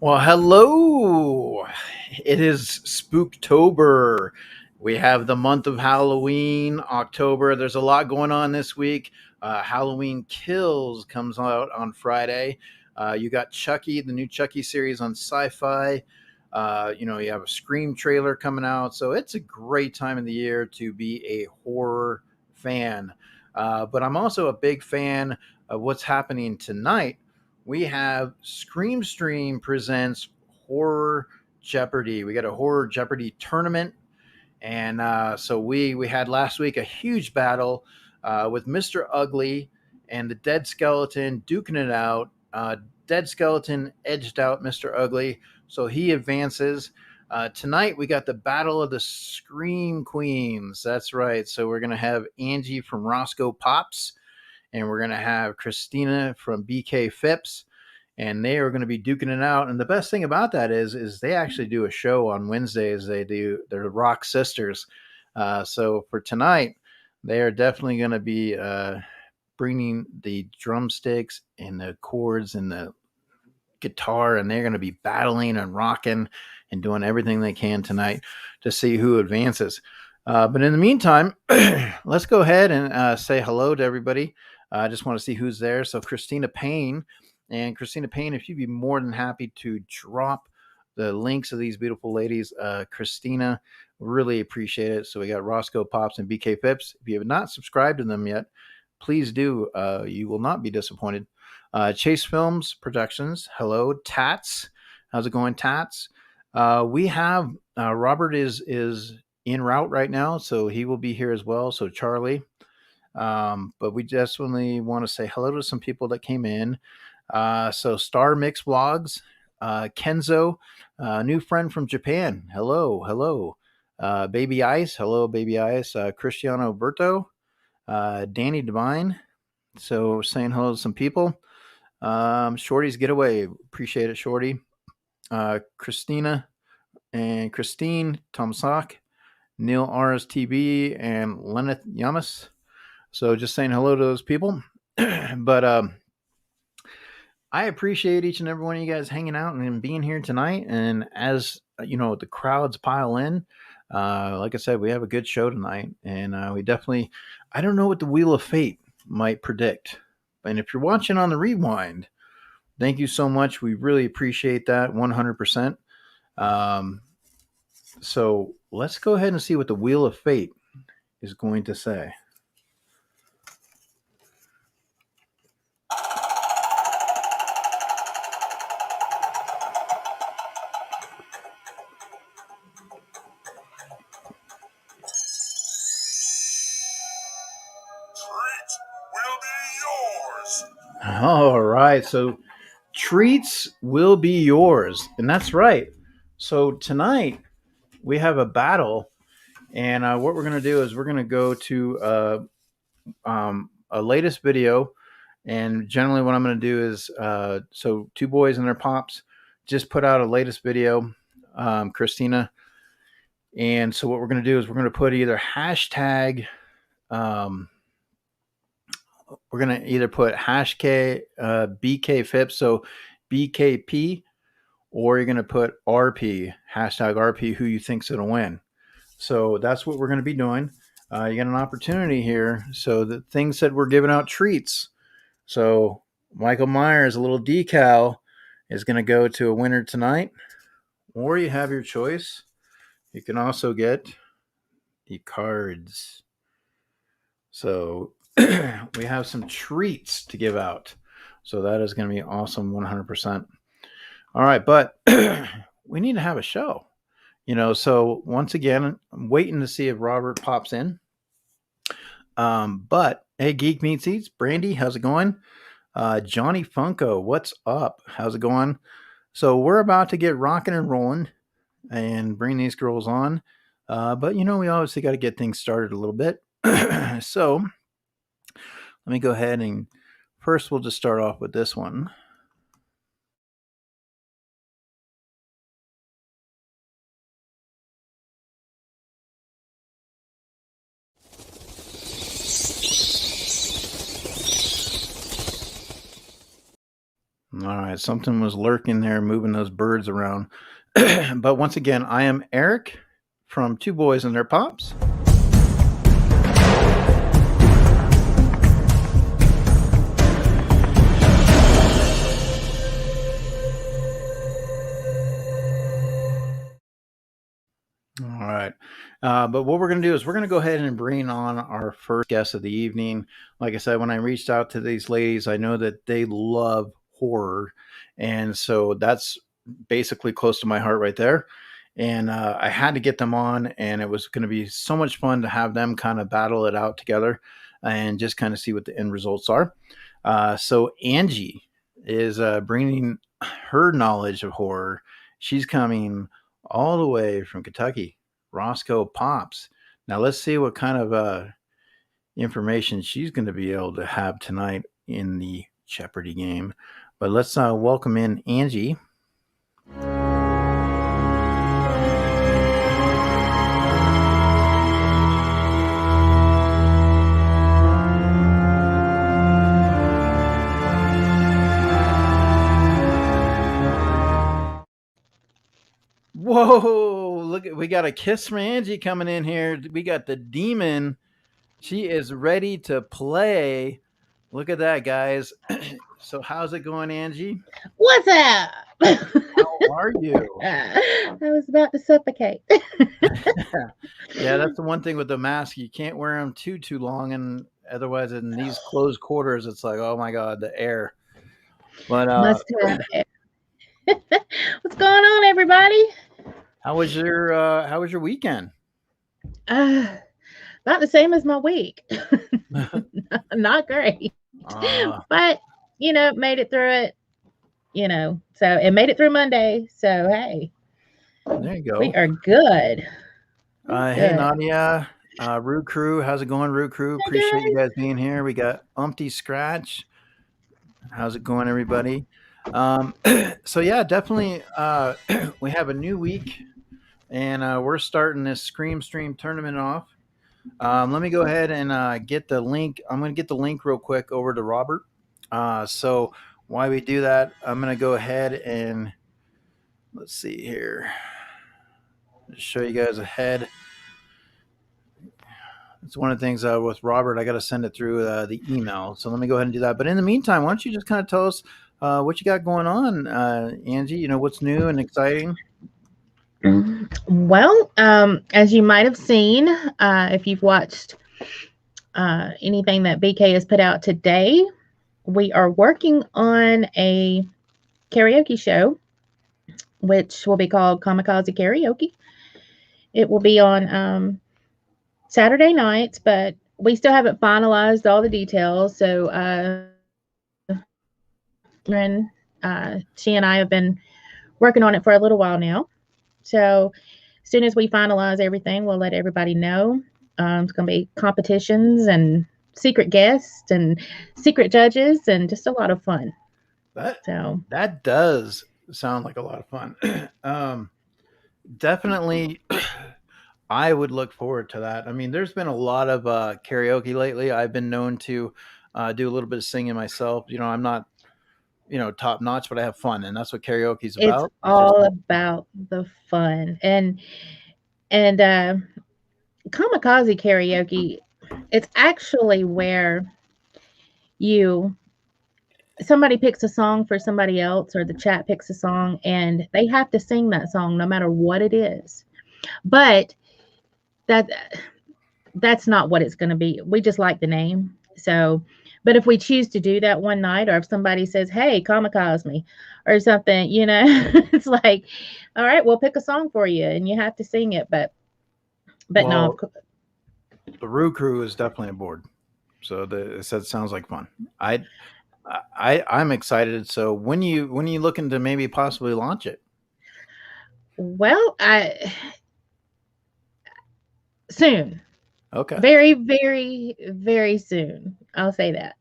Well, hello. It is Spooktober. We have the month of Halloween, October. There's a lot going on this week. Halloween Kills comes out on Friday. You got Chucky, the new Chucky series on Sci-Fi. You have a Scream trailer coming out. So it's a great time of the year to be a horror fan. But I'm also a big fan of what's happening tonight. We have Scream Stream presents Horror Jeopardy. We got a Horror Jeopardy tournament, and so we had last week a huge battle with Mr. Ugly and the Dead Skeleton duking it out. Dead Skeleton edged out Mr. Ugly, so he advances. Tonight we got the Battle of the Scream Queens. That's right. So we're gonna have Angie from ROSCOE Pops, and we're going to have KRISTINA from BK Phipps, and they are going to be duking it out. And the best thing about that is they actually do a show on Wednesdays. They're Rock Sisters. So for tonight, they are definitely going to be bringing the drumsticks and the chords and the guitar, and they're going to be battling and rocking and doing everything they can tonight to see who advances. But in the meantime, let's go ahead and say hello to everybody. I just want to see who's there. So Christina Payne, if you'd be more than happy to drop the links of these beautiful ladies, Christina, really appreciate it. So we got Roscoe Pops and BK Phipps. If you have not subscribed to them yet, please do. You will not be disappointed. Chase Films Productions. Hello, Tats. How's it going, Tats? We have Robert is en route right now, so he will be here as well. So Charlie. But we definitely want to say hello to some people that came in. So Star Mix Vlogs, Kenzo, new friend from Japan. Hello. Baby Ice. Hello, Baby Ice. Cristiano Berto, Danny Divine. So saying hello to some people. Shorty's Getaway. Appreciate it, Shorty. Christina and Christine, Tom Sock, Neil RSTB, and Lenneth Yamas. So just saying hello to those people. But I appreciate each and every one of you guys hanging out and being here tonight. And as you know, the crowds pile in. Like I said, we have a good show tonight, and we definitely. I don't know what the Wheel of Fate might predict, and if you're watching on the rewind, thank you so much. We really appreciate that 100%. So let's go ahead and see what the Wheel of Fate is going to say. All right, so treats will be yours, and that's right. So tonight we have a battle, and what we're going to do is we're going to go to a latest video, and generally what I'm going to do is so Two Boys and Their Pops just put out a latest video, Christina, and so what we're going to do is we're going to put either hashtag we're going to either put hashtag BK Phipps, so BKP, or you're going to put RP, hashtag RP, who you think's going to win. So that's what we're going to be doing. You got an opportunity here. So the thing said we're giving out treats. So Michael Myers, a little decal, is going to go to a winner tonight. Or you have your choice. You can also get the cards. So we have some treats to give out. So that is going to be awesome, 100%. All right, but we need to have a show. So once again, I'm waiting to see if Robert pops in. But hey, Geek Meets Eats, Brandy, how's it going? Johnny Funko, what's up? How's it going? So we're about to get rocking and rolling and bring these girls on. But we obviously got to get things started a little bit. So let me go ahead and first we'll just start off with this one. All right, something was lurking there, moving those birds around. But once again, I am Eric from Two Boys and Their Pops. All right. But what we're going to do is we're going to go ahead and bring on our first guest of the evening. Like I said, when I reached out to these ladies, I know that they love horror. And so that's basically close to my heart right there. And I had to get them on, and it was going to be so much fun to have them kind of battle it out together and just kind of see what the end results are. So Angie is bringing her knowledge of horror. She's coming all the way from Kentucky, ROSCOE Pops. Now let's see what kind of information she's going to be able to have tonight in the Jeopardy game. But let's welcome in Angie. Whoa, look, we got a kiss from Angie coming in here. We got the demon. She is ready to play. Look at that, guys. So how's it going, Angie? What's up? How are you? I was about to suffocate. Yeah, that's the one thing with the mask. You can't wear them too long, and otherwise in these closed quarters, it's like, oh my God, the air. But Must have it. What's going on, everybody? how was your weekend? About the same as my week. Not great. But made it through it. So it made it through Monday. So hey. There you go. We are good. Hey Nadia, Rue Crew, how's it going, Rue Crew? Appreciate you guys being here. We got Umpty Scratch. How's it going, everybody? So yeah, definitely. We have a new week, and we're starting this Scream Stream tournament off. Let me go ahead and get the link. I'm going to get the link real quick over to Robert. So while we do that, I'm going to go ahead and let's see here. Just show you guys ahead. It's one of the things with Robert, I got to send it through the email. So let me go ahead and do that. But in the meantime, why don't you just kind of tell us what you got going on, Angie? What's new and exciting? Well, as you might have seen, if you've watched anything that BK has put out today, we are working on a karaoke show, which will be called Kamikaze Karaoke. It will be on Saturday nights, but we still haven't finalized all the details. So she and I have been working on it for a little while now. So as soon as we finalize everything, we'll let everybody know. It's going to be competitions and secret guests and secret judges and just a lot of fun. That does sound like a lot of fun. Definitely, I would look forward to that. I mean, there's been a lot of karaoke lately. I've been known to do a little bit of singing myself. I'm not top notch, but I have fun, and that's what karaoke is about. It's all about the fun. And Kamikaze Karaoke, it's actually where somebody picks a song for somebody else, or the chat picks a song, and they have to sing that song no matter what it is. But that's not what it's going to be. We just like the name. So, but if we choose to do that one night, or if somebody says, hey, kamikaze me or something, it's like, all right, we'll pick a song for you and you have to sing it. But no. The Rue Crew is definitely aboard. So it sounds like fun. I'm excited. So when you looking to maybe possibly launch it? Well, soon. Okay. Very, very, very soon. I'll say that.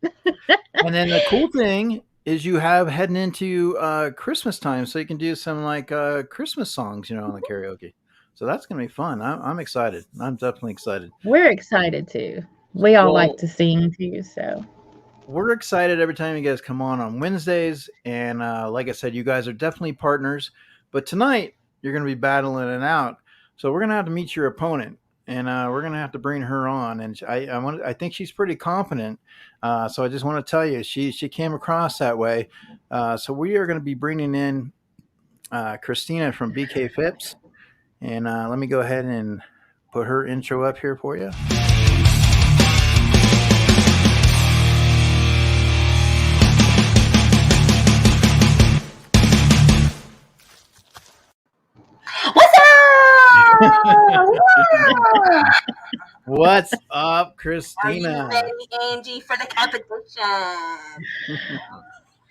And then the cool thing is you have heading into Christmas time, so you can do some like Christmas songs, on the karaoke. So that's going to be fun. I'm excited. I'm definitely excited. We're excited too. We all like to sing too, so. we're excited every time you guys come on Wednesdays. And like I said, you guys are definitely partners. But tonight, you're going to be battling it out. So we're going to have to meet your opponent. And we're going to have to bring her on. And I think she's pretty confident. So I just want to tell you, she came across that way. So we are going to be bringing in KRISTINA from BK Phipps. And let me go ahead and put her intro up here for you. What's up? What's up, Are you KRISTINA? ready, Angie, for the competition?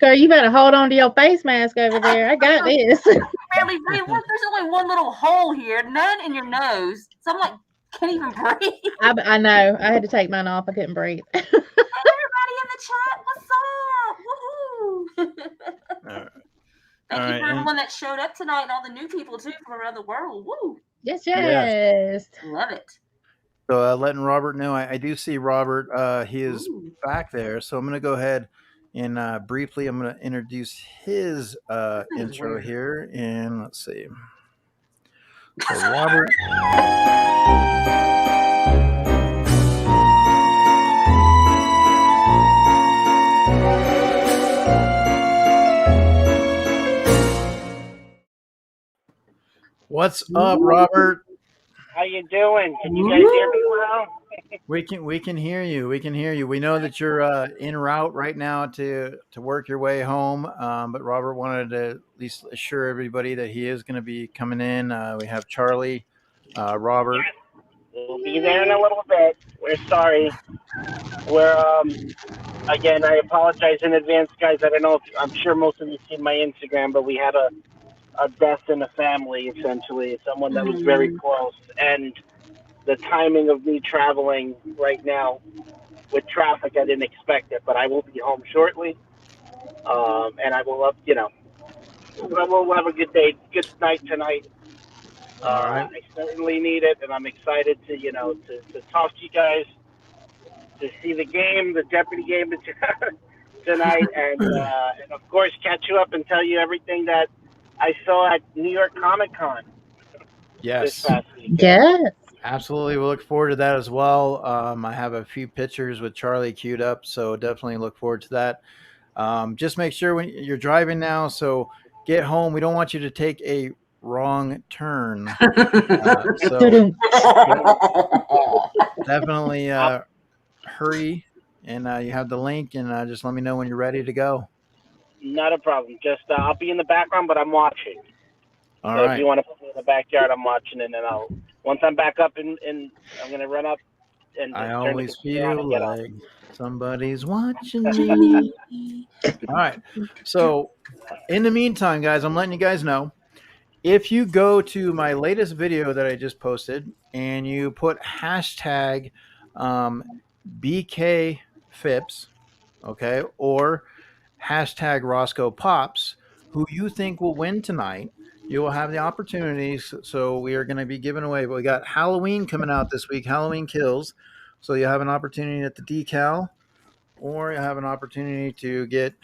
Girl, you better hold on to your face mask over there. I got this. Barely breathe. Look, there's only one little hole here, none in your nose. So I'm like, can't even breathe. I know. I had to take mine off. I couldn't breathe. Everybody in the chat, what's up? Woohoo! Thank you for everyone that showed up tonight and all the new people too from around the world. Woo! Yes. Love it. So letting Robert know, I do see Robert. He is back there. So I'm going to go ahead and briefly, I'm going to introduce his intro weird. here. And let's see. So Robert. What's up, Robert? How you doing? Can you guys hear me well? We can hear you. We can hear you. We know that you're en route right now to work your way home. But Robert wanted to at least assure everybody that he is going to be coming in. We have Charlie, Robert. We'll be there in a little bit. We're sorry. We're again. I apologize in advance, guys. I don't know if I'm sure most of you seen my Instagram, but we had a death in the family. Essentially, someone that was very close, and the timing of me traveling right now with traffic, I didn't expect it, but I will be home shortly. And I will, we'll have a good day, good night tonight. All right. I certainly need it, and I'm excited to, to talk to you guys, to see the game, the Jeopardy game tonight, and of course catch you up and tell you everything that I saw at New York Comic Con. Yes. This past weekend. Yes. Absolutely. We'll look forward to that as well. I have a few pictures with Charlie queued up, so definitely look forward to that. Just make sure when you're driving now, so get home. We don't want you to take a wrong turn. So definitely hurry, and you have the link, and just let me know when you're ready to go. Not a problem. Just I'll be in the background, but I'm watching. All so right. If you want to put me in the backyard, I'm watching, and then once I'm back up, and I'm gonna run up. And I always feel like somebody's watching me. All right. So in the meantime, guys, I'm letting you guys know, if you go to my latest video that I just posted and you put hashtag BK Phipps, okay, or hashtag Roscoe Pops, who you think will win tonight, you will have the opportunities. So we are going to be giving away. But we got Halloween coming out this week, Halloween Kills. So you have an opportunity at the decal, or you have an opportunity to get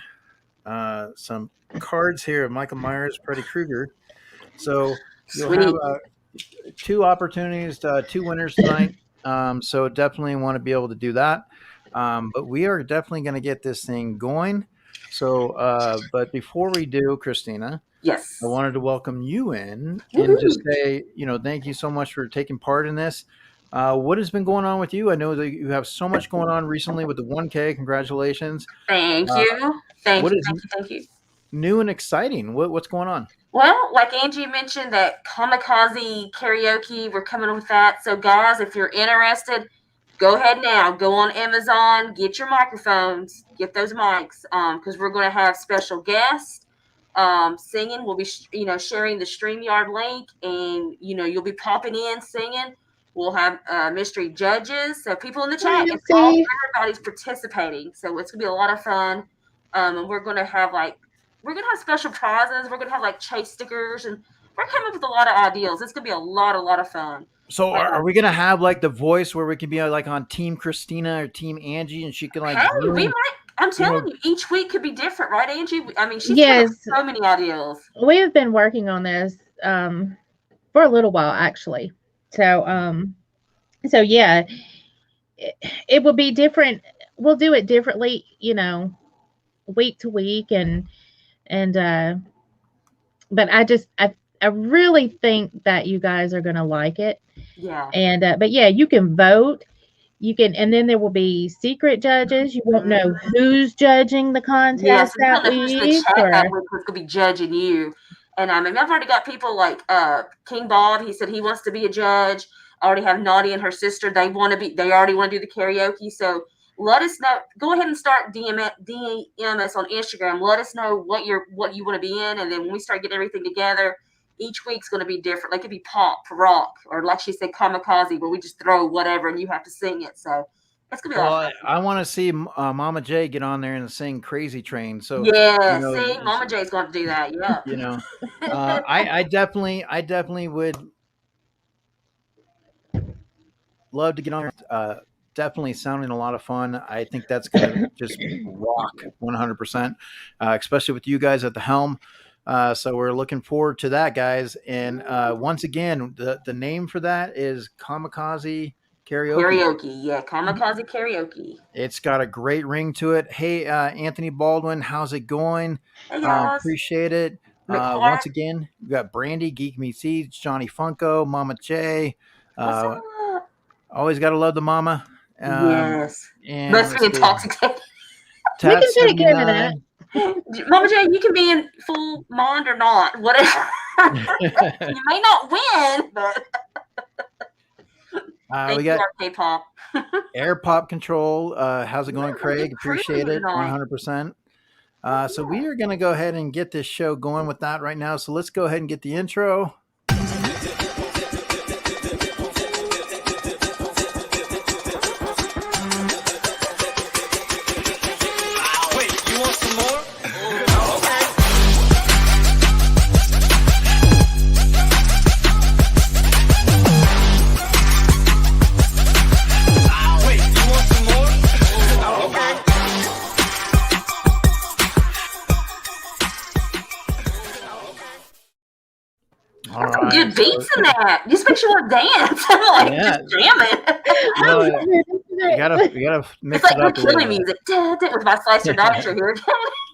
some cards here of Michael Myers, Freddy Krueger. So you'll have two opportunities, two winners tonight. So definitely want to be able to do that. But we are definitely going to get this thing going. So, but before we do, KRISTINA, yes, I wanted to welcome you in and just say, thank you so much for taking part in this. What has been going on with you? I know that you have so much going on recently with the 1K. Congratulations. Thank you. Thank you. New and exciting. What's going on? Well, like Angie mentioned, that kamikaze karaoke, we're coming with that. So, guys, if you're interested, go ahead now. Go on Amazon, get your microphones, get those mics, because we're going to have special guests singing. We'll be, sharing the StreamYard link, and you'll be popping in singing. We'll have mystery judges, so people in the chat. Everybody's participating, so it's going to be a lot of fun. And we're going to have special prizes. We're going to have like chase stickers, and we're coming up with a lot of ideas. It's going to be a lot of fun. So are we going to have like the voice where we can be like on Team KRISTINA or Team Angie, and she can like... Hey, I'm telling you, each week could be different, right, Angie? I mean, she's Yes. got so many ideas. We have been working on this for a little while, actually. So yeah, it will be different. We'll do it differently, week to week, but I really think that you guys are gonna like it. Yeah. And but yeah, you can vote. And then there will be secret judges. You won't know who's judging the contest you don't that know who's in the week. chat that week who's gonna be judging you. And I mean, I've already got people like King Bob. He said he wants to be a judge. I already have Naughty and her sister. They already want to do the karaoke. So let us know. Go ahead and start DM us on Instagram. Let us know what you want to be in, and then when we start getting everything together, each week's going to be different. Like it could be pop, rock, or like she said, kamikaze, where we just throw whatever and you have to sing it. So it's going to be a lot of fun. I want to see Mama J get on there and sing "Crazy Train." So yeah, see, Mama J's going to do that. Yeah, I definitely would love to get on there. Definitely sounding a lot of fun. I think that's going to just rock 100%, especially with you guys at the helm. So we're looking forward to that, guys. And once again, the name for that is Kamikaze Karaoke. Yeah, Kamikaze Karaoke. It's got a great ring to it. Hey, Anthony Baldwin, how's it going? Hey, guys. Appreciate it. Once again, we got Brandy, Geek Me Seeds, Johnny Funko, Mama J. Always got to love the mama. Yes. And must be intoxicated. We can take care of that. Mama J, you can be in full mind or not. Whatever. You may not win, but we got K-pop. Air Pop Control. How's it going, Craig? Appreciate it 100%. So we are going to go ahead and get this show going with that right now. So let's go ahead and get the intro. Good beats in that. Just makes you want to dance. Just jamming. You gotta mix it's it like up. killing music. With my slicer dicer here.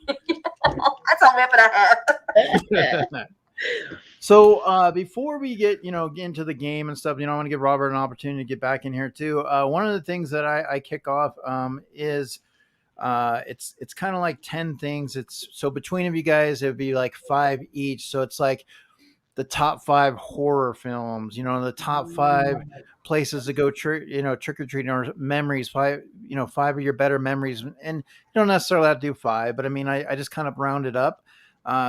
That's all weapon I have. So before we get into the game and stuff, I want to give Robert an opportunity to get back in here too. One of the things that I kick off is it's kind of like 10 things. It's so between of you guys it'd be like 5 each. So it's like the top 5 horror films, the top 5 places to go trick or treating, or memories, 5 of your better memories. And you don't necessarily have to do 5, but I mean I just kind of round it up.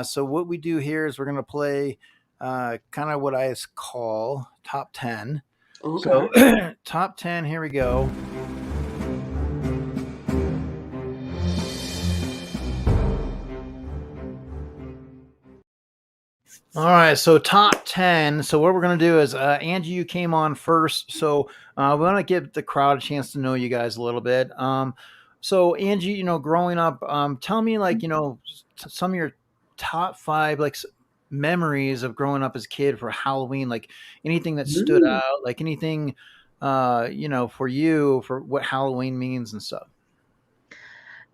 So what we do here is we're going to play kind of what I call top 10. Okay. So top 10, here we go. All right, so top 10. So what we're going to do is, Angie, you came on first. So we want to give the crowd a chance to know you guys a little bit. So Angie, growing up, tell me some of your top 5 memories of growing up as a kid for Halloween, like anything that stood out, like anything, for you, for what Halloween means and stuff.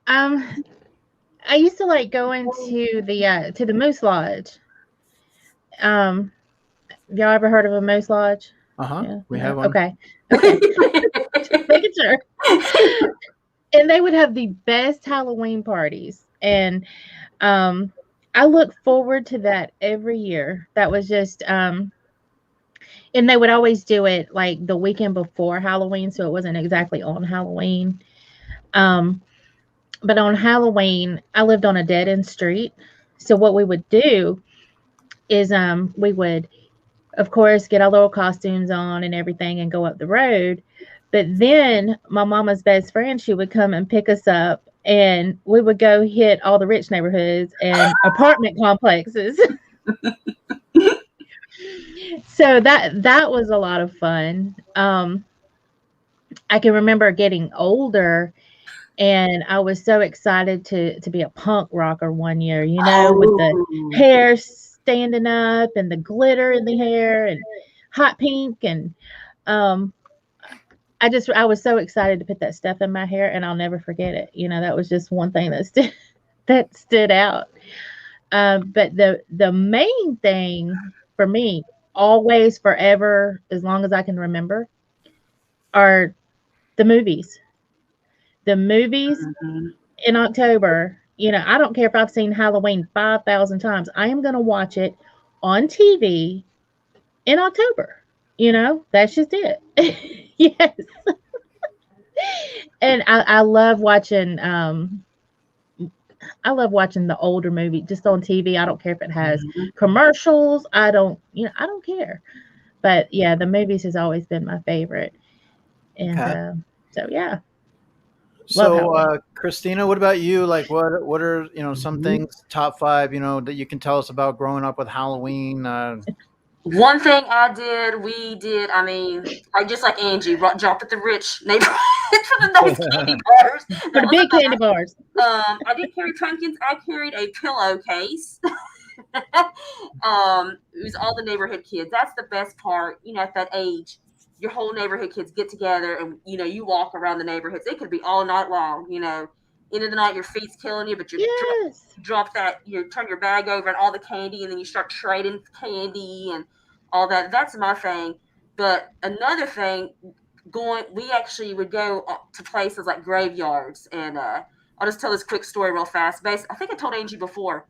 I used to like going to the Moose Lodge. Y'all ever heard of a Moose Lodge? Yeah, we have one. Okay. Just making sure. And they would have the best Halloween parties, and I look forward to that every year. That was just and they would always do it like the weekend before Halloween, so it wasn't exactly on Halloween. But on Halloween, I lived on a dead-end street, so what we would do is we would, of course, get our little costumes on and everything and go up the road. But then my mama's best friend, she would come and pick us up, and we would go hit all the rich neighborhoods and apartment complexes. So that was a lot of fun. I can remember getting older And I was so excited to be a punk rocker one year, with the Oh, hair standing up and the glitter in the hair and hot pink. And um, I was so excited to put that stuff in my hair, and I'll never forget it. That was just one thing that stood out. But the main thing for me, always, forever, as long as I can remember, are the movies. The movies mhm. in October. I don't care if I've seen Halloween 5,000 times. I am going to watch it on TV in October. That's just it. Yes. And I love watching the older movie just on TV. I don't care if it has Mhm. commercials. I don't care. But yeah, the movies has always been my favorite. And Okay. so yeah, love So, Halloween. Christina, what about you? Like, what are some Mhm. things, top five, that you can tell us about growing up with Halloween? One thing we did, I mean, just like Angie, drop at the rich neighborhood for the nice candy bars. For That the was big candy bars. I didn't carry pumpkins. I carried a pillowcase. It was all the neighborhood kids. That's the best part. At that age, your whole neighborhood kids get together and you walk around the neighborhoods. It could be all night long. End of the night, your feet's killing you, but Yes. drop that. You turn your bag over and all the candy, and then you start trading candy and all that. That's my thing. But another thing, we actually would go to places like graveyards, and I'll just tell this quick story real fast. I think I told Angie before,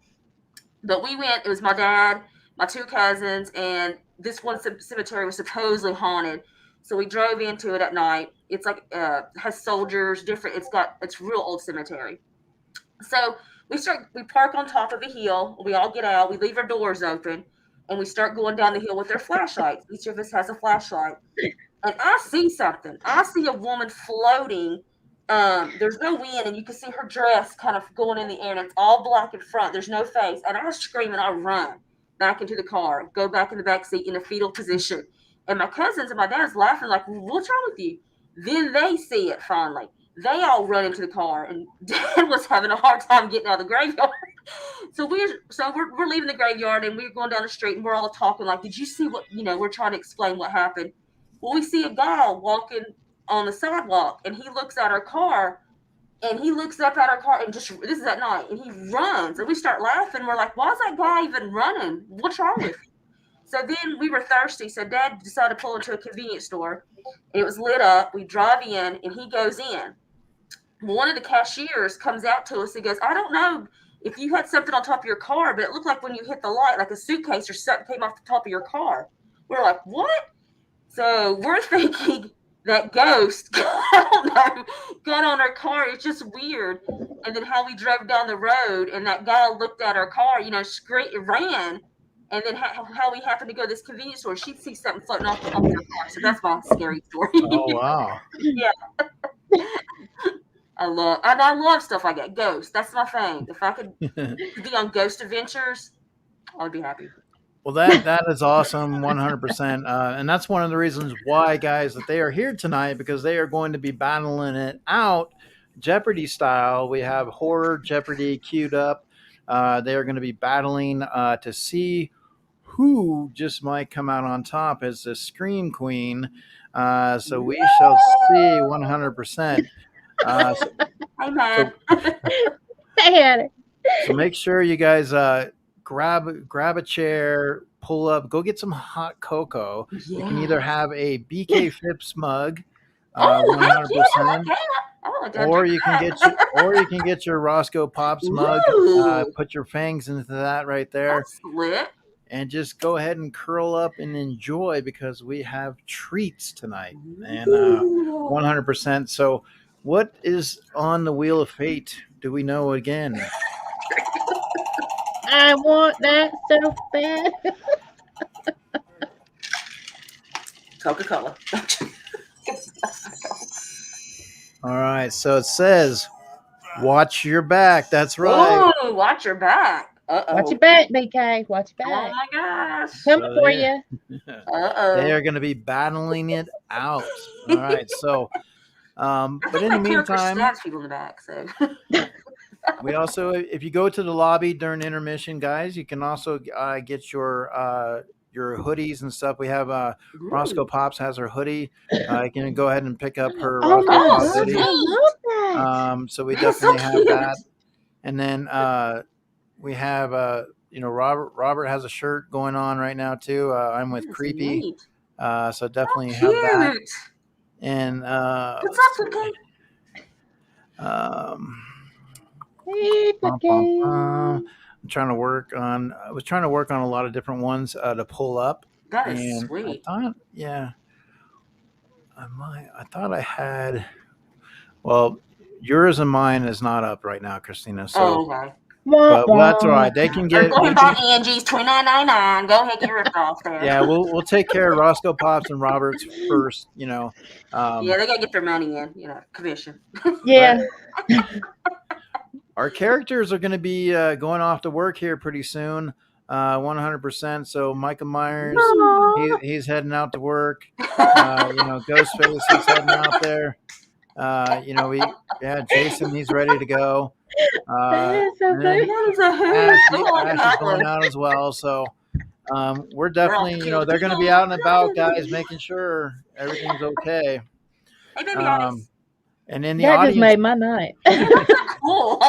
but we went. It was my dad, my two cousins, and this one cemetery was supposedly haunted. So we drove into it at night. It's like has soldiers, different. It's real old cemetery. So we park on top of a hill. We all get out. We leave our doors open, and we start going down the hill with our flashlights. Each of us has a flashlight, and I see something. I see a woman floating. There's no wind, and you can see her dress kind of going in the air, and it's all black in front. There's no face, and I scream and I run back into the car, go back in the back seat in a fetal position, and my cousins and my dad's laughing like, "What's wrong with you?" Then they see it finally. They all run into the car, and Dad was having a hard time getting out of the graveyard. So we're leaving the graveyard, and we're going down the street, and we're all talking like, "Did you see what?" We're trying to explain what happened. Well, we see a guy walking on the sidewalk, and he looks at our car, and he looks up at our car, and this is at night, and he runs, and we start laughing. We're like, "Why is that guy even running? What's wrong with him?" So then we were thirsty, so Dad decided to pull into a convenience store, and it was lit up. We drive in, and he goes in. One of the cashiers comes out to us and goes, "I don't know if you had something on top of your car, but it looked like when you hit the light, like a suitcase or something came off the top of your car." We're like, "What?" So we're thinking that ghost, I don't know, got on our car. It's just weird. And then how we drove down the road, and that guy looked at our car, ran. And then how we happened to go to this convenience store, she'd see something floating off the top of her car. So that's my scary story. Oh wow. Yeah, I love stuff like that. Ghosts, that's my thing. If I could be on ghost adventures, I would be happy. Well, that is awesome, 100%, and that's one of the reasons why, guys, that they are here tonight, because they are going to be battling it out, Jeopardy style. We have horror Jeopardy queued up. They are going to be battling to see who just might come out on top as the Scream Queen. So we shall see, 100%. So, Hey, so man. Man. So make sure you guys grab a chair, pull up, go get some hot cocoa. You can either Yeah. have a BK Phipps mug, Oh, heck yeah! I 100%, like that. I want to or drink you can get that. your Roscoe Pops mug. Ooh, Put your fangs into that right there, that's lit. and just go ahead and curl up and enjoy, because we have treats tonight, and Ooh. 100%. So, what is on the wheel of fate? Do we know again? I want that so bad. Coca-Cola. All right, so it says, watch your back. That's right. Ooh, watch your back. Watch Uh-oh. your back, BK. Watch your Oh back. my gosh. Coming So for they, you. they Uh-oh. are going to be battling it out. All right, so I But think in the that character meantime, stabs people in the back. So we also, if you go to the lobby during intermission, guys, you can also get your hoodies and stuff. We have Roscoe Pops has her hoodie. You can go ahead and pick up her Oh my Roscoe Pop gosh, hoodie. I love that. So we That is so definitely have cute. that. And then we have Robert has a shirt going on right now too. I'm with That's Creepy, neat. so definitely Cute. have that. And What's let's up, see. Cookie? Hey, Cookie. I'm trying to work on. I was trying to work on a lot of different ones to pull up, That is and sweet. I thought I had. Well, yours and mine is not up right now, Christina. So, Okay. but that's all right. They can Or get. go ahead We and buy can, Angie's $29.99. Go ahead, get ripped off there. yeah, we'll take care of Roscoe Pops and Roberts first. Yeah, they gotta get their money in. Commission. Yeah. Our characters are going to be going off to work here pretty soon, 100%. So Michael Myers, he's heading out to work. Ghostface is heading out there. Jason, he's ready to go. And then Ash is going out as well. So we're definitely, they're going to be out and about, guys, making sure everything's okay. Hey, baby Ice. And in the That audience, just made my night. Cool.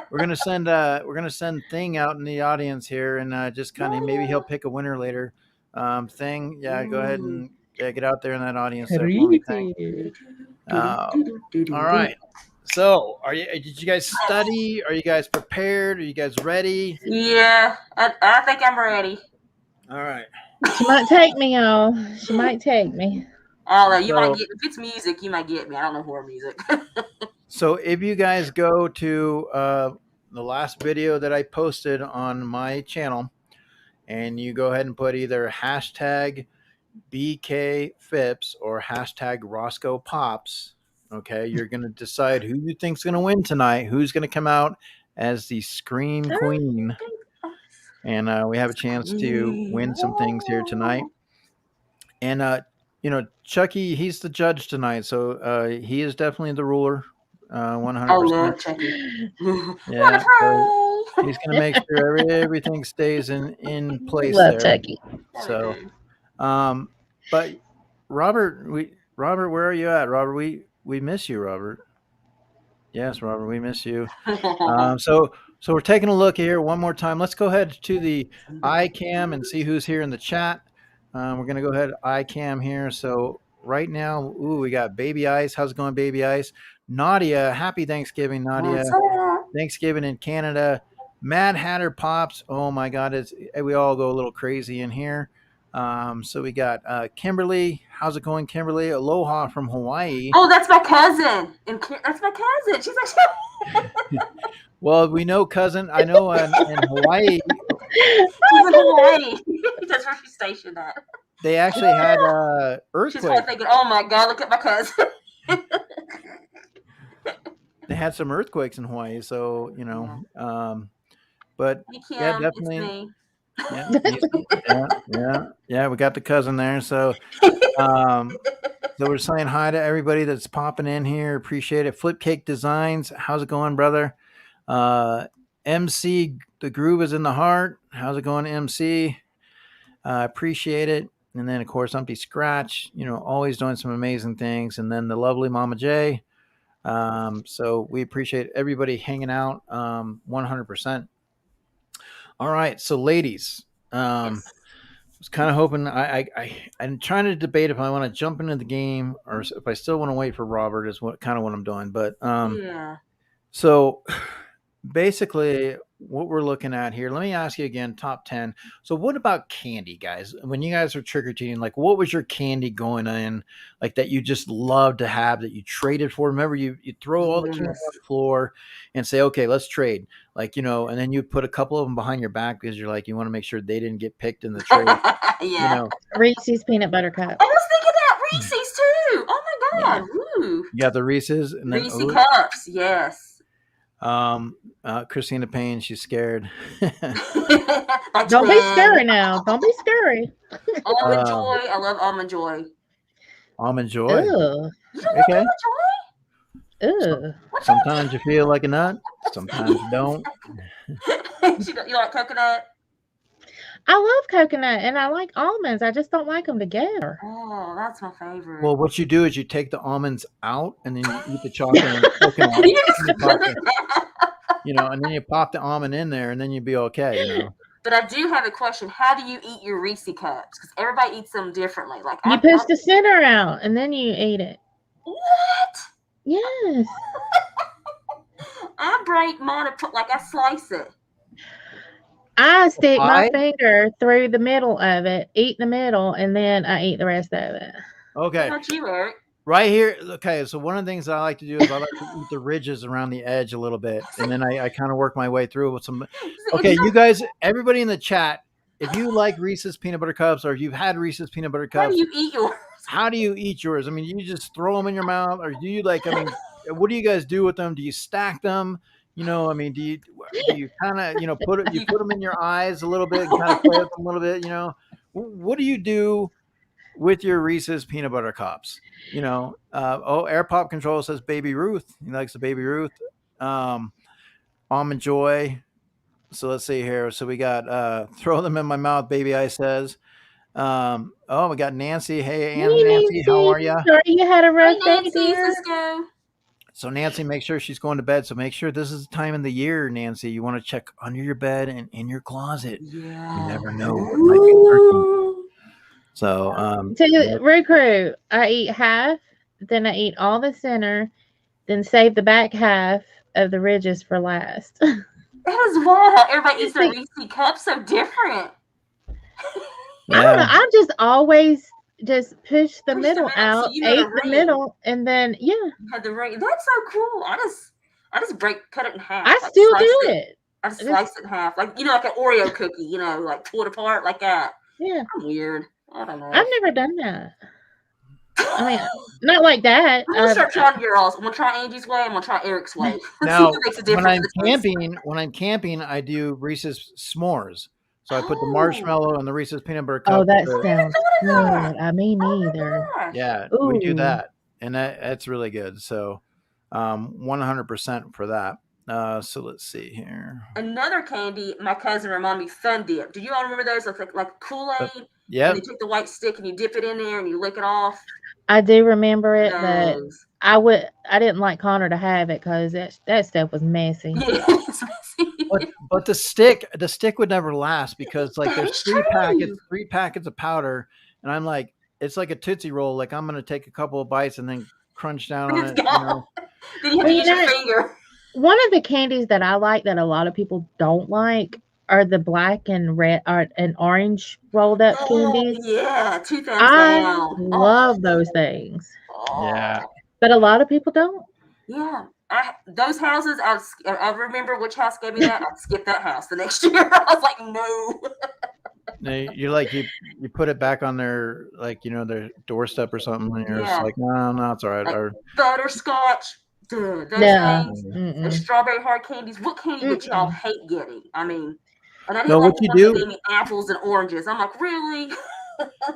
we're gonna send Thing out in the audience here, and just kind of maybe he'll pick a winner later. Thing, go ahead and get out there in that audience there for me, Thing. All right. So, did you guys study? Are you guys prepared? Are you guys ready? Yeah, I think I'm ready. All right. She might take me, y'all. She might take me. You might get, if it's music, you might get me. I don't know horror music. So if you guys go to the last video that I posted on my channel, and you go ahead and put either hashtag BKFips or hashtag Roscoe Pops, okay, you're going to decide who you think's going to win tonight, who's going to come out as the Scream Queen. And we have a chance to win some things here tonight. And Chucky, he's the judge tonight, so he is definitely the ruler, 100%. Oh, love Chucky. Yeah, so he's gonna make sure everything stays in place Love there. Chucky. So, but Robert, where are you at, Robert? We miss you, Robert. Yes, Robert, we miss you. So we're taking a look here one more time. Let's go ahead to the iCam and see who's here in the chat. We're going to go ahead iCam here. So right now, we got Baby Ice. How's it going, Baby Ice? Nadia, happy Thanksgiving, Nadia. Thanksgiving in Canada. Mad Hatter Pops. Oh my God, we all go a little crazy in here. So we got Kimberly. How's it going, Kimberly? Aloha from Hawaii. Oh, that's my cousin. That's my cousin. She's like, well, we know cousin. I know in Hawaii. She's in Hawaii. That's where she's stationed at. They actually had earthquake. She's probably thinking, "Oh my God, look at my cousin." They had some earthquakes in Hawaii, so but hey, Kim, yeah, definitely. It's me. Yeah, we got the cousin there. So so we're saying hi to everybody that's popping in here. Appreciate it. Flipcake Designs, how's it going, brother? MC, the groove is in the heart. How's it going, MC? Appreciate it. And then of course Umpty Scratch, always doing some amazing things. And then the lovely Mama J. So we appreciate everybody hanging out 100%. All right, so ladies, I was kind of hoping I'm trying to debate if I want to jump into the game or if I still want to wait for Robert is what I'm doing. But so basically what we're looking at here, let me ask you again, top 10. So what about candy, guys? When you guys are trick-or-treating, like what was your candy going in, like that you just loved to have, that you traded for? Remember, you throw all the candy on the floor and say, okay, let's trade. Like, and then you put a couple of them behind your back because you're like, you want to make sure they didn't get picked in the trade. Reese's peanut butter cup. I was thinking that Reese's too. Oh my God. Yeah. Woo. You got the Reese's and then Reese's cups, yes. Christina Payne, she's scared. Don't be scary now. Don't be scary. Almond Joy. I love Almond Joy. Almond Joy. Ugh. You don't like Okay. Almond Joy? Ugh. Sometimes you feel like a nut. Sometimes you don't. You like coconut? I love coconut and I like almonds. I just don't like them together. Oh, that's my favorite. Well, what you do is you take the almonds out and then you eat the chocolate and coconut. You just And you put pop it the, down. and then you pop the almond in there and then you'd be okay. But I do have a question. How do you eat your Reese cups? Because everybody eats them differently. Like You push the center out and then you eat it. What? Yes. I break mine and put I slice it. I stick my finger through the middle of it, eat the middle, and then I eat the rest of it. Okay. How about you, Eric? Right here. Okay, so one of the things I like to do is I like to eat the ridges around the edge a little bit, and then I kind of work my way through with some. Okay, you guys, everybody in the chat, if you like Reese's peanut butter cups or if you've had Reese's peanut butter cups, how do you eat yours? How do you eat yours? I mean, you just throw them in your mouth, or do you what do you guys do with them? Do you stack them? Do you kind of put them in your eyes a little bit and kind of play with them a little bit? What do you do with your Reese's peanut butter cups? Air Pop Control says Baby Ruth. He likes the Baby Ruth. Almond Joy. So let's see here. So we got throw them in my mouth, Baby Ice says. We got Nancy. Hey, Nancy, how are you? Sorry you had a rough day, Nancy, dear. let's go. So Nancy, make sure she's going to bed. So make sure this is the time in the year, Nancy. You want to check under your bed and in your closet. Yeah. You never know what might be lurking. So Root Crew, I eat half, then I eat all the center, then save the back half of the ridges for last. That is wild how everybody eats their Reese cups so different. Yeah. I don't know. I just always just push the middle out, so ate the middle, and then You had the ring. That's so cool. I just cut it in half. I still do it. I just slice it in half, like an Oreo cookie. Pull it apart like that. Yeah, I'm weird. I don't know. I've never done that. I mean, not like that. I'm gonna start trying yours. I'm gonna try Angie's way. I'm gonna try Eric's way. Now, when I'm camping, I do Reese's s'mores. So I put the marshmallow and the Reese's peanut butter cup. Oh, that sounds good. Me neither. Yeah, we do that, and that's really good. So, 100% for that. So let's see here. Another candy my cousin reminded me, Fun Dip. Do you all remember those? Like Kool-Aid? Yeah. You take the white stick and you dip it in there and you lick it off. I do remember it, but I didn't like Connor to have it because that stuff was messy. Yeah, but the stick would never last because there's three packets of powder, and I'm like, it's like a Tootsie Roll. Like I'm gonna take a couple of bites and then crunch down on it. Then you have to use your finger. One of the candies that I like that a lot of people don't like are the black and red and orange rolled up candies. Yeah, 2 thumbs down. I love those things. Yeah. But a lot of people don't. Yeah. Those houses, I remember which house gave me that. I'd skip that house the next year. I was like, no. No, you're like you put it back on their their doorstep or something, and you're just like, no, it's all right. Like butterscotch. Those things, the strawberry hard candies. What candy did y'all hate getting? I mean, and I didn't like what you do? Gave me apples and oranges. I'm like, really?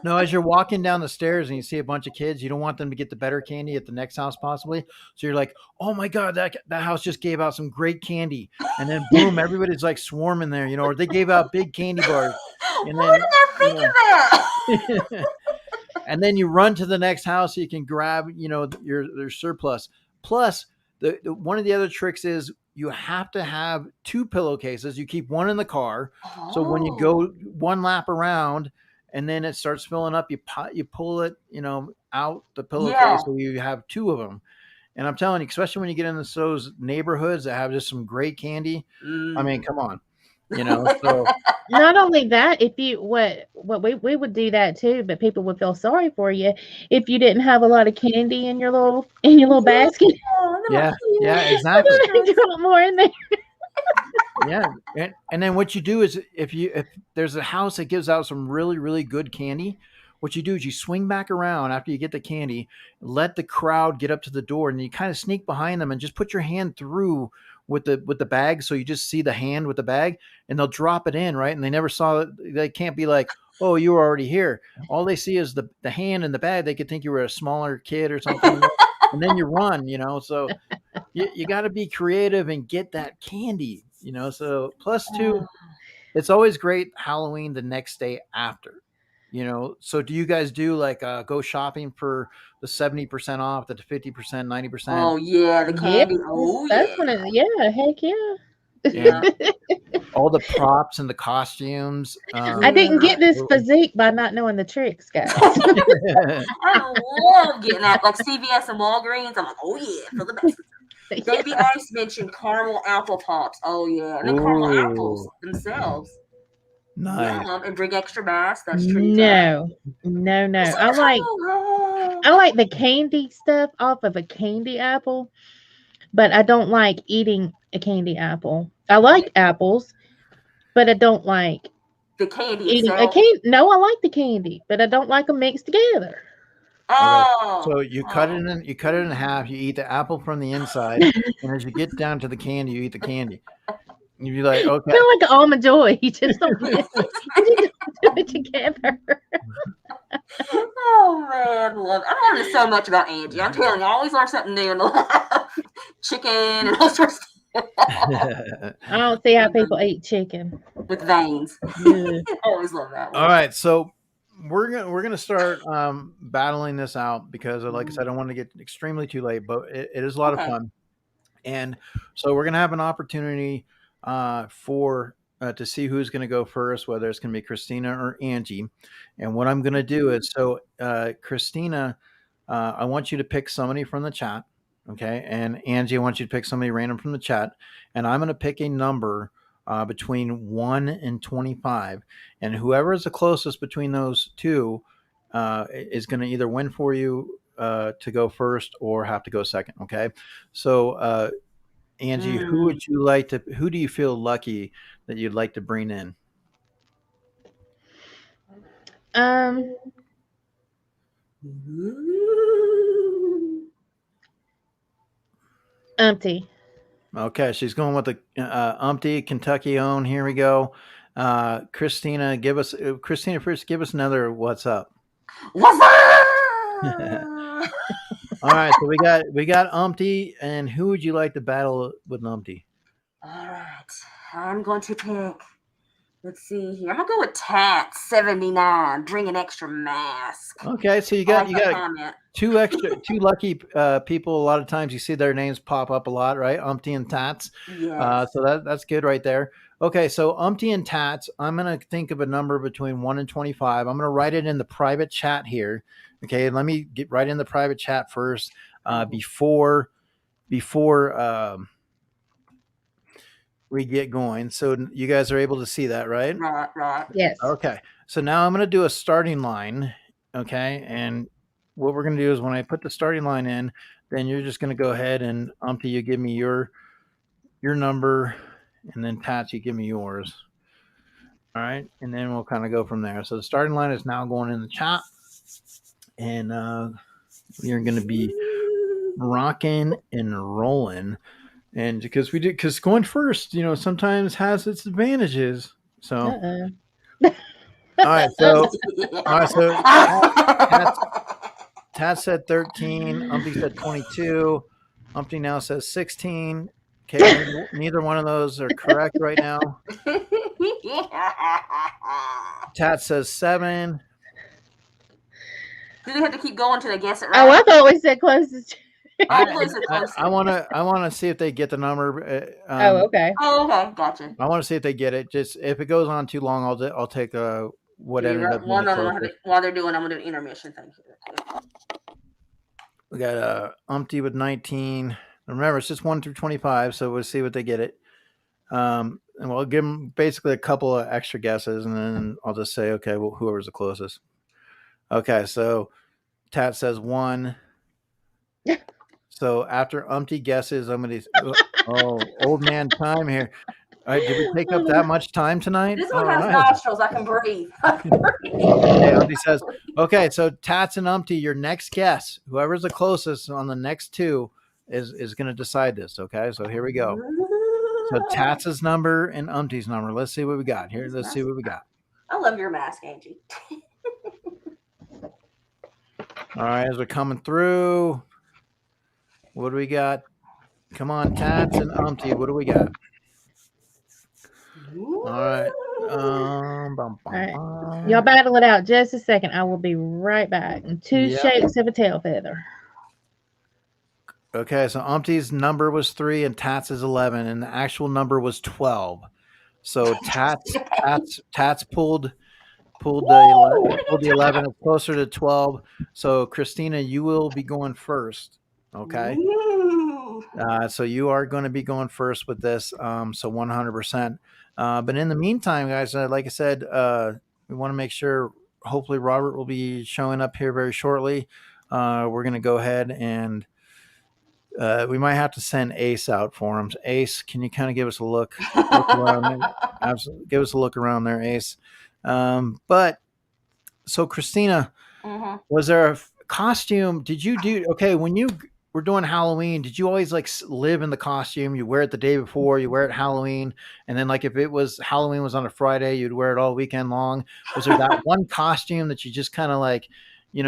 No, as you're walking down the stairs and you see a bunch of kids, you don't want them to get the better candy at the next house possibly. So you're like, oh my God, that house just gave out some great candy. And then boom, everybody's like swarming there, or they gave out big candy bars. And Why did I think of that? And then you run to the next house so you can grab, your surplus. Plus, the one of the other tricks is you have to have 2 pillowcases. You keep one in the car. So when you go one lap around, and then it starts filling up, you pull it, out the pillowcase, so you have 2 of them. And I'm telling you, especially when you get into those neighborhoods that have just some great candy. I mean, come on, So not only that, if you what we would do that too, but people would feel sorry for you if you didn't have a lot of candy in your little basket. Yeah, exactly. Put more in there. Yeah, and then what you do is if there's a house that gives out some really, really good candy, what you do is you swing back around after you get the candy, let the crowd get up to the door, and you kind of sneak behind them and just put your hand through with the bag, so you just see the hand with the bag, and they'll drop it in, right? And they never saw it. They can't be like, oh, you were already here. All they see is the hand in the bag. They could think you were a smaller kid or something, and then you run. So you got to be creative and get that candy. So plus two, it's always great Halloween the next day after. So do you guys do like go shopping for the 70% off, the 50%, 90%? Oh yeah, the candy. Oh That's yeah. when heck yeah. Yeah. All the props and the costumes. I didn't get this physique by not knowing the tricks, guys. I love getting that, like CVS and Walgreens. I'm like, oh yeah, for the best. Baby Ice mentioned caramel apple pops. Oh yeah, and then caramel apples themselves. Nice. Yum, and bring extra mass. That's true. No. I like the candy stuff off of a candy apple, but I don't like eating a candy apple. I like apples, but I don't like the candy eating itself. No, I like the candy, but I don't like them mixed together. Oh, so you cut it in half. You eat the apple from the inside, and as you get down to the candy, you eat the candy. You'd be like, okay, I feel like an almond joy. You just don't do it together. Oh man, love it. I'm learning so much about Angie. I'm telling you, I always learn something new in life. Chicken and all sorts of stuff. I don't see how people eat chicken with veins. Yeah. I always love that one. All right, so we're gonna start battling this out because, like I said, I don't want to get extremely too late, but it is a lot of fun, and so we're gonna have an opportunity for to see who's going to go first, whether it's going to be Kristina or Angie. And what I'm going to do is, so Kristina, I want you to pick somebody from the chat, okay? And Angie, I want you to pick somebody random from the chat, and I'm going to pick a number between 1 and 25, and whoever is the closest between those two is going to either win for you to go first or have to go second, okay? So Angie, who do you feel lucky that you'd like to bring in? Umpty. Okay, she's going with the Umpty, Kentucky own. Here we go. Kristina, first give us another what's up. What's up? All right, so we got Umpty, and who would you like to battle with Umpty? All right, I'm going to pick. Let's see here. I'm gonna go with Tat 79. Bring an extra mask. Okay, so you got two lucky people. A lot of times you see their names pop up a lot, right? Umpty and Tats. Yes. So that's good right there. Okay, so Umpty and Tats. I'm gonna think of a number between 1 and 25. I'm gonna write it in the private chat here. Okay, let me get right in the private chat first before we get going. So you guys are able to see that, right? Right. Yes. Okay. So now I'm going to do a starting line. Okay. And what we're going to do is when I put the starting line in, then you're just going to go ahead and Umpty, you give me your number, and then Tats, you give me yours. All right. And then we'll kind of go from there. So the starting line is now going in the chat, and you're going to be rocking and rolling. And because going first, sometimes has its advantages. So, all right. So Tat said 13. Umpty said 22. Umpty now says 16. Okay, neither one of those are correct right now. Tat says 7. Do they have to keep going till they guess it right? Oh, I thought we said closest. I want to see if they get the number. Okay. Oh, okay, gotcha. I want to see if they get it. Just if it goes on too long, I'll take what ended up being while they're doing. I'm gonna do an intermission. Thank you. We got Umpty with 19. Remember, it's just 1 through 25, so we'll see what they get it. And we'll give them basically a couple of extra guesses, and then I'll just say, okay, well, whoever's the closest. Okay, so Tat says 1. So after Umpty guesses, I'm going to old man time here. All right, did we take up that much time tonight? This one has nostrils. I can breathe. Okay, Umpty says, okay, so Tats and Umpty, your next guess, whoever's the closest on the next two is going to decide this, okay? So here we go. So Tats' number and Umpty's number. Let's see what we got here. Let's see what we got. I love your mask, Angie. All right, as we're coming through, what do we got? Come on, Tats and Umpty. What do we got? All right. All right. Y'all battle it out just a second. I will be right back. Two shakes of a tail feather. Okay, so Umpty's number was 3 and Tats is 11, and the actual number was 12. So Tats pulled the 11. It's closer to 12. So KRISTINA, you will be going first. Okay. So you are going to be going first with this. So 100%. But in the meantime, guys, like I said, we want to make sure. Hopefully, Robert will be showing up here very shortly. We're going to go ahead and we might have to send Ace out for him. Ace, can you kind of give us a look around there? Absolutely, give us a look around there, Ace. But so KRISTINA, was there a costume? Did you do okay when you were doing Halloween? Did you always like live in the costume? You wear it the day before, you wear it Halloween, and then like if it was Halloween was on a Friday, you'd wear it all weekend long. Was there that one costume that you just kind of like, it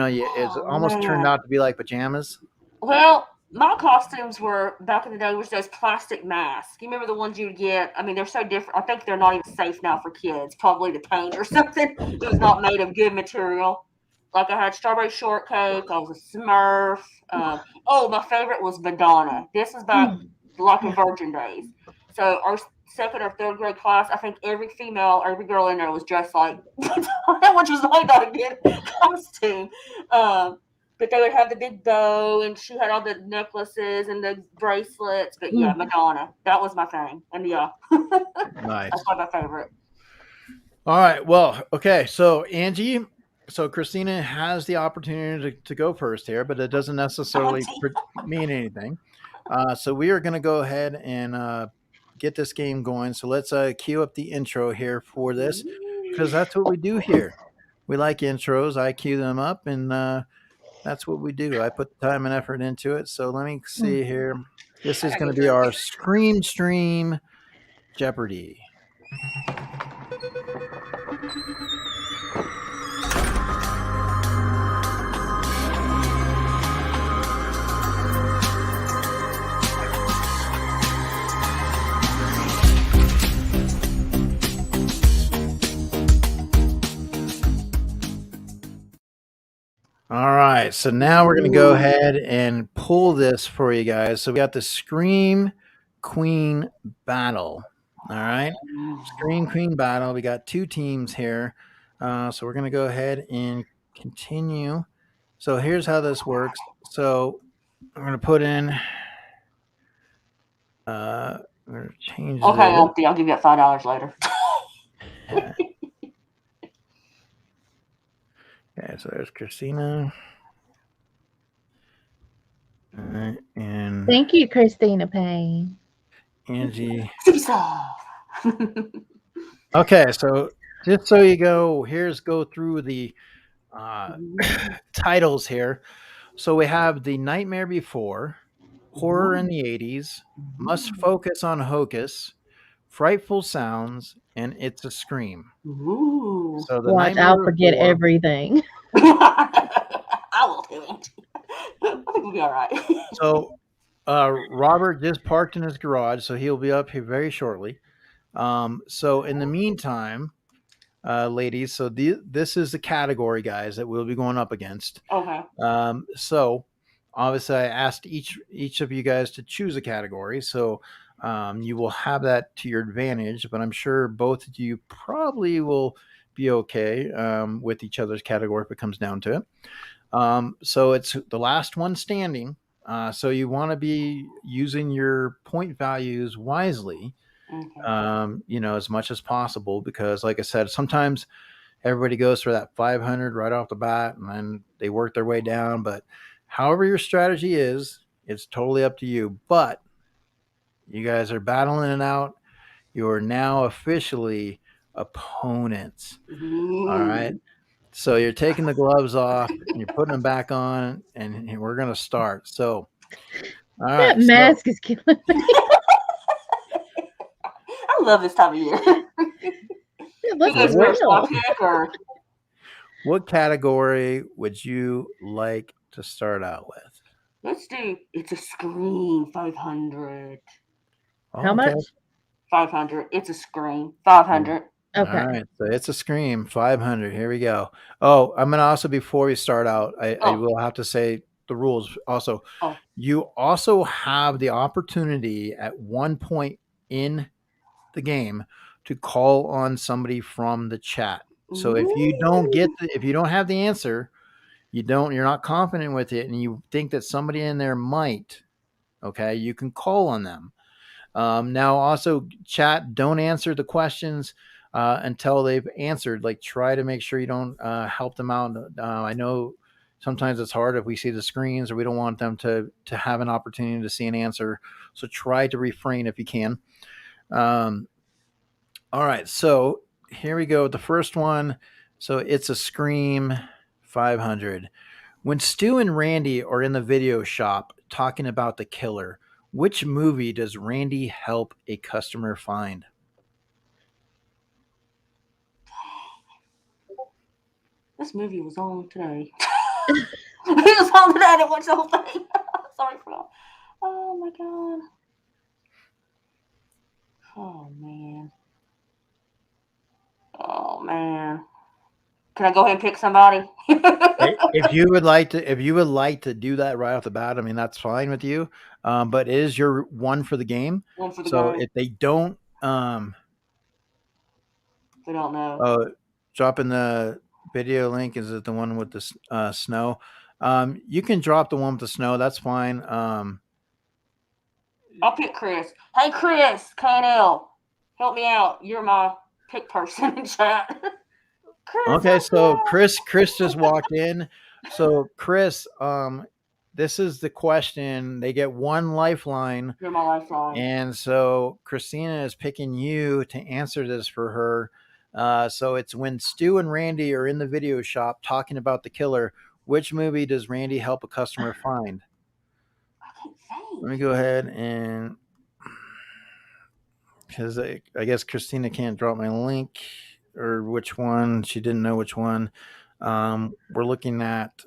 almost turned out to be like pajamas? Well, my costumes were back in the day was those plastic masks. You remember the ones you'd get? I mean, they're so different. I think they're not even safe now for kids. Probably the paint or something. It was not made of good material. Like I had strawberry shortcake. I was a Smurf. My favorite was Madonna. This is back like in Virgin days. So our second or third grade class, I think every girl in there was dressed like Madonna, which was like not a good costume. But they would have the big bow, and she had all the necklaces and the bracelets. But yeah, Madonna, that was my thing. And yeah, nice. That's my favorite. All right. Well, okay. So Angie, KRISTINA has the opportunity to go first here, but it doesn't necessarily mean anything. So we are going to go ahead and get this game going. So let's cue up the intro here for this, because that's what we do here. We like intros. I cue them up, and that's what we do. I put the time and effort into it. So let me see here. This is going to be our Scream Stream Jeopardy. All right, so now we're going to go ahead and pull this for you guys. So we got the Scream Queen Battle. All right, Scream Queen Battle. We got 2 teams here. So we're going to go ahead and continue. So here's how this works. So I'm going to put in. I'm going to change. Okay, I'll give you that $5 later. Okay, so there's KRISTINA. All right, and thank you, KRISTINA Payne. Angie. Okay, so just so you go through the titles here. So we have The Nightmare Before, Horror in the 80s, Must Focus on Hocus, Frightful Sounds, and It's a Scream. Ooh. So the Watch, I'll forget everything. I will do it. I think we'll be all right. So Robert just parked in his garage, so he'll be up here very shortly. So in the meantime, ladies, so this is the category, guys, that we'll be going up against. Okay. So obviously I asked each of you guys to choose a category. So you will have that to your advantage, but I'm sure both of you probably will be okay with each other's category if it comes down to it. So it's the last one standing. So you want to be using your point values wisely, as much as possible, because like I said, sometimes everybody goes for that 500 right off the bat and then they work their way down. But however your strategy is, it's totally up to you. But you guys are battling it out. You are now officially opponents. All right. So you're taking the gloves off and you're putting them back on, and we're going to start. So, all right. That mask is killing me. I love this time of year. That Let's Because be first real. pick or What category would you like to start out with? let's do it's a Scream 500. How Okay. much? 500. It's a Scream 500. Okay. All right. So it's a Scream 500. Here we go. Oh, I'm going to also, before we start out, I Oh. will have to say the rules also. Oh. You also have the opportunity at one point in the game to call on somebody from the chat. So if you don't if you don't have the answer, you're not confident with it, and you think that somebody in there might, okay, you can call on them. Now, also, chat, don't answer the questions until they've answered. Like, try to make sure you don't help them out. I know sometimes it's hard if we see the screens or we don't want them to have an opportunity to see an answer. So try to refrain if you can. All right, so here we go. The first one. So it's a Scream 500. When Stu and Randy are in the video shop talking about the killer, which movie does Randy help a customer find? This movie was on today. It was on today. I didn't watch the whole thing. Sorry for that. Oh my god. Oh man. Oh man. Can I go ahead and pick somebody? If you would like to do that right off the bat, I mean that's fine with you. But it is your one for the game. One for the So game. if they don't They don't know. drop in the video link, is it the one with the snow? You can drop the one with the snow. That's fine. I'll pick Chris. Hey Chris, KNL, help me out. You're my pick person in chat. Chris, Okay, so Chris just walked in. So Chris, this is the question. They get one lifeline. You're my lifeline. And so Kristina is picking you to answer this for her. So it's when Stu and Randy are in the video shop talking about the killer, which movie does Randy help a customer find? I can't think. Let me go ahead and, because I guess Kristina can't drop my link or which one. She didn't know which one. We're looking at.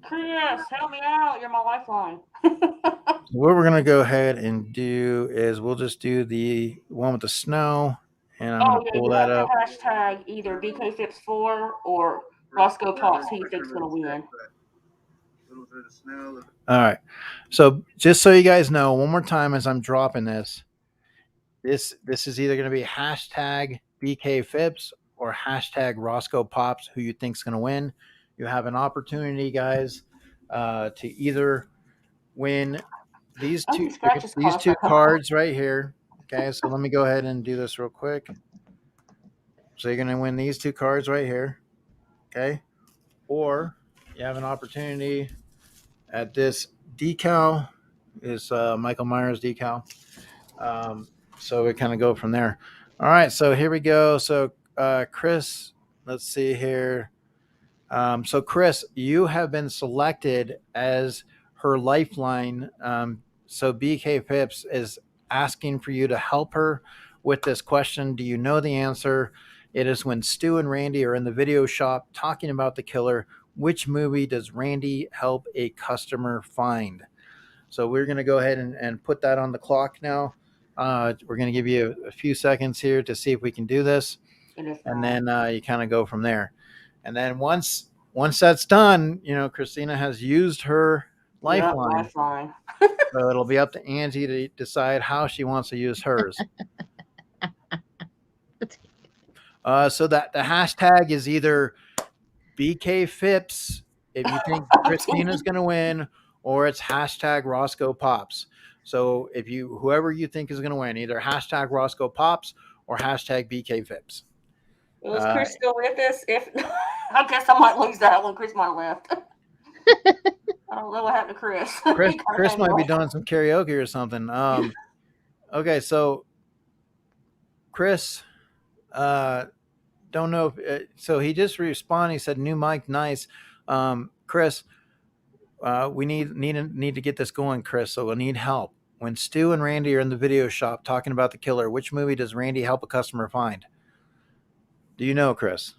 Chris, help me out. You're my lifeline. What we're gonna go ahead and do is we'll just do the one with the snow, and I'm gonna pull you that have up. to hashtag either BKFips4 or Roscoe Pops. Who you think's gonna win? All right. So just so you guys know, one more time as I'm dropping this is either going to be hashtag BKFips or hashtag Roscoe Pops, who you think's going to win. You have an opportunity, guys, to either win these two cards right here. Okay, so let me go ahead and do this real quick. So you're going to win these two cards right here. Okay, or you have an opportunity at this decal. Is Michael Myers decal. So we kind of go from there. All right, so here we go. So Chris, let's see here. So Chris, you have been selected as her lifeline. So BK Pips is asking for you to help her with this question. Do you know the answer? It is when Stu and Randy are in the video shop talking about the killer. Which movie does Randy help a customer find? So we're going to go ahead and put that on the clock now. We're going to give you a few seconds here to see if we can do this. And then you kind of go from there. And then once that's done, Kristina has used her lifeline. So it'll be up to Angie to decide how she wants to use hers. So that the hashtag is either BKFips if you think Kristina's going to win, or it's hashtag Roscoe Pops. So whoever you think is going to win, either hashtag Roscoe Pops or hashtag BKFips. Was Chris still with us? If I guess I might lose that one. Chris might have left. I don't know what happened to Chris. Chris might be doing some karaoke or something. Okay, so Chris, don't know if so he just responded. He said, "New mic, nice." Chris, we need to get this going, Chris. So we'll need help. When Stu and Randy are in the video shop talking about the killer, which movie does Randy help a customer find? Do you know, Chris?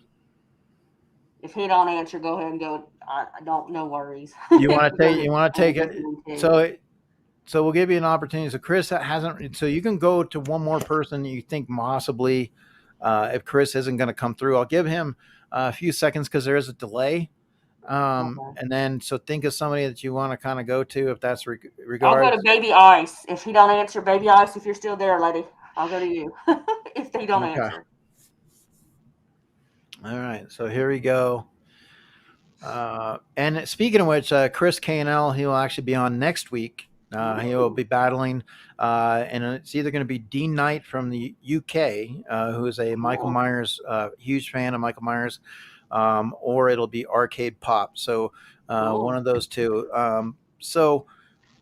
If he don't answer, go ahead and go. I don't. No worries. You want to take it? So we'll give you an opportunity. So Chris hasn't. So you can go to one more person you think possibly. If Chris isn't going to come through, I'll give him a few seconds because there is a delay. And then so think of somebody that you want to kind of go to if that's regardless. I'll go to Baby Ice. If he don't answer, Baby Ice, if you're still there, lady, I'll go to you. If he don't answer. All right, so here we go. And speaking of which, Chris K&L, he will actually be on next week. He will be battling, and it's either going to be Dean Knight from the UK, who is a Michael Myers, huge fan of Michael Myers, or it'll be Arcade Pop. So one of those two. So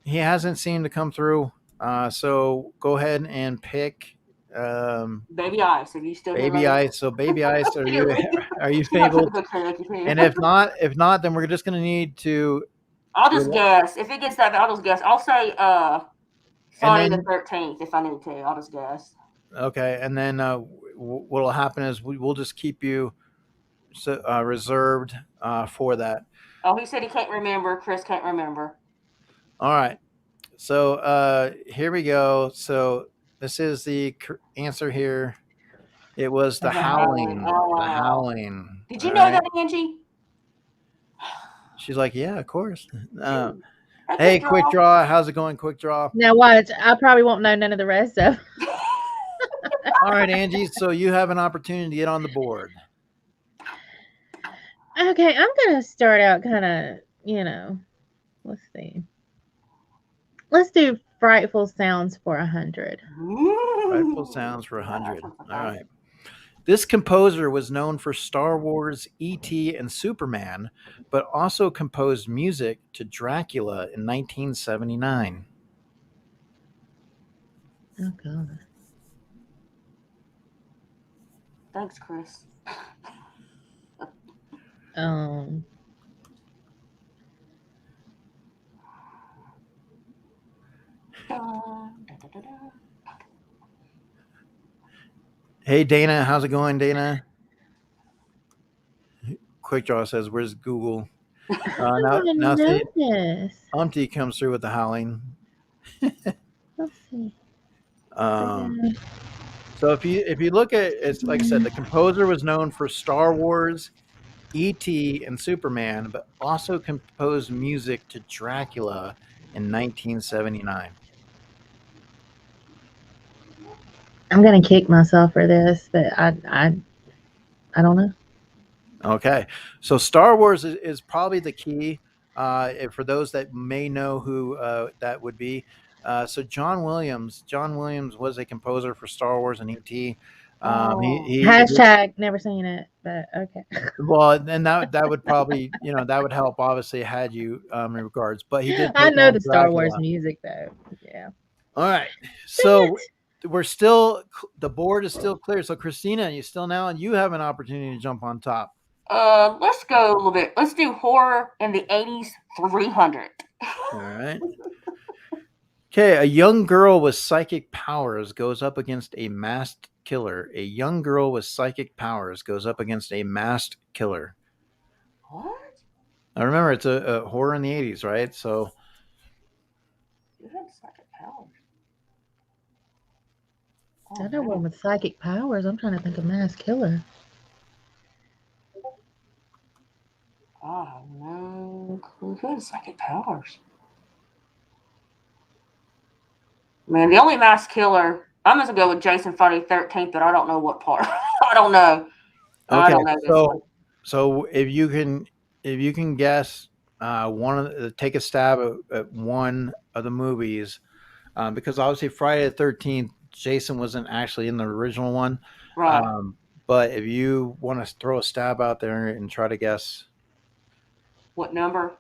he hasn't seemed to come through. So go ahead and pick. Baby Ice, are you still Baby Ice? So Baby Ice, are you able? And if not, then we're just going to need to. I'll just guess. If it gets that, I'll just guess. I'll say Friday the 13th if I need to. I'll just guess. Okay, and then what will happen is we'll just keep you reserved for that. Oh, he said he can't remember. Chris can't remember. All right. So here we go. So this is the answer here. It was The Howling. Oh, wow. The Howling. Did you know that, Angie? She's like, yeah, of course. Hey, Quick Draw. How's it going, Quick Draw? Now watch. I probably won't know none of the rest of. All right, Angie. So you have an opportunity to get on the board. Okay, I'm gonna start out kind of, let's see. Let's do Frightful Sounds for 100. Frightful Sounds for 100. All right. This composer was known for Star Wars, E.T., and Superman, but also composed music to Dracula in 1979. Oh, God. Thanks, Chris. Hey, Dana. How's it going, Dana? Quick Draw says, where's Google? Now see, Umpty comes through with The Howling. Let's see. So if you look at it's like I said, the composer was known for Star Wars, E.T., and Superman, but also composed music to Dracula in 1979. I'm gonna kick myself for this, but I don't know. Okay, so Star Wars is probably the key. For those that may know who that would be. So John Williams was a composer for Star Wars and E.T. Hashtag never seen it, but okay. Well, and that would probably, that would help, obviously, had you in regards. But he did. I know the Star Wars music, though. Yeah. All right. So the board is still clear. So Kristina, you still now, and you have an opportunity to jump on top. Let's go a little bit. Let's do horror in the 80s 300. All right. Okay, a young girl with psychic powers goes up against a masked killer. A young girl with psychic powers goes up against a masked killer. What? Now remember, it's a horror in the 80s, right? So. You have psychic powers. I know one with psychic powers. I'm trying to think of masked killer. Oh, no clue. Who has psychic powers? Man, the only masked killer, I'm going to go with Jason Friday the 13th, but I don't know what part. I don't know. Okay, I don't know so if you can guess take a stab at one of the movies, because obviously Friday the 13th, Jason wasn't actually in the original one. Right. But if you want to throw a stab out there and try to guess. What number?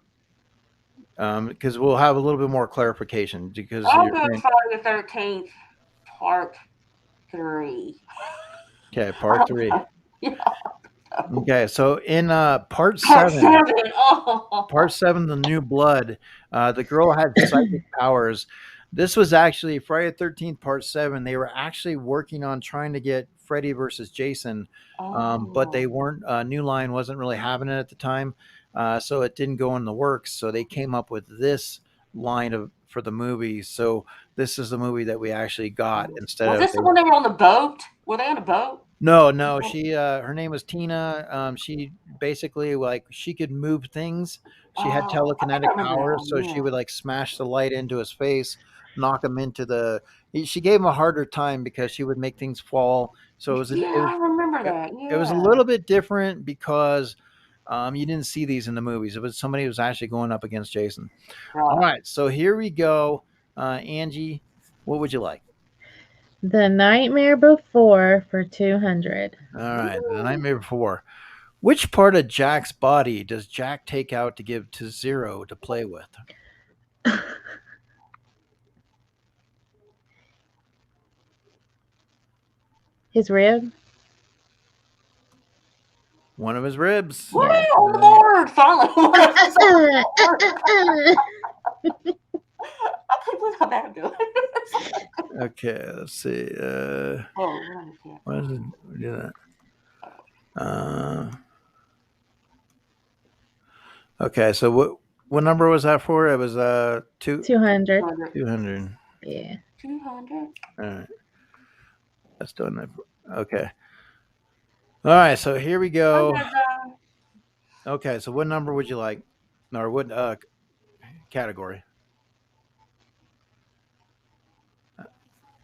Because we'll have a little bit more clarification. Because I'll go Friday the 13th, part 3. Okay, part 3. Yeah. Okay, so in part 7, Oh. part 7, The New Blood, the girl had psychic powers. This was actually Friday the 13th, Part 7. They were actually working on trying to get Freddy versus Jason, but they weren't. New Line wasn't really having it at the time, so it didn't go in the works. So they came up with this line for the movie. So this is the movie that we actually got instead Was of. this the one they were on the boat? Were they on a boat? No. She her name was Tina. She basically she could move things. She had I think I telekinetic remember that powers, one, so she would smash the light into his face, knock him into the. She gave him a harder time because she would make things fall. So I remember that. it was a little bit different because you didn't see these in the movies. It was somebody who was actually going up against Jason. All right, so here we go. Angie, what would you like? The Nightmare Before for 200. All right, The Nightmare Before. Which part of Jack's body does Jack take out to give to Zero to play with? His rib? One of his ribs. Woo! On the board! Finally, one of us on the board. I can't believe how bad I'm doing. Okay, let's see. Why does it do that? Okay, so what number was that for? It was 200. 200. Yeah. 200. All right. That's doing it. Okay. All right, so here we go. Okay, so what number would you like? Or what category?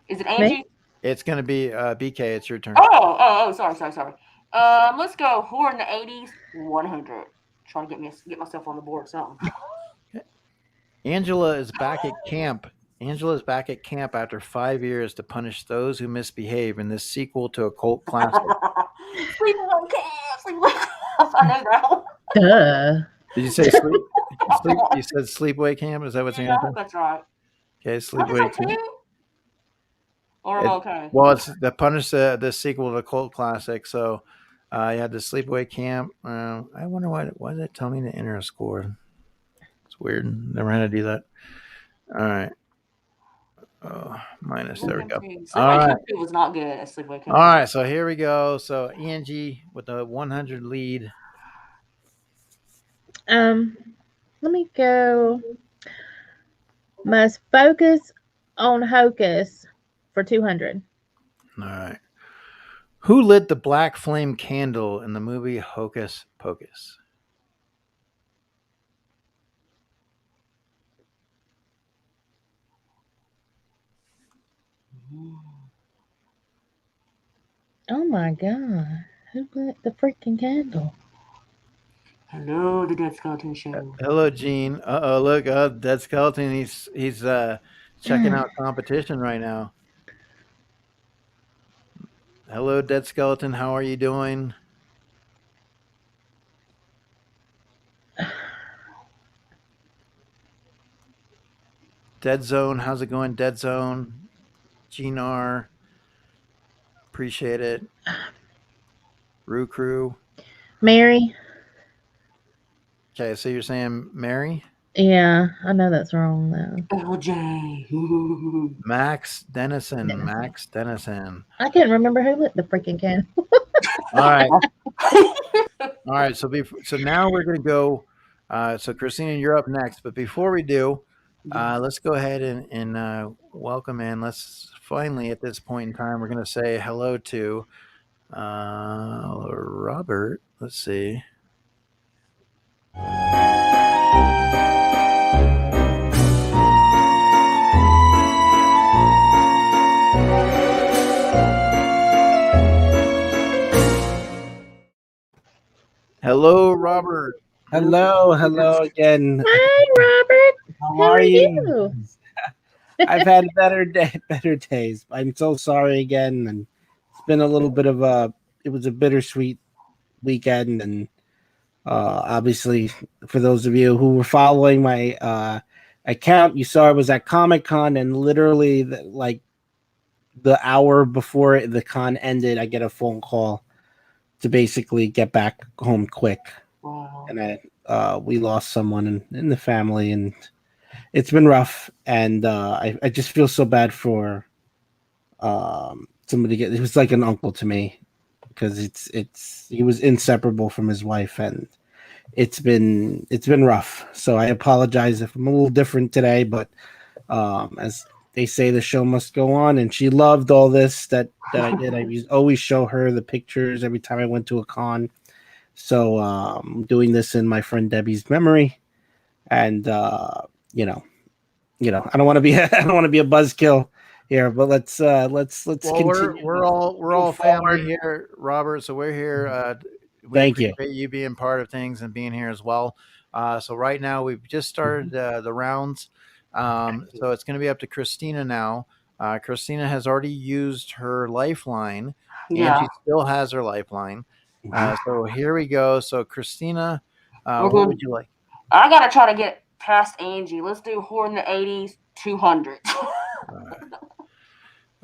Is it Angie? It's going to be BK. It's your turn. Oh, sorry. Let's go horror in the 80s, 100. Trying to get myself on the board or something. Okay. Angela is back at camp. Angela is back at camp after 5 years to punish those who misbehave in this sequel to a cult classic. Sleepaway Camp. I know that one. Duh. Did you say sleep? You said Sleepaway Camp? Is that what's your answer? That's right. Okay, Sleepaway Camp. Or am I okay? Well, it's the punish the sequel to the cult classic. So you had the Sleepaway Camp. I wonder why did it tell me to enter a score? It's weird. Never had to do that. All right. Minus. There we go. All right. It was not good at Sleepaway Camp. All right. So here we go. So Angie with the 100 lead. Let me go. Must focus on Hocus for 200. All right. Who lit the black flame candle in the movie Hocus Pocus? Oh my God. Who lit the freaking candle? Hello, the Dead Skeleton Show. Hello, Gene. Look, Dead Skeleton. He's checking out competition right now. Hello, Dead Skeleton. How are you doing? Dead Zone. How's it going, Dead Zone? Gene R. Appreciate it. Roo Crew. Mary. Okay, so you're saying Mary? Yeah, I know that's wrong though. LJ. Max Dennison. Max Dennison. I can't remember who lit the freaking candle. All right. All right. So now we're going to go. So Kristina, you're up next. But before we do, let's go ahead and welcome in. Let's finally, at this point in time, we're going to say hello to Robert. Let's see. Hello, Robert. Hello again. Hi, Robert. How are you? I've had better days. I'm so sorry again, and it's been a little bit of it was a bittersweet weekend, and obviously for those of you who were following my account, you saw I was at Comic-Con, and literally the hour before the con ended, I get a phone call to basically get back home quick. Wow. And we lost someone in the family, and it's been rough, and I just feel so bad for somebody. He was like an uncle to me because he was inseparable from his wife, and it's been rough. So I apologize if I'm a little different today, but as they say, the show must go on, and she loved all this that I did. I used always show her the pictures every time I went to a con. So doing this in my friend Debbie's memory, and you know, I don't want to be I don't want to be a buzzkill here, but let's Well, continue. we're all family here, Robert. So we're here. We Thank you. appreciate you being part of things and being here as well. So right now we've just started the rounds. So it's going to be up to Kristina now. Kristina has already used her lifeline, and she still has her lifeline. So here we go. So Kristina, what would you like? I gotta try to get past Angie. Let's do Horror in the 80s, 200.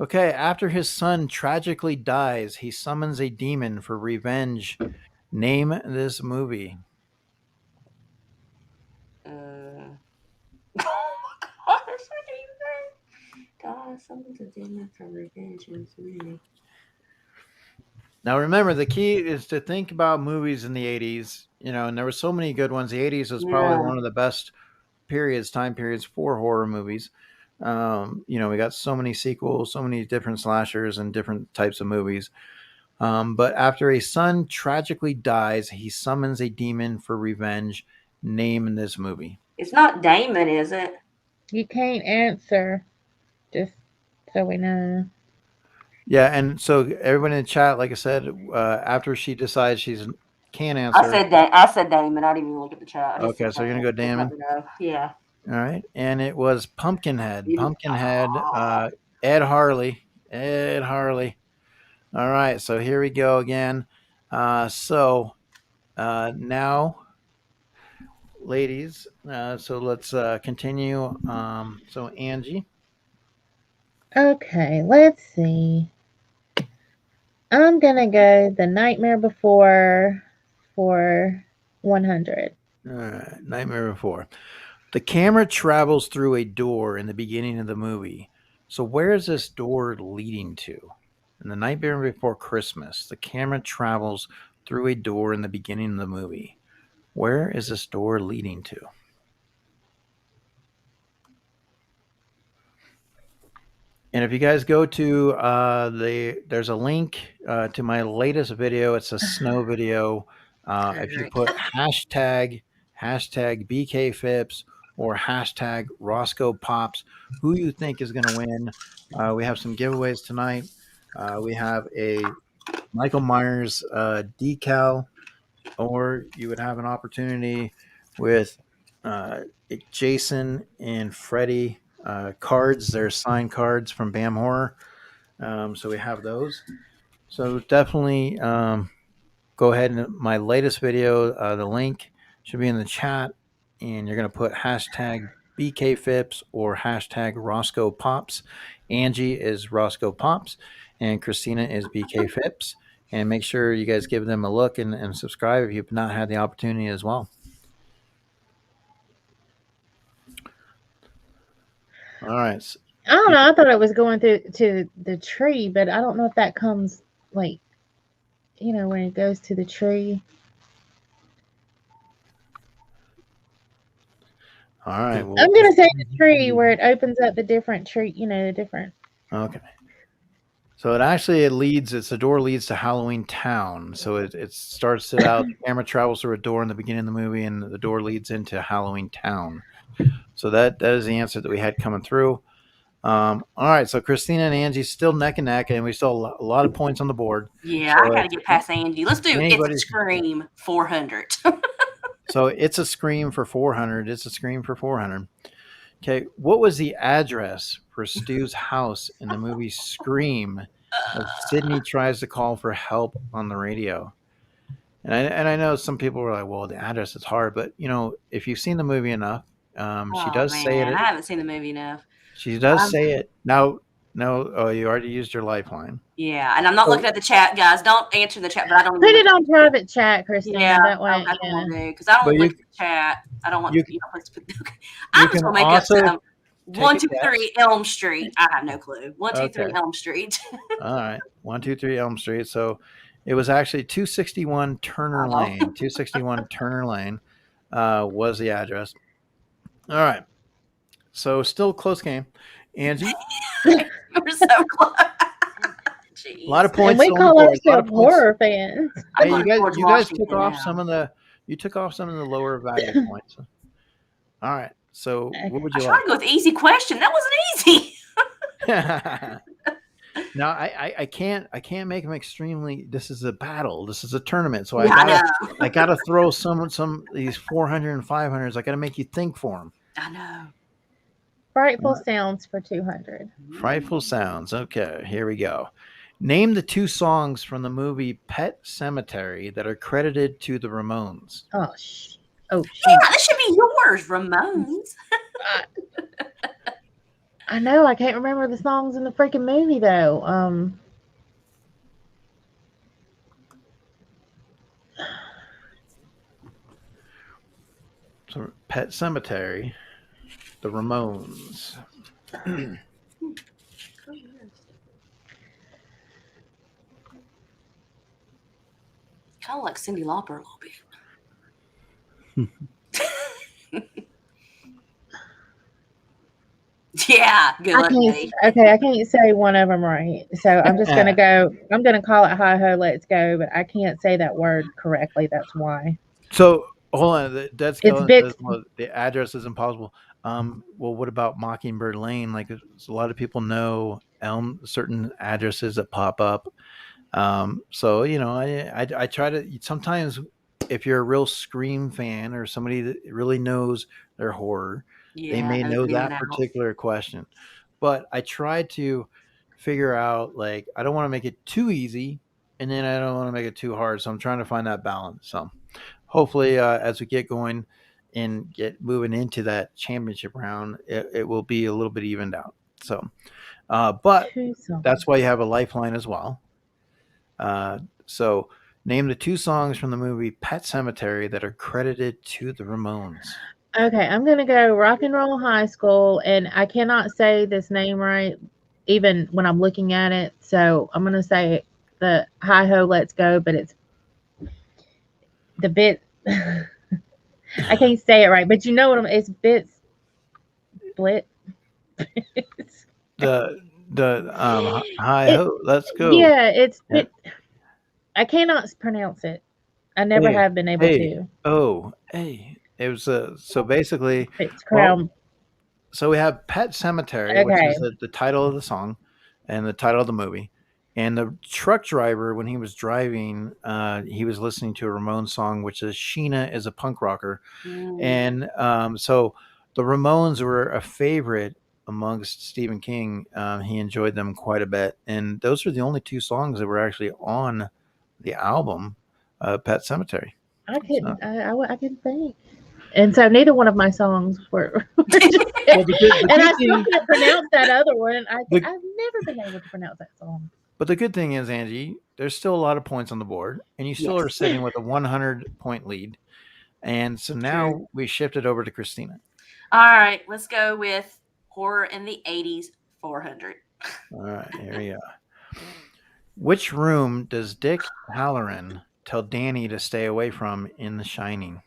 Okay, after his son tragically dies, he summons a demon for revenge. Name this movie. Oh my gosh, God, summons a demon for revenge in this movie. Now remember, the key is to think about movies in the 80s, and there were so many good ones. The 80s was probably one of the best time periods for horror movies. We got so many sequels, so many different slashers and different types of movies. But after a son tragically dies, he summons a demon for revenge. Name this movie. It's not Damon, is it? You can't answer, just so we know. Yeah, and so everyone in the chat, like I said, after she decides she can't answer. I said Damon. I didn't even look at the chat. Okay, so you're gonna go Damon. Yeah. All right, and it was Pumpkinhead. Pumpkinhead. Ed Harley. All right, so here we go again. Now, ladies, so let's continue. So Angie. Okay, let's see. I'm gonna go The Nightmare Before for 100. All right, Nightmare Before. The camera travels through a door in the beginning of the movie. So where is this door leading to? In The Nightmare Before Christmas, the camera travels through a door in the beginning of the movie. Where is this door leading to? And if you guys go to there's a link to my latest video. It's a snow video. If you put hashtag BKFips or hashtag ROSCOE Pops, who you think is going to win? We have some giveaways tonight. We have a Michael Myers decal, or you would have an opportunity with Jason and Freddy cards. They're signed cards from BAM Horror. So we have those. So definitely go ahead and my latest video, the link should be in the chat, and you're going to put hashtag BKFips or hashtag Roscoe Pops. Angie is Roscoe Pops, and Kristina is BKFips. And make sure you guys give them a look and subscribe if you've not had the opportunity as well. All right. I don't know. I thought it was going through to the tree, but I don't know if that comes like, when it goes to the tree. All right. Well, I'm going to say the tree where it opens up the different tree, the different. Okay. So the door leads to Halloween Town. So it starts it out, the camera travels through a door in the beginning of the movie, and the door leads into Halloween Town. So that is the answer that we had coming through. All right, so Kristina and Angie still neck and neck, and we still have a lot of points on the board. Yeah, so I got to get past Angie. Let's do It's a Scream 400. So it's a Scream for 400. It's a Scream for 400. Okay, what was the address for Stu's house in the movie Scream as Sydney tries to call for help on the radio? And I know some people were like, well, the address is hard, but, if you've seen the movie enough, she does say it. I haven't seen the movie enough. She does say it. Now, No, oh, you already used your lifeline. Yeah, and I'm not looking at the chat, guys. Don't answer the chat, but I don't Put it on private chat, Christina. Yeah, that way. that's what we'll do because I don't look at the chat. I don't want you to put. I'm just gonna make up some 123 Elm Street. I have no clue. 123 Elm Street. All right, 123 Elm Street. So it was actually 261 Turner Lane. 261 Turner Lane was the address. All right. So still a close game. Angie. We're so close. A lot of points. And we call ourselves horror fans. Hey, you guys took off some of the lower value points. All right. So what would you like? I tried to go with easy question. That wasn't easy. No, I can't make them extremely. This is a battle. This is a tournament. So I gotta throw some these 400 and 500s. I gotta make you think for them. I know. Frightful sounds for 200. Frightful sounds. Okay, here we go. Name the 2 songs from the movie Pet Sematary that are credited to the Ramones. Oh, shit. Yeah, this should be yours, Ramones. I know. I can't remember the songs in the freaking movie, though. So, Pet Sematary, the Ramones. Kind of like Cyndi Lauper a little bit. Yeah, good luck. I can't say one of them right. So I'm just going to go. I'm going to call it Hi Ho, Let's Go, but I can't say that word correctly. That's why. So hold on. That's the address is impossible. Well, what about Mockingbird Lane? Like a lot of people know certain addresses that pop up. So, you know, I try to sometimes if you're a real Scream fan or somebody that really knows their horror, they may know that particular question. But I try to figure out, like, I don't want to make it too easy and then I don't want to make it too hard. So I'm trying to find that balance. So hopefully as we get going and get moving into that championship round, it will be a little bit evened out. So, but that's why you have a lifeline as well. So name the 2 songs from the movie Pet Sematary that are credited to the Ramones. Okay, I'm going to go Rock and Roll High School, and I cannot say this name right even when I'm looking at it. So I'm going to say the Hi Ho, Let's Go, but it's the bit. I can't say it right, but you know what it's bits. Split. the Hi Ho, Let's Go. Yeah, it's. Yeah. I cannot pronounce it. I never have been able to. It was so basically. It's Crown. So we have Pet Sematary, which is the title of the song, and the title of the movie. And the truck driver, when he was driving, he was listening to a Ramones song, which is "Sheena is a Punk Rocker," and so the Ramones were a favorite amongst Stephen King. He enjoyed them quite a bit, and those were the only 2 songs that were actually on the album, Pet Sematary. I couldn't. So. I couldn't think, and so neither one of my songs were. And I still can't pronounce that other one. I've never been able to pronounce that song. But the good thing is, Angie, there's still a lot of points on the board, and you still are sitting with a 100-point lead. And so now we shifted over to Kristina. All right, let's go with horror in the 80s, 400. All right, here we go. Which room does Dick Halloran tell Danny to stay away from in The Shining?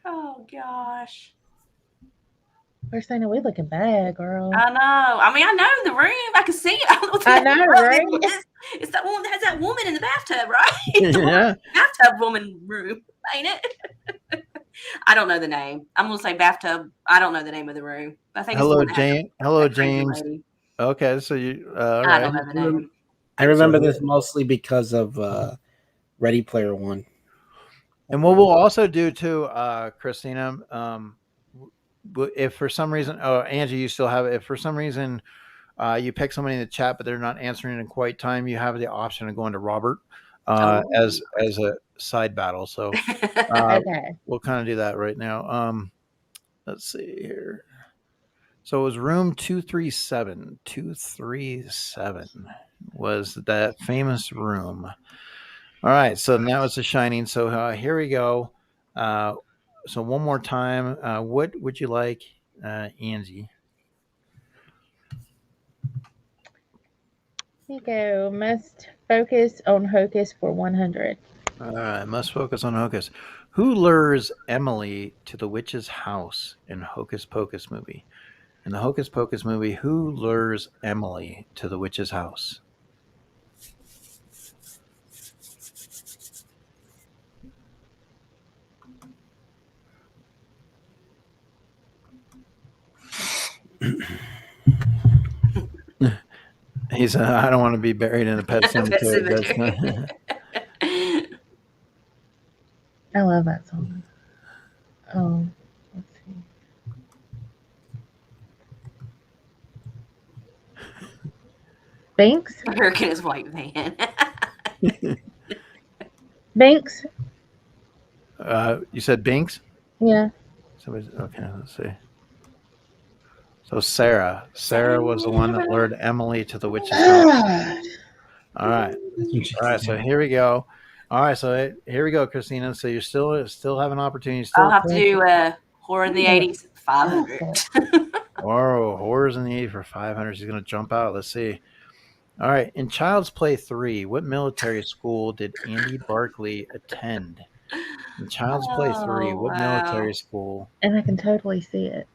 Oh, gosh. Christina, we looking bad, girl. I know. I mean, I know the room. I can see it. I know, right? It's that one that has that woman in the bathtub, right? Yeah. Bathtub woman room, ain't it? I don't know the name. I'm gonna say bathtub. I don't know the name of the room. I think. Hello, James. Hello, James. Okay, so you. I don't know the name. I remember this mostly because of Ready Player One. And what we'll also do too, Kristina, if for some reason, Angie, you still have it. If for some reason you pick somebody in the chat, but they're not answering in quite time, you have the option of going to Robert as a side battle. So we'll kind of do that right now. Let's see here. So it was room 237. 237 was that famous room. All right, so now it's The Shining. So here we go. So one more time, what would you like, Angie? Here you go. Must focus on Hocus for 100. Must focus on Hocus. Who lures Emily to the witch's house in Hocus Pocus movie? In the Hocus Pocus movie, who lures Emily to the witch's house? He said, I don't want to be buried in a pet cemetery. I love that song. Oh, let's see. Banks? American is white man. Banks? You said Binks? Yeah. Okay, let's see. So Sarah was the one that lured Emily to the witch's house. All right. So here we go. All right, so here we go, Christina. So you're still have an opportunity. I'll have to do horror in the 80s, 500. Oh, horrors in the 80s for 500. She's gonna jump out. Let's see. All right, in Child's Play 3, what military school did Andy Barkley attend? In Child's Play 3, what military school? And I can totally see it.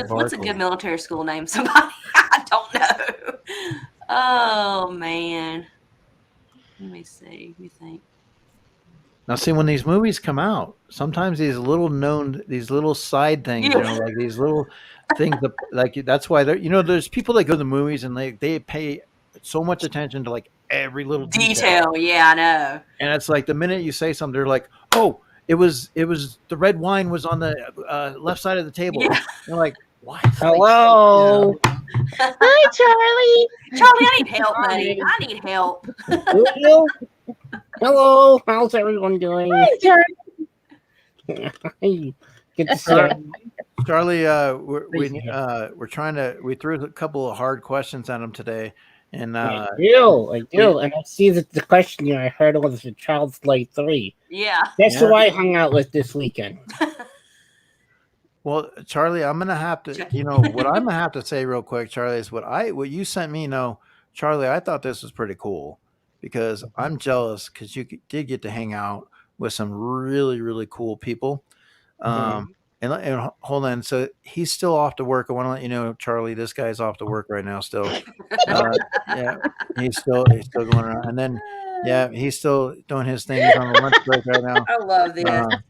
What's a good military school name? Somebody? I don't know. Oh, man. Let me see. Let me think. Now, see, when these movies come out, sometimes these little side things, like these little things, like that's why there's people that go to the movies and they pay so much attention to like every little detail. Yeah, I know. And it's like the minute you say something, they're like, oh, it was the red wine was on the left side of the table. Yeah. They're like, what? Hello. Hi, Charlie. Charlie, I need help, buddy. I need help. Hello. How's everyone doing? Hi, Charlie. Good to see you. Charlie, we're trying to. We threw a couple of hard questions at him today, and I do, and I see that the question I heard was the Child's Play 3. Yeah, that's who I hung out with this weekend. Well, Charlie, I'm gonna have to. What I'm gonna have to say real quick, Charlie, is what you sent me. Charlie, I thought this was pretty cool because I'm jealous because you did get to hang out with some really, really cool people. And hold on, so he's still off to work. I want to let you know, Charlie, this guy's off to work right now. Still, yeah, he's still going around, and then he's still doing his thing. He's on the lunch break right now. I love this.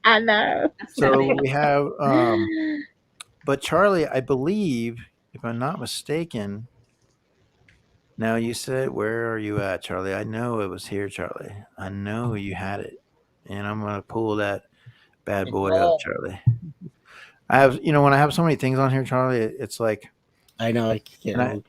I know. So we have, but Charlie, I believe, if I'm not mistaken. Now you said, where are you at, Charlie? I know it was here, Charlie. I know you had it, and I'm gonna pull that bad boy up, Charlie. I have, when I have so many things on here, Charlie, it's like I know. And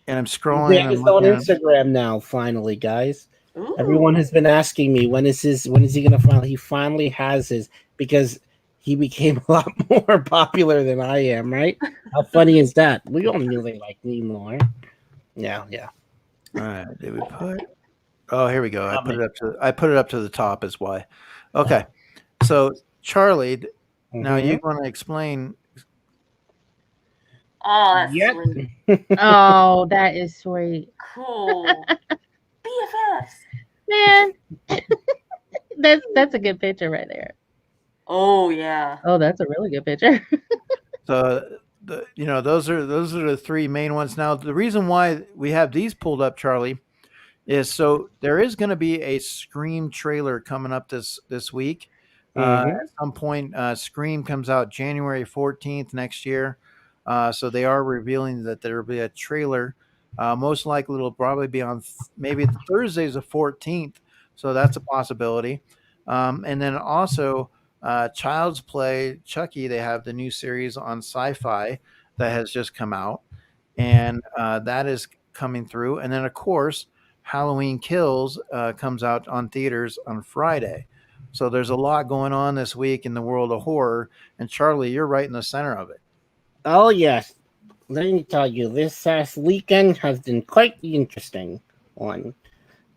I'm scrolling. It's on Instagram now. Finally, guys. Ooh. Everyone has been asking me when is he going to finally? He finally has his because he became a lot more popular than I am. Right? How funny is that? We don't really like me more. Yeah. All right. Did we put? Oh, here we go. I put it up to the top. Is why. Okay. So Charlie. Now you want to explain? Oh, that's sweet. Oh, that is sweet. Cool. BFFs. Man, that's a good picture right there. Oh yeah. Oh, that's a really good picture. So those are the three main ones. Now the reason why we have these pulled up, Charlie, is so there is going to be a Scream trailer coming up this week. At some point, Scream comes out January 14th next year. So they are revealing that there will be a trailer. Most likely it'll probably be on maybe Thursday's the 14th. So that's a possibility. And then also Child's Play, Chucky, they have the new series on Sci-Fi that has just come out. And that is coming through. And then, of course, Halloween Kills comes out on theaters on Friday. So there's a lot going on this week in the world of horror. And Charlie, you're right in the center of it. Oh, yes. let me tell you, this weekend has been quite the interesting one.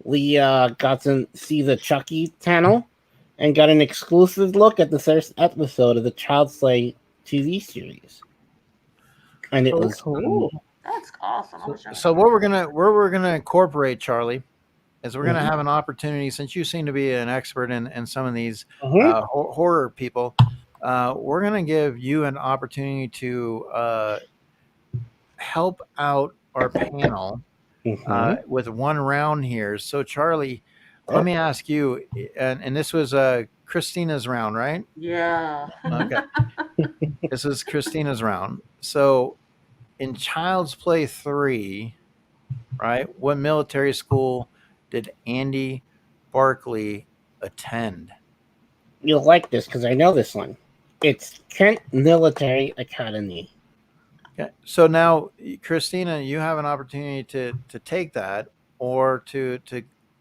We got to see the Chucky channel and got an exclusive look at the first episode of the Child's Play TV series, and it was Cool. That's awesome. I wish I So was what we're gonna incorporate, Charlie, is we're gonna Mhm. have an opportunity, since you seem to be an expert in some of these Mhm. horror people. We're gonna give you an opportunity to help out our panel Mhm. with one round here. So Charlie, let Oh. me ask you, and this was Christina's round, right? Yeah. Okay, this is Christina's round. So in Child's Play 3, right? What military school did Andy Barkley attend? You'll like this because I know this one. It's Kent Military Academy. Okay. So now, Christina, you have an opportunity to take that or to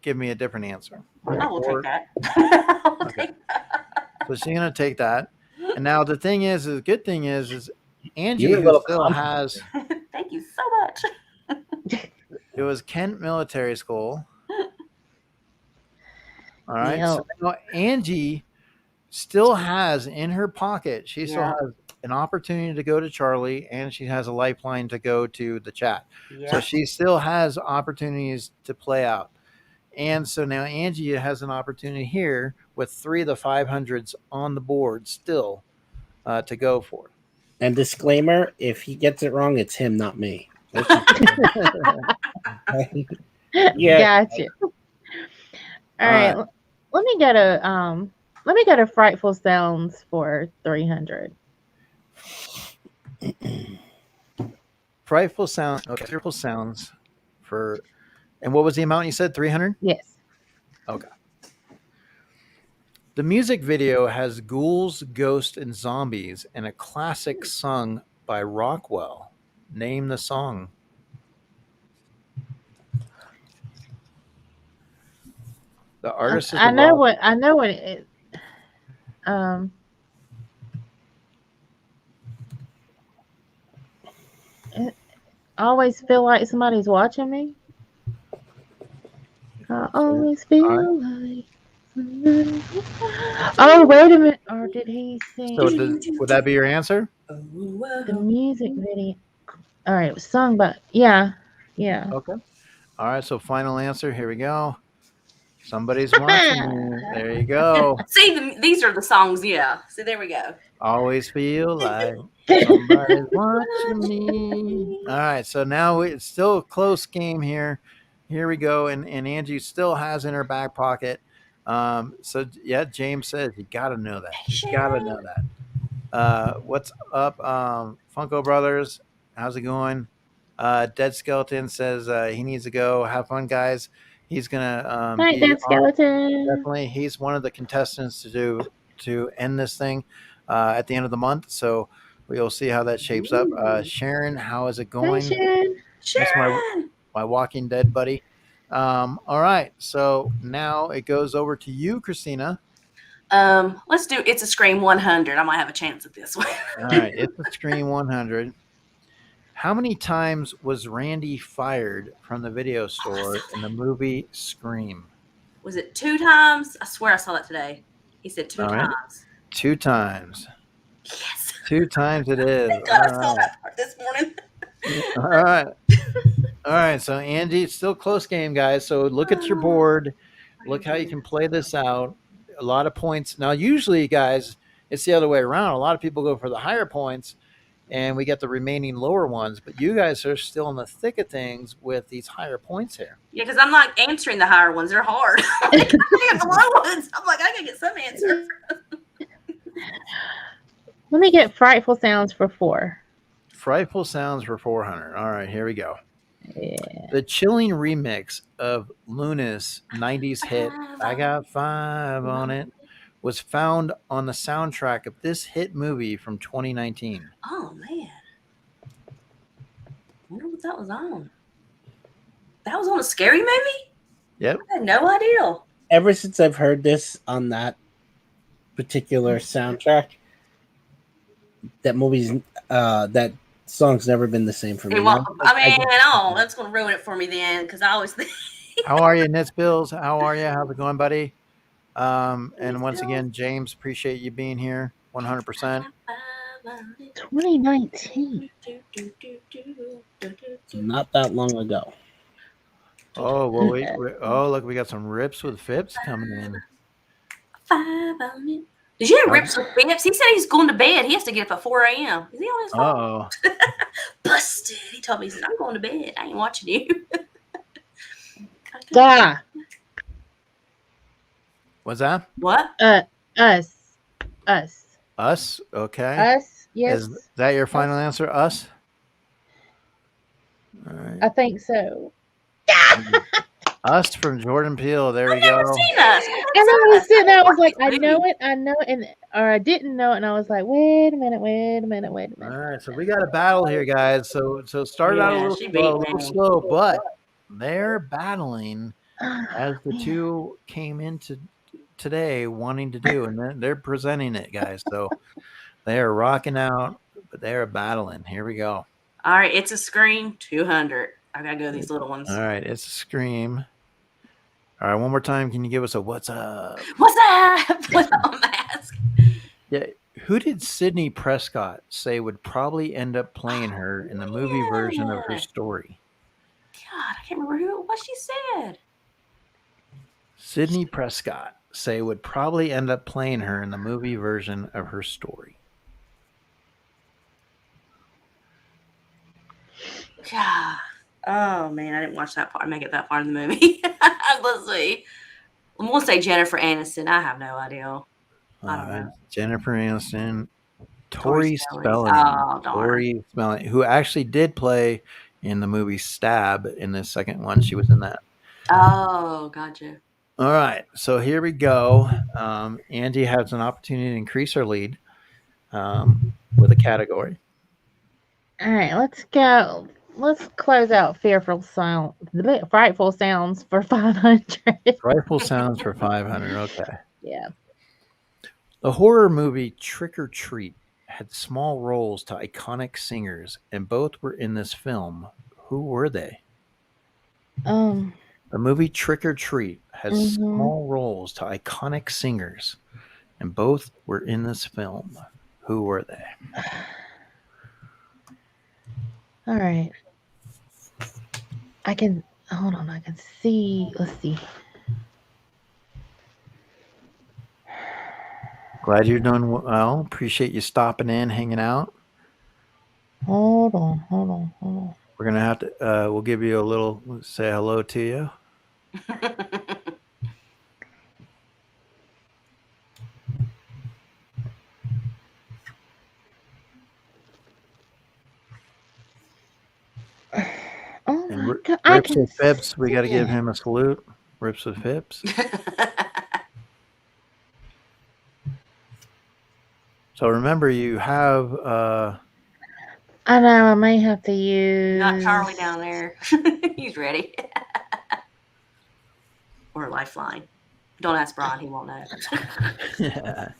give me a different answer. I will take Or that. I will okay. take that. So she's gonna take that. And now the thing is the good thing is Angie, You're a who little still has Thank you so much. it was Kent Military School. All right. Yeah. So now Angie still has in her pocket, she still Yeah. has an opportunity to go to Charlie, and she has a lifeline to go to the chat. So Yeah. she still has opportunities to play out. And so now Angie has an opportunity here with 3 of the 500s on the board still to go for. And disclaimer: if he gets it wrong, it's him, not me. Yeah. Gotcha. All right. Let me get a frightful sounds for 300. Frightful sound. Okay, frightful sounds for. And what was the amount you said? 300? Yes. Okay. The music video has ghouls, ghosts, and zombies and a classic sung by Rockwell. Name the song. The artist is I know what it um I always feel like somebody's watching me. I always feel like somebody. Oh, wait a minute. Or did he sing So would that be your answer? the music video? All right, it was sung by yeah. Okay. All right. So final answer. Here we go. Somebody's watching you. There you go. See, these are the songs. Yeah. See, there we go. Always feel like somebody's watching me. All right. So now it's still a close game here. Here we go. And Angie still has in her back pocket. So yeah, James says you got to know that. You got to know that. What's up, Funko Brothers? How's it going? Dead Skeleton says he needs to go. Have fun, guys. He's gonna Night, be Dead Skeleton. definitely. He's one of the contestants to end this thing at the end of the month. So we'll see how that shapes up. Sharon, how is it going? Hi, Sharon. That's my Walking Dead buddy. All right. So now it goes over to you, Christina. Let's do It's a Scream 100. I might have a chance at this one. All right. It's a Scream 100. How many times was Randy fired from the video store in the movie Scream? Was it 2 times? I swear I saw that today. He said 2 All right. times. 2 times. Yes. 2 times it is. Thank God I saw that part this morning. All right. All right. So, Angie, it's still a close game, guys. So, look at your board. Look how you can play this out. A lot of points. Now, usually, guys, it's the other way around. A lot of people go for the higher points, and we get the remaining lower ones. But you guys are still in the thick of things with these higher points here. Yeah, because I'm not answering the higher ones. They're hard. I'm like, I got the low ones. I'm like, I can get some answers. Let me get frightful sounds for 4. Frightful sounds for 400. All right, here we go. Yeah. The chilling remix of Luna's 90s hit, I Got 5 on It, was found on the soundtrack of this hit movie from 2019. Oh, man. I wonder what that was on. That was on a scary movie? Yep. I had no idea. Ever since I've heard this on that particular soundtrack, that movie's that song's never been the same for me. Well, that's going to ruin it for me then, because I always think. How are you, Nitz Bills? How are you? How's it going, buddy? And once again, James, appreciate you being here 100%. 2019. Not that long ago. Oh, well, look, we got some rips with Phipps coming in. 5 on it. Did you hear rips with Phipps? He said he's going to bed. He has to get up at 4 a.m. Is he on his phone? Oh, Busted. He told me, he said, I'm going to bed. I ain't watching you. Da. what's that? What? Us. Us? Okay. Us. Yes. Is that your final answer? Us? All right. I think so. Us from Jordan Peele. There we go. I've never seen us. And I was sitting there, I was like, I know it, or I didn't know it, and I was like, wait a minute. All right, so we got a battle here, guys. So started out a little slow, but they're battling as the two came into today wanting to do, and they're presenting it, guys. So they are rocking out, but they are battling. Here we go. All right, it's a Scream 200. I gotta go these little ones. All right, it's a Scream. All right, one more time. Can you give us a what's up? What's up? Put on mask. Yeah. Who did Sidney Prescott say would probably end up playing her in the movie version of her story? God, I can't remember what she said. Sidney Prescott say would probably end up playing her in the movie version of her story. God. Oh, man, I didn't watch that part. Make it that far in the movie. Let's see. I'm going to say Jennifer Aniston. I have no idea. I don't know. Jennifer Aniston. Tori Spelling. Oh, darn. Tori Spelling, who actually did play in the movie Stab in the second one. She was in that. Oh, gotcha. All right, so here we go. Angie has an opportunity to increase her lead with a category. All right, let's go. Let's close out frightful sounds for 500. Frightful sounds for 500. Okay. Yeah. The horror movie Trick or Treat had small roles to iconic singers, and both were in this film. Who were they? The movie Trick or Treat has small roles to iconic singers, and both were in this film. Who were they? All right. I can see. Let's see. Glad you're doing well. Appreciate you stopping in, hanging out. Hold on. We're gonna have to. We'll give you a little. Say hello to you. Oh And my God! Rips with Phipps. We got to give him a salute. Rips with Phipps. So remember, you have. I know. I may have to use. Not Charlie down there. He's ready. Or a lifeline. Don't ask Brian. He won't know. Yeah.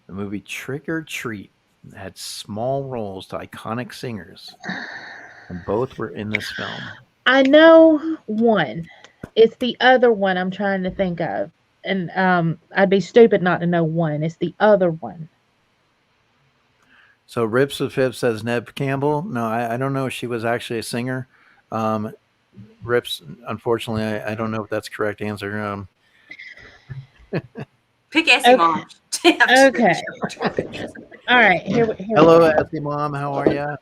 The movie Trick or Treat had small roles to iconic singers, and both were in this film. I know one. It's the other one I'm trying to think of. And I'd be stupid not to know one. It's the other one. So Rips with Phipps says Neb Campbell. No, I don't know if she was actually a singer. Rips, unfortunately, I don't know if that's the correct answer. Pick Essie Mom. Okay. All right. Here Hello, Essie Mom. How are you?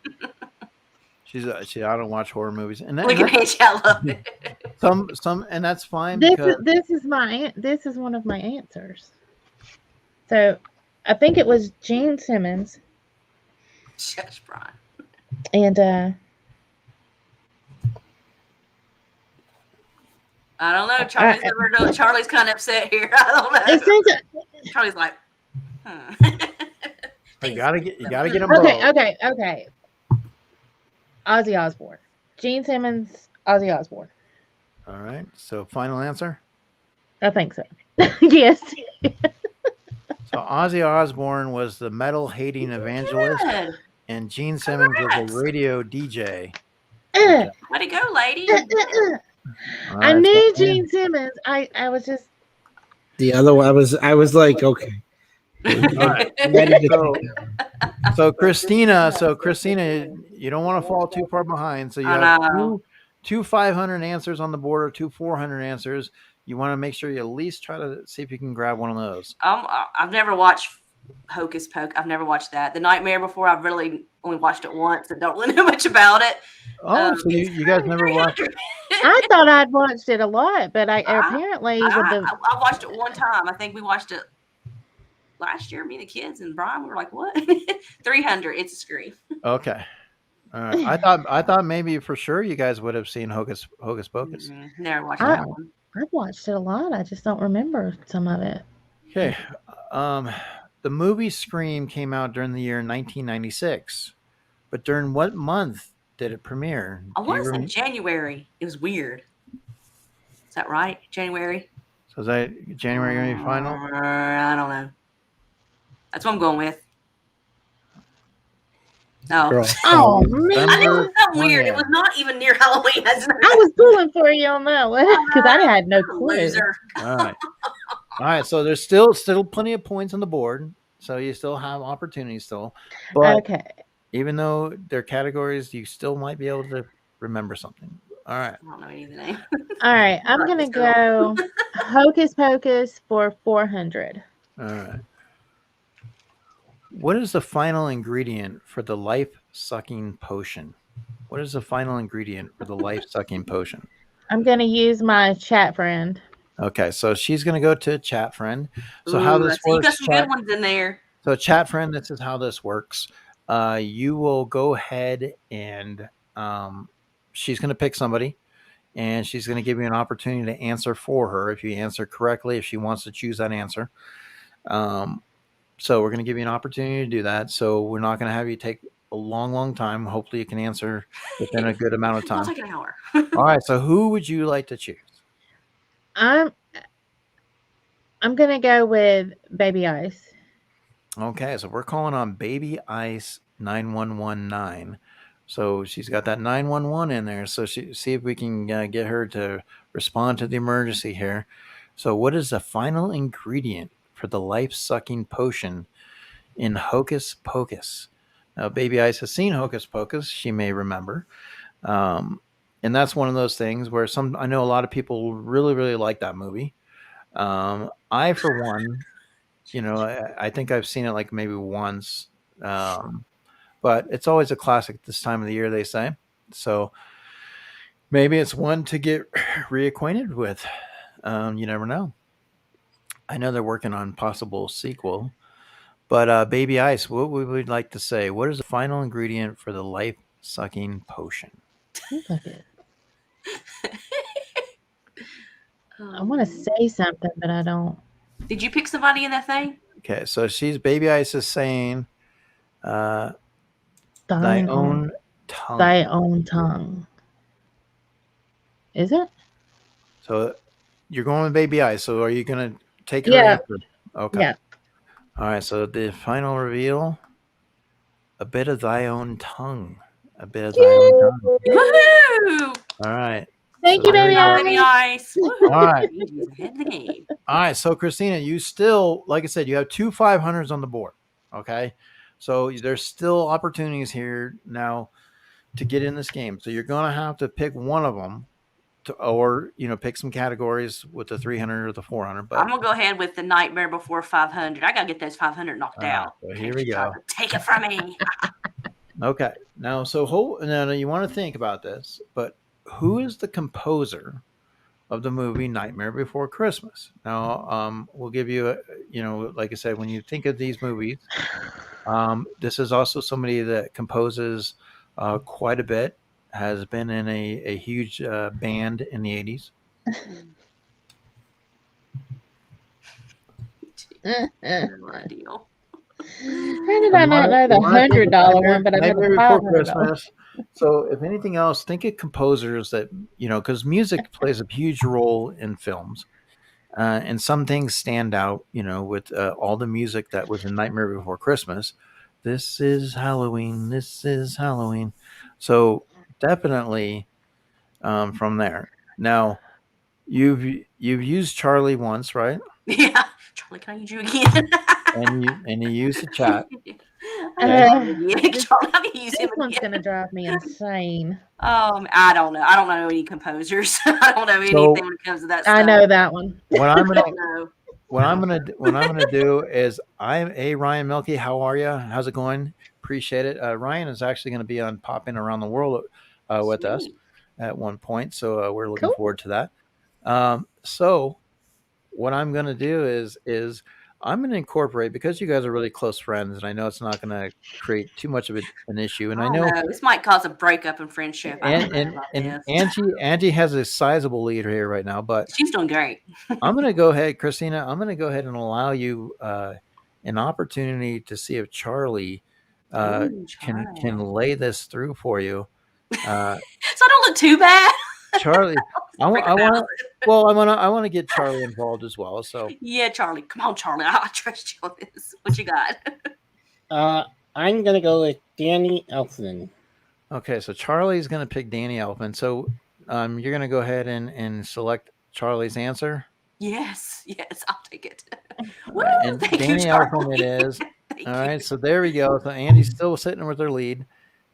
I don't watch horror movies. And look at me, I love it. Some, and that's fine. This is one of my answers. So, I think it was Gene Simmons. Shush, Brian. And I don't know. Charlie's kind of upset here. I don't know. Charlie's like, You gotta get them both. Okay. Ozzy Osbourne. Gene Simmons, Ozzy Osbourne. All right. So final answer? I think so. Yes. So Ozzy Osbourne was the metal hating evangelist, Good. and Gene Simmons was a Congrats. radio DJ. Uh, Way to go, lady. All I right, knew so- Gene Simmons. I was just The other one, I was like, okay. All right. Ready to So, take that. so Christina, you don't want to fall too far behind. So you I have know. two 500 answers on the board or two 400 answers. You want to make sure you at least try to see if you can grab one of those. I've never watched Hocus Pocus. I've never watched that. The Nightmare Before, I've really only watched it once and don't really know much about it. Oh, so you guys never watched? I thought I'd watched it a lot, but apparently with the I watched it one time. I think we watched it last year, me and the kids and Brian. We were like, what? 300. It's a scream. Okay. All right. I thought maybe for sure you guys would have seen Hocus Pocus. Never watched that one. I've watched it a lot. I just don't remember some of it. Okay. The movie Scream came out during the year 1996, but during what month did it premiere? I want to say January. It was weird. Is that right? January? So is that January going to be final? I don't know. That's what I'm going with. No. Girl. Oh man, I knew it was so 20th. weird. It was not even near Halloween. I was pulling for you on that one because I had no clue. Loser. All right. All right. So there's still plenty of points on the board. So you still have opportunities still. But Okay. even though they're categories, you still might be able to remember something. All right. I don't know any of the name. All right. I'm Right, gonna let's go. go Hocus Pocus for 400. All right. What is the final ingredient for the life-sucking potion? What is the final ingredient for the life-sucking potion? I'm gonna use my chat friend. Okay, so she's going to go to chat friend. So how this You works? got some good ones in there. So chat friend, this is how this works. You will go ahead and she's going to pick somebody, and she's going to give you an opportunity to answer for her. If you answer correctly, if she wants to choose that answer. So we're going to give you an opportunity to do that. So we're not going to have you take a long time. Hopefully you can answer within a good amount of I'll time. take an hour. All right. So who would you like to choose? I'm gonna go with Baby Ice. Okay. So we're calling on Baby Ice 9119. So she's got that 911 in there. So see if we can get her to respond to the emergency here. So what is the final ingredient for the life-sucking potion in Hocus Pocus? Now, Baby Ice has seen Hocus Pocus. She may remember. And that's one of those things where I know a lot of people really, really like that movie. I, for one, I think I've seen it like maybe once. But it's always a classic this time of the year, they say. So maybe it's one to get reacquainted with. You never know. I know they're working on possible sequel. But Baby Ice, what would we like to say? What is the final ingredient for the life-sucking potion? I want to say something, but I don't. Did you pick somebody in that thing? Okay, so Baby Ice is saying, thy own tongue. Thy own tongue. Is it? So you're going with Baby Ice. So are you going to take her Yeah. answer? Okay. Yeah. All right. So the final reveal: a bit of thy own tongue. A bit of thy own tongue. Woohoo! All right. Thank you, there Baby we go. Baby Ice. Ice. Woohoo. All right. He's ahead of the game. All right. So Christina, you still, like I said, you have two 500s on the board. Okay. So there's still opportunities here now to get in this game. So you're going to have to pick one of them, or pick some categories with the 300 or the 400. But I'm gonna go ahead with the Nightmare Before 500. I gotta get those 500 knocked out. So here we go. Take it from me. Okay. Now, now you want to think about this, but who is the composer of the movie Nightmare Before Christmas? Now, we'll give you, like I said, when you think of these movies, this is also somebody that composes quite a bit, has been in a huge band in the 80s. How Deal. did I not know the $100 one, but I know the Nightmare Before $500? Christmas. So, if anything else, think of composers that because music plays a huge role in films. And some things stand out, with all the music that was in Nightmare Before Christmas. This is Halloween. This is Halloween. So definitely from there. Now you've used Charlie once, right? Yeah. Charlie, can I use you again? And you used the chat. This Charlie, I can use him one's again. gonna drive me insane. I don't know. I don't know any composers. I don't know anything So- when it comes to that stuff. I know that one. What I'm I gonna don't know. what I'm gonna do is hey Ryan Milky, how are you? How's it going? Appreciate it. Ryan is actually going to be on Popping Around the World with us Sweet. at one point, so we're looking Cool. forward to that. So what I'm going to do is I'm going to incorporate, because you guys are really close friends, and I know it's not going to create too much of an issue. And I know this might cause a breakup in friendship. I don't know about and this. Angie has a sizable lead here right now, but She's doing great. I'm going to go ahead, Christina. I'm going to go ahead and allow you an opportunity to see if Charlie Ooh, can Charlie. lay this through for you. So I don't look too bad. Charlie, I Freaking want to get Charlie involved as well. So Yeah, Charlie. Come on, Charlie. I trust you on this. What you got? I'm gonna go with Danny Elfman. okay, so Charlie's going to pick Danny Elfman. So you're going to go ahead and select Charlie's answer. Yes, I'll take it. All Woo, right, and thank you, Danny Elfman Charlie. it is. Thank All you. right, so there we go. So Andy's still sitting with her lead.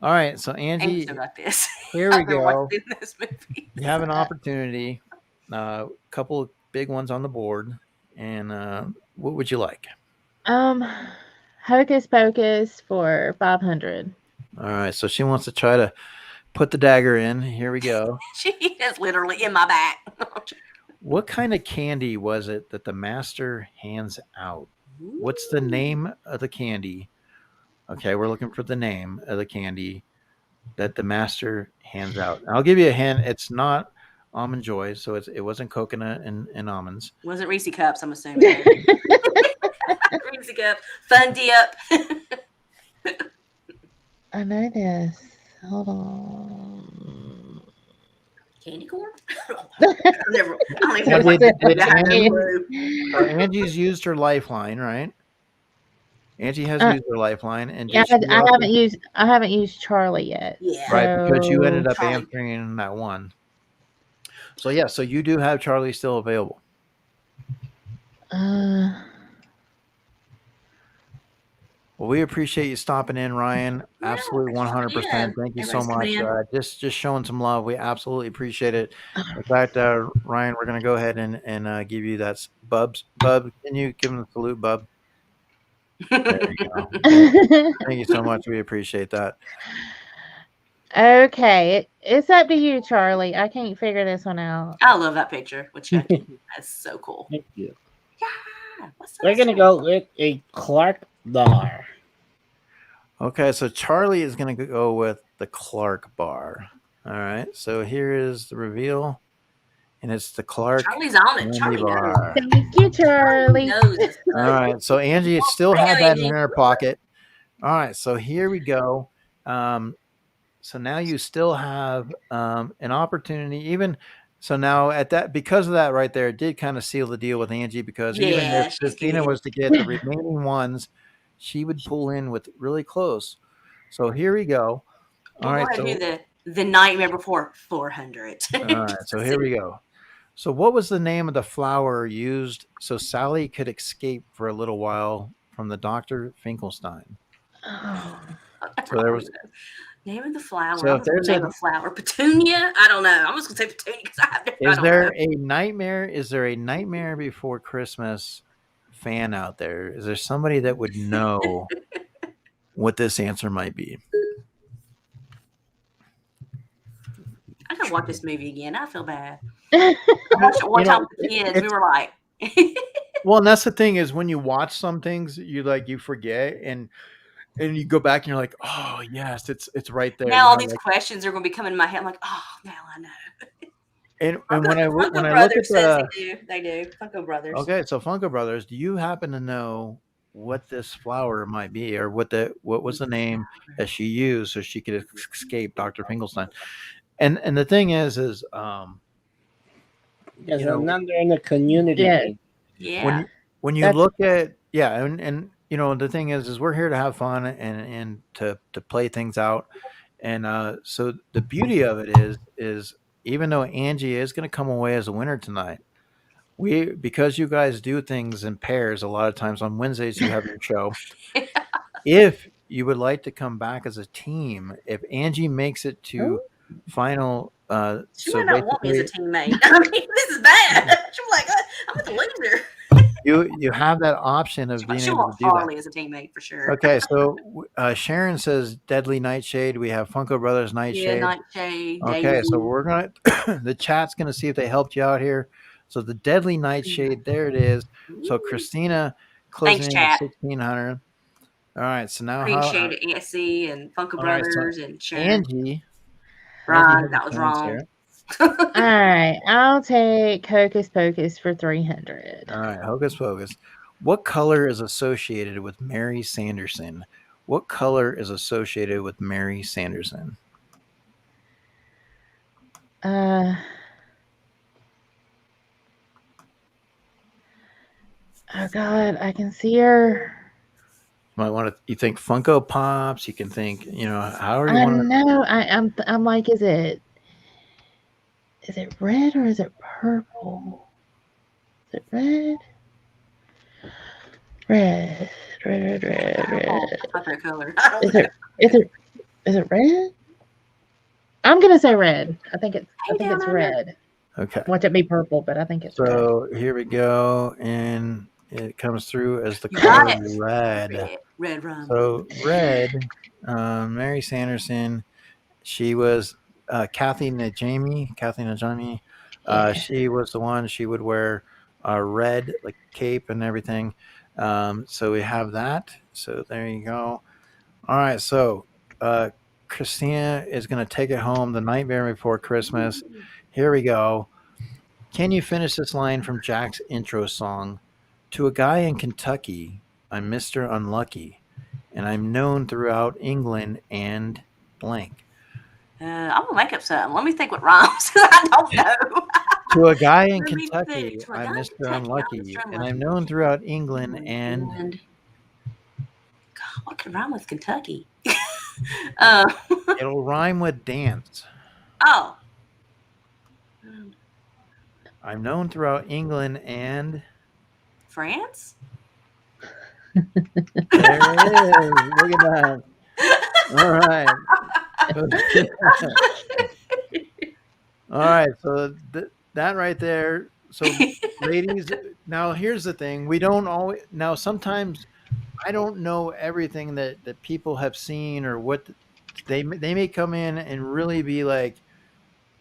All right, so Angie Angie, still got this. here we I've been go. watching this movie. You have an opportunity. A couple of big ones on the board, and what would you like? Hocus Pocus for 500. All right, so she wants to try to put the dagger in. Here we go. She is literally in my back. What kind of candy was it that the master hands out? What's the name of the candy? Okay, we're looking for the name of the candy that the master hands out. And I'll give you a hint. It's not Almond Joy, so it wasn't coconut and almonds. Was it Reese Cups? I'm assuming. Reese Cup, Fun Dip. I know this. Hold on. Candy corn? I don't even know what Angie's used her lifeline, right? Angie has used her lifeline, and Yeah, I haven't used Charlie yet. Yeah. right, because you ended up Charlie. answering that one. So yeah, so you do have Charlie still available. Well, we appreciate you stopping in, Ryan. Yeah, Absolutely 100%. Thank you so much. Just showing some love. We absolutely appreciate it. In fact, Ryan, we're going to go ahead and give you that. Bub, can you give him a salute, Bub? There you go. Thank you so much. We appreciate that. Okay, it's up to you, Charlie. I can't figure this one out. I love that picture with Chucky. That's so cool. Thank you. Yeah. We're gonna go with a Clark bar. Okay, so Charlie is going to go with the Clark bar. All right, so here is the reveal, and it's the Clark Charlie's on it. candy Charlie bar. knows. Thank you, Charlie. Knows this All stuff. right, so Angie still had that in her pocket. All right, so here we go. So now you still have an opportunity, even so now at that, because of that right there, it did kind of seal the deal with Angie, because even if Christina was to get the remaining ones, she would pull in with really close. So here we go. All right, so do the Nightmare Before 400. all right, so here we go. So what was the name of the flower used so Sally could escape for a little while from the Dr. Finkelstein? So there was name of the flower. So if there's name of flower, Petunia. I don't know. I'm just gonna say Petunia because I have no. Is there a nightmare? Is there a Nightmare Before Christmas fan out there? Is there somebody that would know what this answer might be? I gotta watch this movie again. I feel bad. I watched it one time with the kids. We were like. Well, and that's the thing is when you watch some things, you forget and you go back and you're like, oh yes, it's right there. Now all these questions are going to be coming in my head. I'm like, oh, now I know. And when I look at they do. Funko Brothers. Okay, so Funko Brothers, do you happen to know what this flower might be, or what was the name that she used so she could escape Dr. Finkelstein? And the thing is Yes, you know, and then they're in the community Yeah. page. Yeah. when you That's- look at and you know the thing is we're here to have fun and to play things out, and so the beauty of it is even though Angie is going to come away as a winner tonight, because you guys do things in pairs a lot of times on Wednesdays you have your show. If you would like to come back as a team, if Angie makes it to final, She so might not want me as a basically teammate. I mean, this is bad. She's like, I'm the loser. you have that option of being She'll able to want do that. Farley as a teammate for sure. Okay, so Sharon says Deadly Nightshade. We have Funko Brothers Yeah, Nightshade. Nightshade. Okay, so Daisy. we're gonna the chat's gonna see if they helped you out here. So the Deadly Nightshade, there it is. So Ooh. Christina Thanks, closing in at chat. 1,600. All right, so now Appreciate it, Essie and Funko all right, Brothers so and Sharon. Angie Right, has that a was chance wrong. here. All right, I'll take Hocus Pocus for 300. All right, Hocus Pocus. What color is associated with Mary Sanderson? What color is associated with Mary Sanderson? Oh God, I can see her. Might want to. You think Funko Pops? You can think. However you I want to. know. I'm like, is it red or is it purple? Is it red? Red. My favorite color. Is it red? I'm gonna say red. I think it's red. Okay. Want it to be purple, but I think it's red. So here we go, and it comes through as the You got color it. red. Red rum. So red, Mary Sanderson. She was Kathy Najimy. Yeah. She was the one. She would wear red like cape and everything. So we have that. So there you go. All right. So Christina is going to take it home. The Nightmare Before Christmas. Here we go. Can you finish this line from Jack's intro song? To a guy in Kentucky, I'm Mr. Unlucky, and I'm known throughout England and blank. I'm gonna make up something. Let me think what rhymes because I don't know. To a guy in Let me Kentucky, think. To a I'm guy in Mr. Kentucky, I'm Unlucky, Mr. and Unlucky. I'm known throughout England and God, what could rhyme with Kentucky? it'll rhyme with dance. Oh. I'm known throughout England and France? there it is. Look at that. All right. All right. So that right there. So ladies, now here's the thing. We don't always now sometimes I don't know everything that people have seen or what they may come in and really be like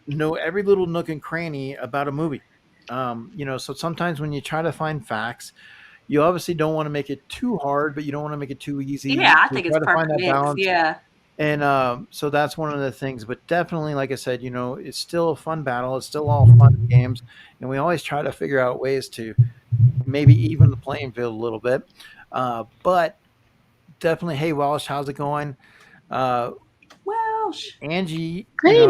know every little nook and cranny about a movie. So sometimes when you try to find facts, you obviously don't want to make it too hard, but you don't want to make it too easy. Yeah, I You think try it's to find perfect that mix. balance. Yeah. And so that's one of the things. But definitely, like I said, it's still a fun battle. It's still all fun games, and we always try to figure out ways to maybe even the playing field a little bit. But definitely, hey Welsh, how's it going? Welsh. Angie, Hey,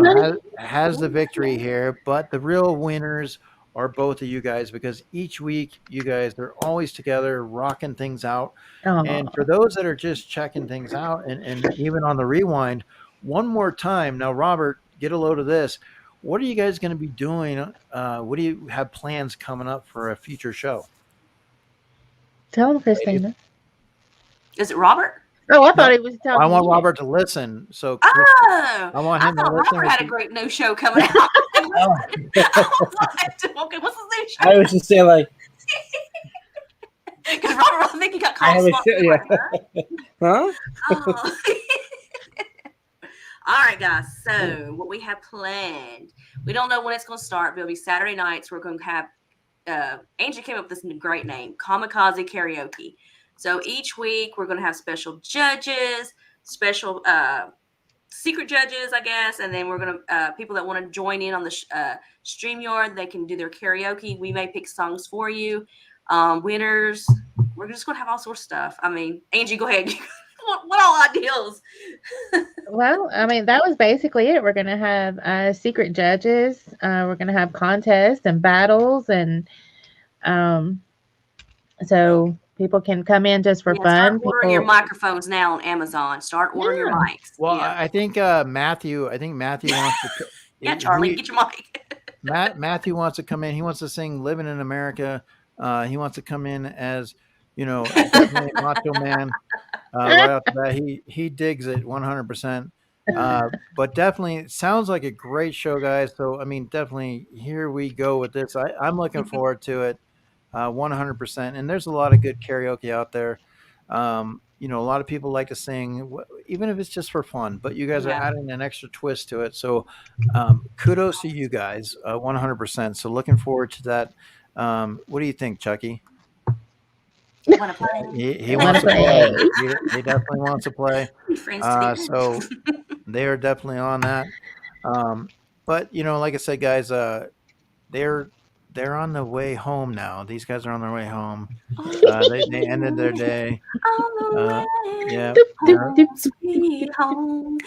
has the victory here, but the real winners are both of you guys because each week you guys are always together rocking things out. And for those that are just checking things out and even on the rewind, one more time. Now, Robert, get a load of this. What are you guys going to be doing? What do you have plans coming up for a future show? Tell him, Christina. Is it Robert? Oh, I thought he was talking. I want Robert to listen. So I want him to thought listen. Robert had a great new show coming out. I was like, okay, what's his new show? I was just saying, like, because Robert, I think he got I caught. have a show, yeah. Huh? Oh. All right, guys. So what we have planned, we don't know when it's going to start, but it'll be Saturday nights. We're going to have Angie came up with this great name, Kamikaze Karaoke. So each week we're going to have special judges, special secret judges, I guess, and then we're going to people that want to join in on the StreamYard, they can do their karaoke. We may pick songs for you. Winners. We're just going to have all sorts of stuff. I mean, Angie, go ahead. what all ideas? Well, I mean, that was basically it. We're going to have secret judges. We're going to have contests and battles. And so people can come in just for fun. Start ordering your microphones now on Amazon. Start ordering your mics. Well, I think Matthew wants to. Yeah, Charlie, get your mic. Matthew wants to come in. He wants to sing "Living in America." He wants to come in as, definitely a macho man. Right off the bat, he digs it 100%. But definitely, it sounds like a great show, guys. So I mean, definitely, here we go with this. I'm looking forward to it, 100%. And there's a lot of good karaoke out there. A lot of people like to sing, even if it's just for fun. But you guys are adding an extra twist to it. So kudos to you guys, 100%. So looking forward to that. What do you think, Chucky? Want to play? He wants to play. He definitely wants to play. So they are definitely on that. But like I said, guys, they're on the way home now. These guys are on their way home. They ended their day. Yeah. Sweet home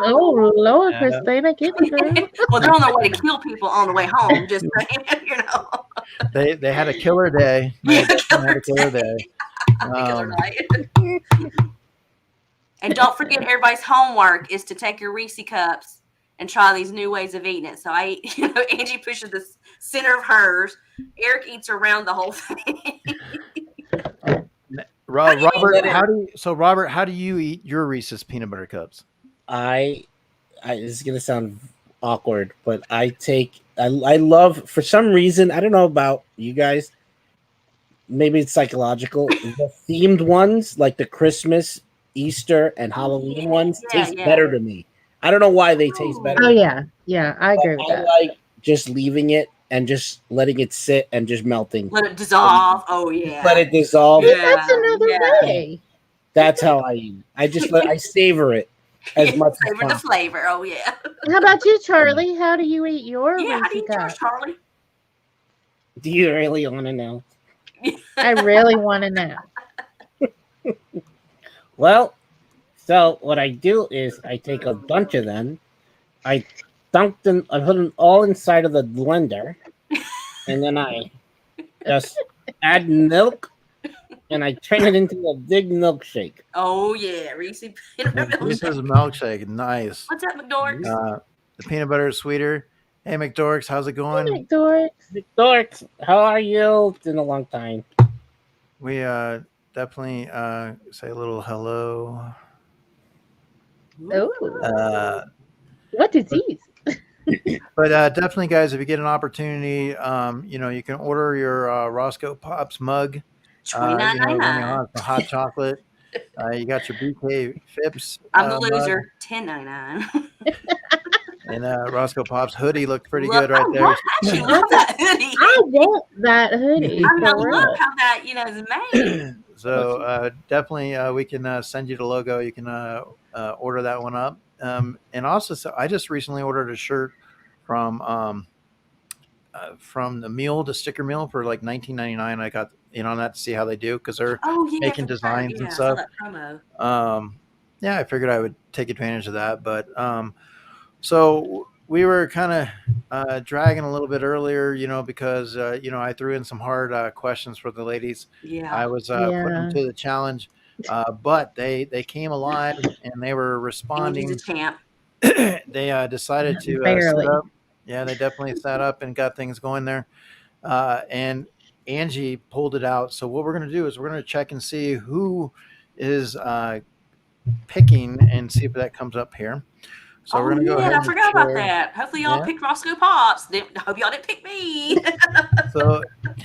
Oh Lord, Christina, get it, girl. Well, they're on their way to kill people on the way home. Just saying, They had a killer day. They had a killer day. And don't forget, everybody's homework is to take your Reese cups and try these new ways of eating it. So Angie pushes the center of hers. Eric eats around the whole thing. Robert, how do you eat your Reese's peanut butter cups? I this is gonna sound awkward, but I love, for some reason, I don't know about you guys, maybe it's psychological, the themed ones like the Christmas, Easter, and Halloween ones taste better to me. I don't know why they taste better. Oh yeah, I agree with that. I like just leaving it and just letting it sit and just melting. Let it dissolve. Oh yeah. Let it dissolve. Yeah, that's another way. That's how I eat. I savor it as much as savor the flavor. Oh yeah. How about you, Charlie? How do you eat your how do you eat yours, Charlie? Do you really want to know? I really want to know. Well, so what I do is I take a bunch of them, I dunk them, I put them all inside of the blender, and then I just add milk, and I turn it into a big milkshake. Oh yeah, Reese's milkshake, nice. What's up, McDorks? The peanut butter is sweeter. Hey, McDorks, how's it going? Hey, McDorks, how are you? It's been a long time. We definitely say a little hello. Oh, what disease? But definitely, guys, if you get an opportunity, you can order your ROSCOE Pops mug. $29.99. The hot chocolate. You got your BK Phipps. I'm the loser. $10.99. And ROSCOE Pops hoodie looked pretty good right there. I actually love that hoodie. I want that hoodie. I love how that is made. So definitely we can send you the logo. You can order that one up. And also, so I just recently ordered a shirt from the Mule, the sticker Mule, for like $19.99. I got in on that to see how they do, because they're making designs and stuff. I figured I would take advantage of that. But so we were kind of dragging a little bit earlier, because I threw in some hard questions for the ladies. Yeah, I was putting them to the challenge. But they came alive and they were responding. Angie's a champ. They decided to set up. Yeah, they definitely set up and got things going there. And Angie pulled it out. So what we're going to do is we're going to check and see who is picking and see if that comes up here. So we're going to go ahead. I forgot about that. Hopefully y'all picked ROSCOE Pops. Hope y'all didn't pick me. So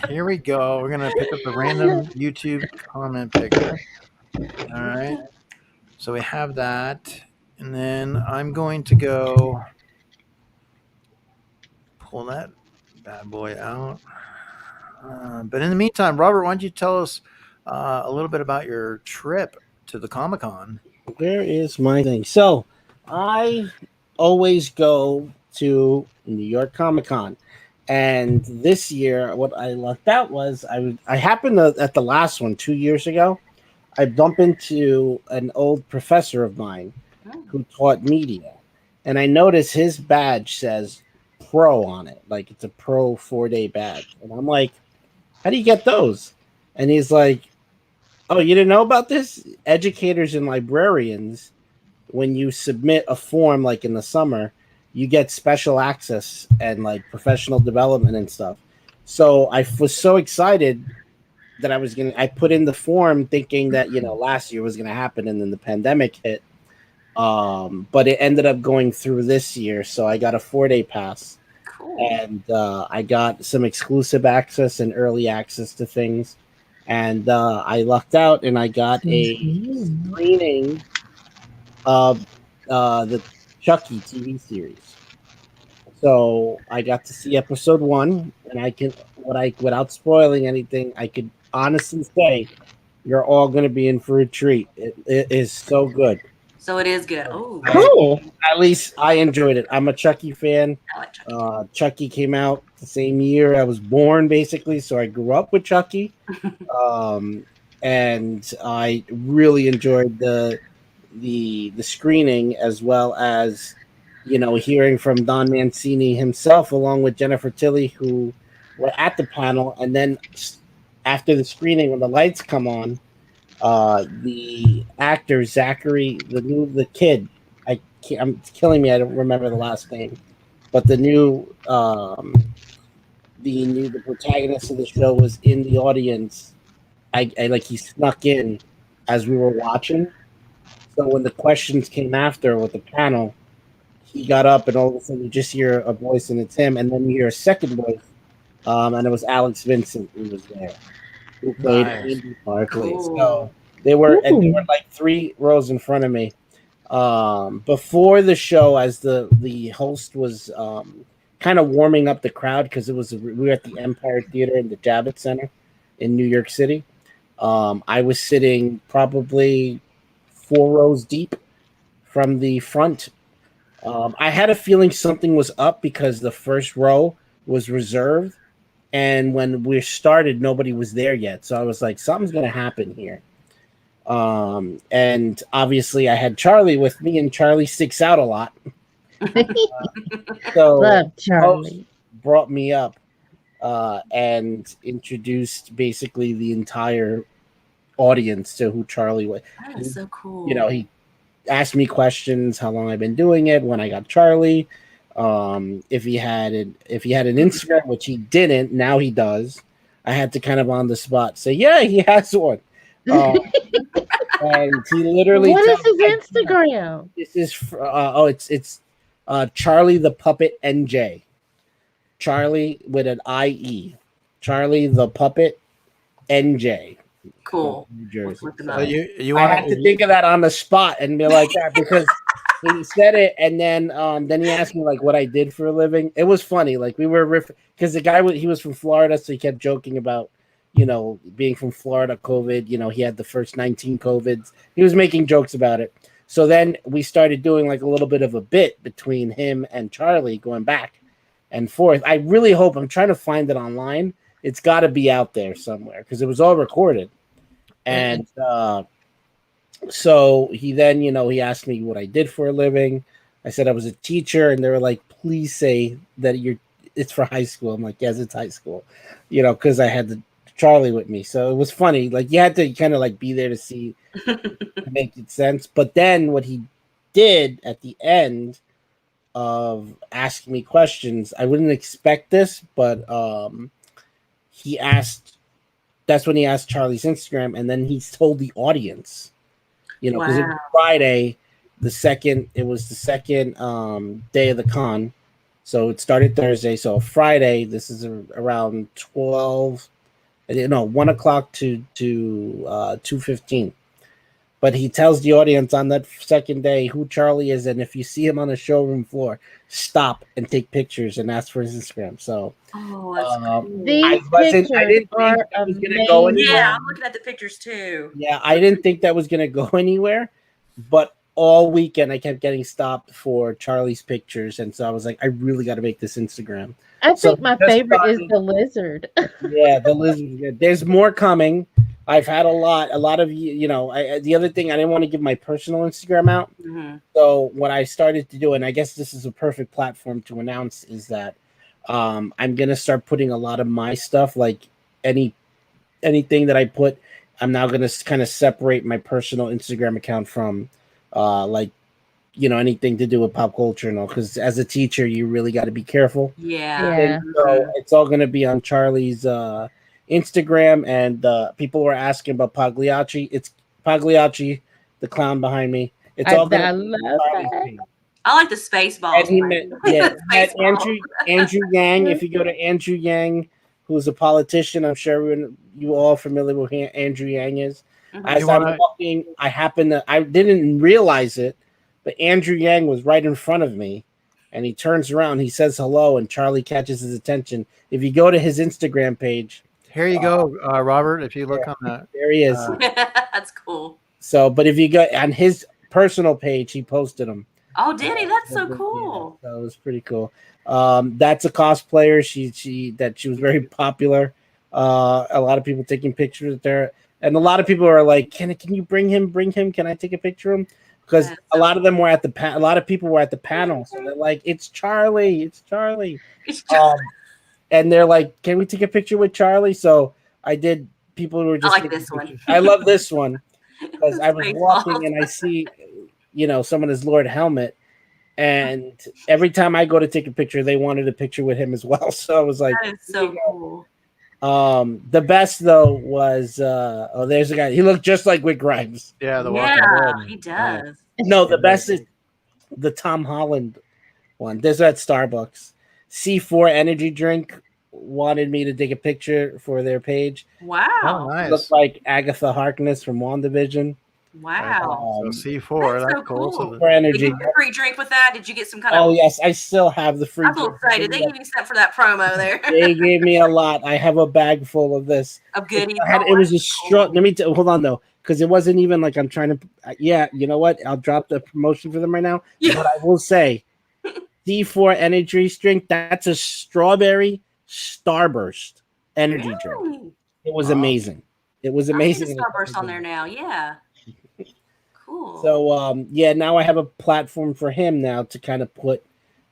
here we go. We're going to pick up the random YouTube comment picker. All right. So we have that. And then I'm going to go pull that bad boy out. But in the meantime, Robert, why don't you tell us a little bit about your trip to the Comic-Con? Where is my thing? So I always go to New York Comic-Con. And this year, what I left out was I happened to, at the last one 2 years ago, I bump into an old professor of mine who taught media, and I notice his badge says pro on it, like it's a pro 4-day badge, and I'm like, how do you get those? And he's like, oh, you didn't know about this? Educators and librarians, when you submit a form like in the summer, you get special access and like professional development and stuff. So I was so excited that I put in the form thinking that, last year was gonna happen, and then the pandemic hit. But it ended up going through this year, so I got a 4-day pass. Cool. And I got some exclusive access and early access to things. And I lucked out, and I got a screening of the Chucky TV series. So I got to see episode 1, and without spoiling anything, I could honestly say you're all going to be in for a treat. It is so good. So it is good. Oh, Cool. At least I enjoyed it. I'm a Chucky fan. I like Chucky. Chucky came out the same year I was born, basically, so I grew up with Chucky. And I really enjoyed the screening, as well as hearing from Don Mancini himself, along with Jennifer Tilly, who were at the panel. And then after the screening, when the lights come on, the actor Zachary, the kid, I'm killing me, I don't remember the last name, but the protagonist of the show was in the audience. I like, he snuck in as we were watching. So when the questions came after with the panel, he got up, and all of a sudden you just hear a voice, and it's him, and then you hear a second voice, and it was Alex Vincent who was there, who played Andy Barclay. Cool. So they were like 3 rows in front of me. Before the show, as the host was kind of warming up the crowd, because we were at the Empire Theater in the Javits Center in New York City. I was sitting probably 4 rows deep from the front. I had a feeling something was up because the first row was reserved, and when we started, nobody was there yet. So I was like, something's going to happen here. And obviously I had Charlie with me, and Charlie sticks out a lot. So Love Charlie. Brought me up and introduced basically the entire audience to who Charlie was. That is so cool. He asked me questions, how long I've been doing it, when I got Charlie, if he had an Instagram, which he didn't. Now he does. I had to kind of on the spot say, yeah, he has one. And he literally, what is his Instagram? This is it's Charlie the Puppet NJ. Charlie with an IE. Charlie the Puppet NJ. Cool. New Jersey. So you I had to think of that on the spot and be like that, because he said it, and then he asked me like what I did for a living. It was funny. Like, we were because the guy he was from Florida, so he kept joking about being from Florida, COVID. He had the first 19 COVIDs. He was making jokes about it. So then we started doing like a little bit of a bit between him and Charlie, going back and forth. I really hope, I'm trying to find it online. It's got to be out there somewhere, because it was all recorded. And so he then, he asked me what I did for a living. I said I was a teacher, and they were like, please say that it's for high school. I'm like, yes, it's high school, because I had Charlie with me. So it was funny. Like, you had to kind of like be there to see, to make it sense. But then what he did at the end of asking me questions, I wouldn't expect this, but that's when he asked Charlie's Instagram, and then he told the audience, because it was Friday, it was the second day of the con. So it started Thursday. So Friday, this is around 1 o'clock to 2:15. But he tells the audience on that second day who Charlie is, and if you see him on the showroom floor, stop and take pictures and ask for his Instagram. So these pictures are amazing. Go anywhere. Yeah, I'm looking at the pictures too. Yeah, I didn't think that was gonna go anywhere, but all weekend I kept getting stopped for Charlie's pictures, and so I was like, I really got to make this Instagram. I think my favorite is the lizard. Yeah, the lizard. There's more coming. I've had a lot of you know. The other thing, I didn't want to give my personal Instagram out, so what I started to do, and I guess this is a perfect platform to announce, is that I'm gonna start putting a lot of my stuff, like anything that I put. I'm now gonna kind of separate my personal Instagram account from, like, you know, anything to do with pop culture and all. Because as a teacher, you really got to be careful. Yeah. Yeah. So it's all gonna be on Charlie's Instagram, and people were asking about Pagliacci. It's Pagliacci, the clown behind me. It's all I gonna be love Charlie's that. page. I like the space balls. And he met, yeah, met Spaceballs. Andrew Yang. If you go to Andrew Yang, who's a politician, I'm sure you all familiar with who Andrew Yang is. As I'm walking, I didn't realize it, but Andrew Yang was right in front of me, and he turns around, he says hello, and Charlie catches his attention. If you go to his Instagram page, Here you go, Robert. If you look on that, there he is. That's cool. So, but if you go on his personal page, he posted them. Oh, did he? That's so cool. Yeah, that was pretty cool. That's a cosplayer. She was very popular. A lot of people taking pictures there, and a lot of people are like, "Can you bring him? Bring him? Can I take a picture of him?" Because a lot of them were at a lot of people were at the panel, so they're like, "It's Charlie! It's Charlie!" And they're like, "Can we take a picture with Charlie?" So I did. People were just. I like this one. I love this one because I was walking and I see, you know, someone is Lord Helmet, and every time I go to take a picture, they wanted a picture with him as well. So I was like, that is so cool. The best though was there's a guy. He looked just like Rick Grimes. yeah, the Yeah, walking he does. No, the best is the Tom Holland one. There's at Starbucks. C4 energy drink wanted me to take a picture for their page. Wow. Oh, nice. Looked like Agatha Harkness from WandaVision. Wow. So C4, that's so cool. cool. So For Did energy. you get a free drink with that? Did you get some kind of? Oh yes, I still have the free. I'm so excited. They gave you something for that promo there. They gave me a lot. I have a bag full of this. Of goodies. It was a straw. Let me hold on though, because it wasn't even like I'm trying to. Yeah, you know what? I'll drop the promotion for them right now. Yeah. But I will say, D4 energy drink. That's a strawberry starburst energy drink. It was amazing. It was amazing. Starburst on there now. Yeah. Cool. So yeah, now I have a platform for him now to kind of put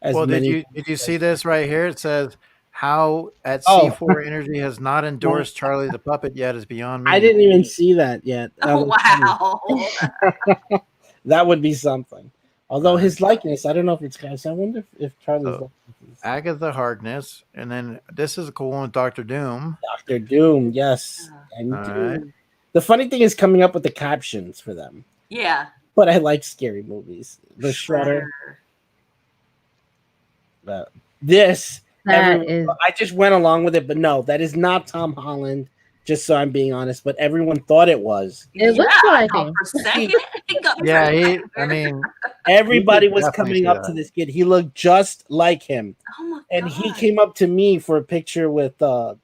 as many. Did you see this right here? It says how at C4 Energy has not endorsed Charlie the Puppet yet is beyond me. I didn't even see that yet. Oh, wow. That would be something. Although his likeness, I don't know if it's guys. I wonder if Charlie's likeness is Agatha Harkness, and then this is a cool one with Dr. Doom. Dr. Doom. Yes. Right. The funny thing is coming up with the captions for them. Yeah. But I like scary movies. The Shredder. I just went along with it, but no, that is not Tom Holland. Just so I'm being honest, but everyone thought it was. It looks like him. For a second. I mean, everybody was coming up to this kid. He looked just like him. Oh my and God. He came up to me for a picture with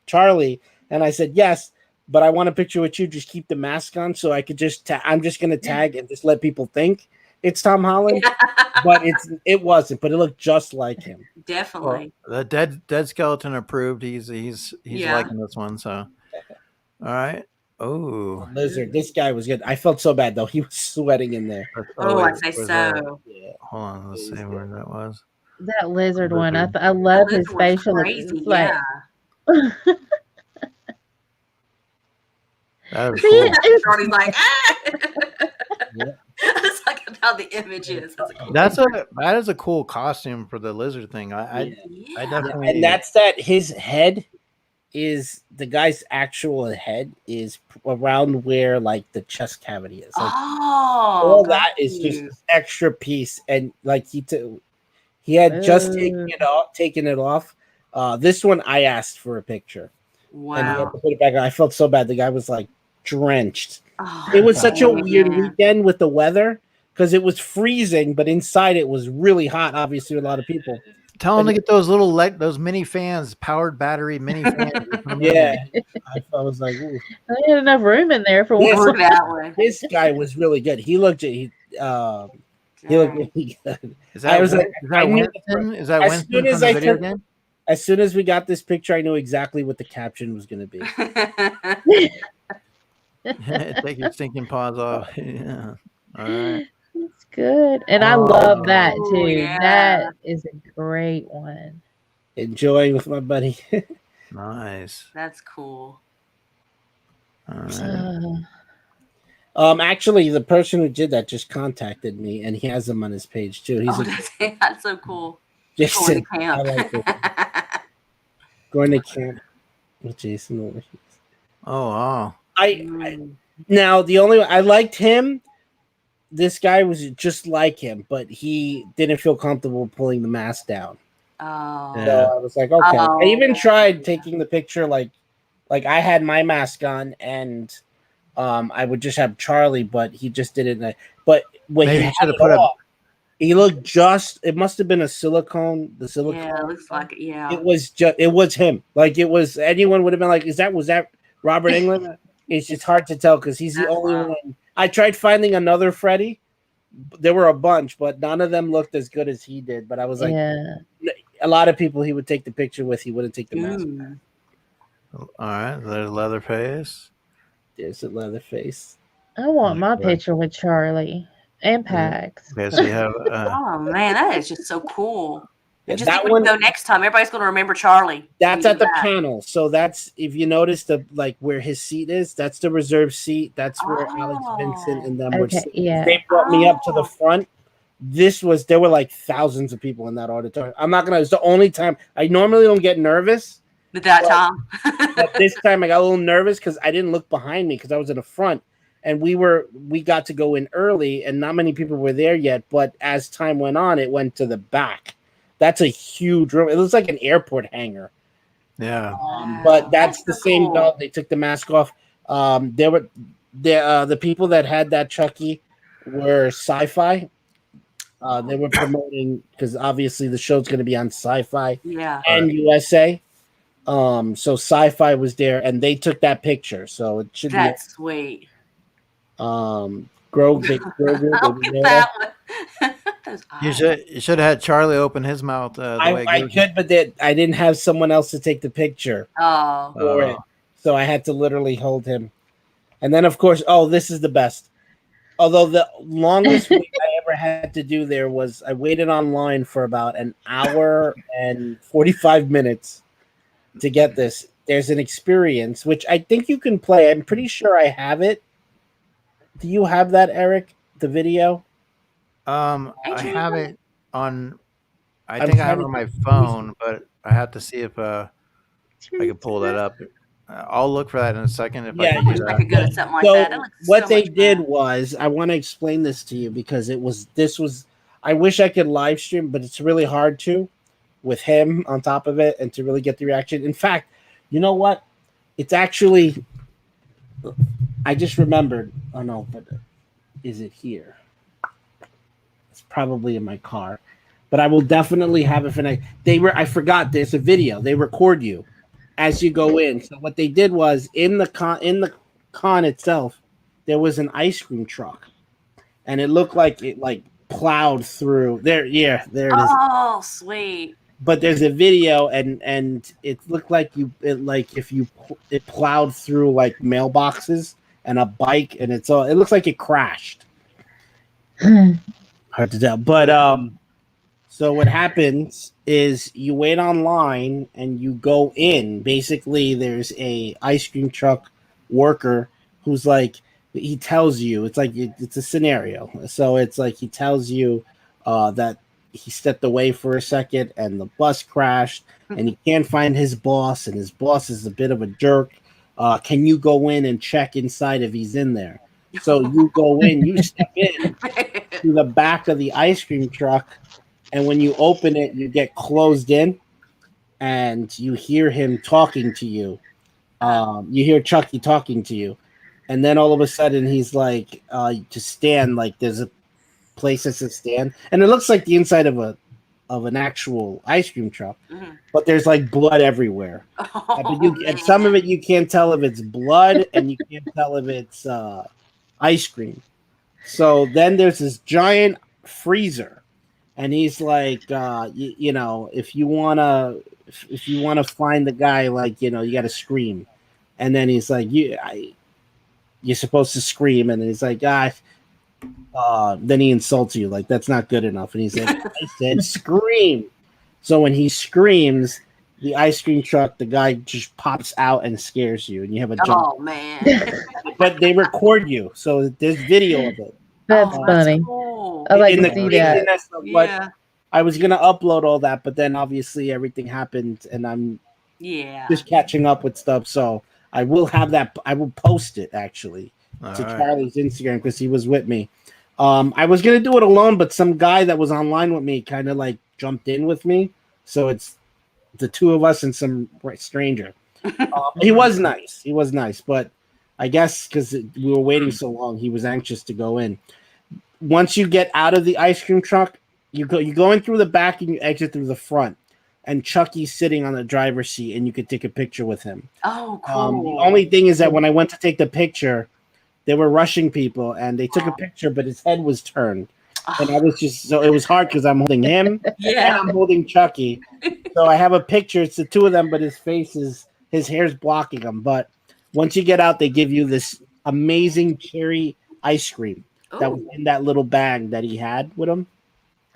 Charlie, and I said yes, but I want a picture with you. Just keep the mask on, so I could just. I'm just gonna tag and just let people think it's Tom Holland, but it wasn't. But it looked just like him. Definitely. Well, the dead skeleton approved. He's liking this one. So, all right. Oh, Lizard. This guy was good. I felt so bad though. He was sweating in there. I'd say so. Yeah. Hold on. Let's see where that was. That lizard one. I love his facial. Crazy. Yeah. That was cool. Shorty's like, It's like how the image is. That is a cool costume for the lizard thing. I definitely. And that's that. His head is the guy's actual head is around where like the chest cavity is. Like, all that is just an extra piece, and like he had just taken it off. This one I asked for a picture. Wow. And he had to put it back on. I felt so bad. The guy was like drenched. It was such a weird weekend with the weather because it was freezing, but inside it was really hot. Obviously, with a lot of people. Tell them to get those those mini fans, powered battery mini fans. Yeah, I was like, ooh. I had enough room in there for one. This guy was really good. He looked really good. Is that Winston? Is that Winston from the video game? As soon as we got this picture, I knew exactly what the caption was going to be. Take your stinking paws off. Yeah. All right. It's good. And I Oh. love that Oh, too. yeah. That is a great one. Enjoying with my buddy. Nice. That's cool. All right. Actually, the person who did that just contacted me, and he has them on his page too. He's That's so cool. Jason. Going to camp. I like it. Going to camp with Jason over here. Oh wow. I now the only I liked him. This guy was just like him, but he didn't feel comfortable pulling the mask down. Oh. Yeah. So I was like, okay. Oh. I even tried taking the picture, like I had my mask on, and I would just have Charlie, but he just didn't. But when Maybe he you had should have it put off, he looked just. It must have been a silicone. The silicone. Yeah, it looks like it. Yeah. It was just. It was him. Like it was. Anyone would have been like, was that Robert Englund? It's just hard to tell because he's the That's only wild. one. I tried finding another Freddy. There were a bunch, but none of them looked as good as he did. But I was like, Yeah. a lot of people he would take the picture with, he wouldn't take the mask. Ooh. All right. There's Leatherface. There's a Leatherface. I want my Right. picture with Charlie and Pax. Okay, so you have Oh man, that is just so cool. Yeah, And just that think when one. you go next time, everybody's going to remember Charlie. That's when at you the go back. panel. So that's if you notice the where his seat is, that's the reserve seat. That's where Alex Vincent and them were Okay, sitting. yeah. They brought me up to the Oh. front. There were like thousands of people in that auditorium. I'm not gonna. It's the only time I normally don't get nervous, At that Well, time. but this time I got a little nervous because I didn't look behind me because I was in the front, and we got to go in early, and not many people were there yet. But as time went on, it went to the back. That's a huge room. It looks like an airport hangar. yeah. But that's the so same cool. dog. They took the mask off. There were the people that had that Chucky were Sci-Fi. They were promoting because obviously the show's going to be on Sci-Fi Yeah. and USA. So Sci-Fi was there, and they took that picture. So it should That's sweet. be Grogu. Look Baby Yoda. at that one. Those You eyes. should have had Charlie open his mouth the way I Goose- could, but I didn't have someone else to take the picture. Oh. For it. So I had to literally hold him. And then, of course, this is the best. Although the longest wait I ever had to do there was I waited online for about an hour and 45 minutes to get this. There's an experience, which I think you can play. I'm pretty sure I have it. Do you have that, Eric? The video? I Adrian? have it on. I I'm think I have trying it on to my get phone, but I have to see if I can pull that up. I'll look for that in a second. If I Yeah, can I wish do I that. could go to something like So that. That looks what so they much did fun. was, I want to explain this to you because this was I wish I could live stream, but it's really hard to with him on top of it and to really get the reaction. In fact, you know what? It's actually I just remembered. Oh no, but is it here? It's probably in my car. But I will definitely have it for next. I forgot there's a video. They record you as you go in. So what they did was in the con itself, there was an ice cream truck, and it looked like it plowed through there. Yeah, there it is. Oh, sweet. But there's a video, and it looked like it plowed through like mailboxes and a bike, and it looks like it crashed. Hard to tell, but so what happens is you wait online and you go in. Basically, there's a ice cream truck worker who's like, he tells you, it's like it's a scenario. So it's like he tells you that he stepped away for a second and the bus crashed and he can't find his boss and his boss is a bit of a jerk. Can you go in and check inside if he's in there? So you go in, you step in to the back of the ice cream truck. And when you open it, you get closed in, and you hear him talking to you. You hear Chucky talking to you, and then all of a sudden he's like, "To stand." Like there's a place that says "stand," and it looks like the inside of an actual ice cream truck, but there's like blood everywhere. And some of it you can't tell if it's blood, and you can't tell if it's ice cream. So then there's this giant freezer. And he's like, if you wanna find the guy, you got to scream. And then he's like, you're supposed to scream, and he's like, then he insults you, like that's not good enough, and he's like, I said scream. So when he screams, the ice cream truck, the guy just pops out and scares you, and you have a jump. Oh man! But they record you, so there's video of it. That's funny. Cool. I like In to the see that. craziness of what I was gonna upload all that, but then obviously everything happened, and I'm just catching up with stuff. So I will have that. I will post it actually to Charlie's Instagram because he was with me. I was gonna do it alone, but some guy that was online with me kind of like jumped in with me, so it's the two of us and some stranger. He was nice, but I guess because we were waiting so long, he was anxious to go in. Once you get out of the ice cream truck, you go in through the back and you exit through the front. And Chucky's sitting on the driver's seat, and you could take a picture with him. Oh, cool. The only thing is that when I went to take the picture, they were rushing people, and they took a picture, but his head was turned. And I was just so it was hard because I'm holding him and I'm holding Chucky. So I have a picture. It's the two of them, but his hair's blocking him. But once you get out, they give you this amazing cherry ice cream that was in that little bag that he had with him.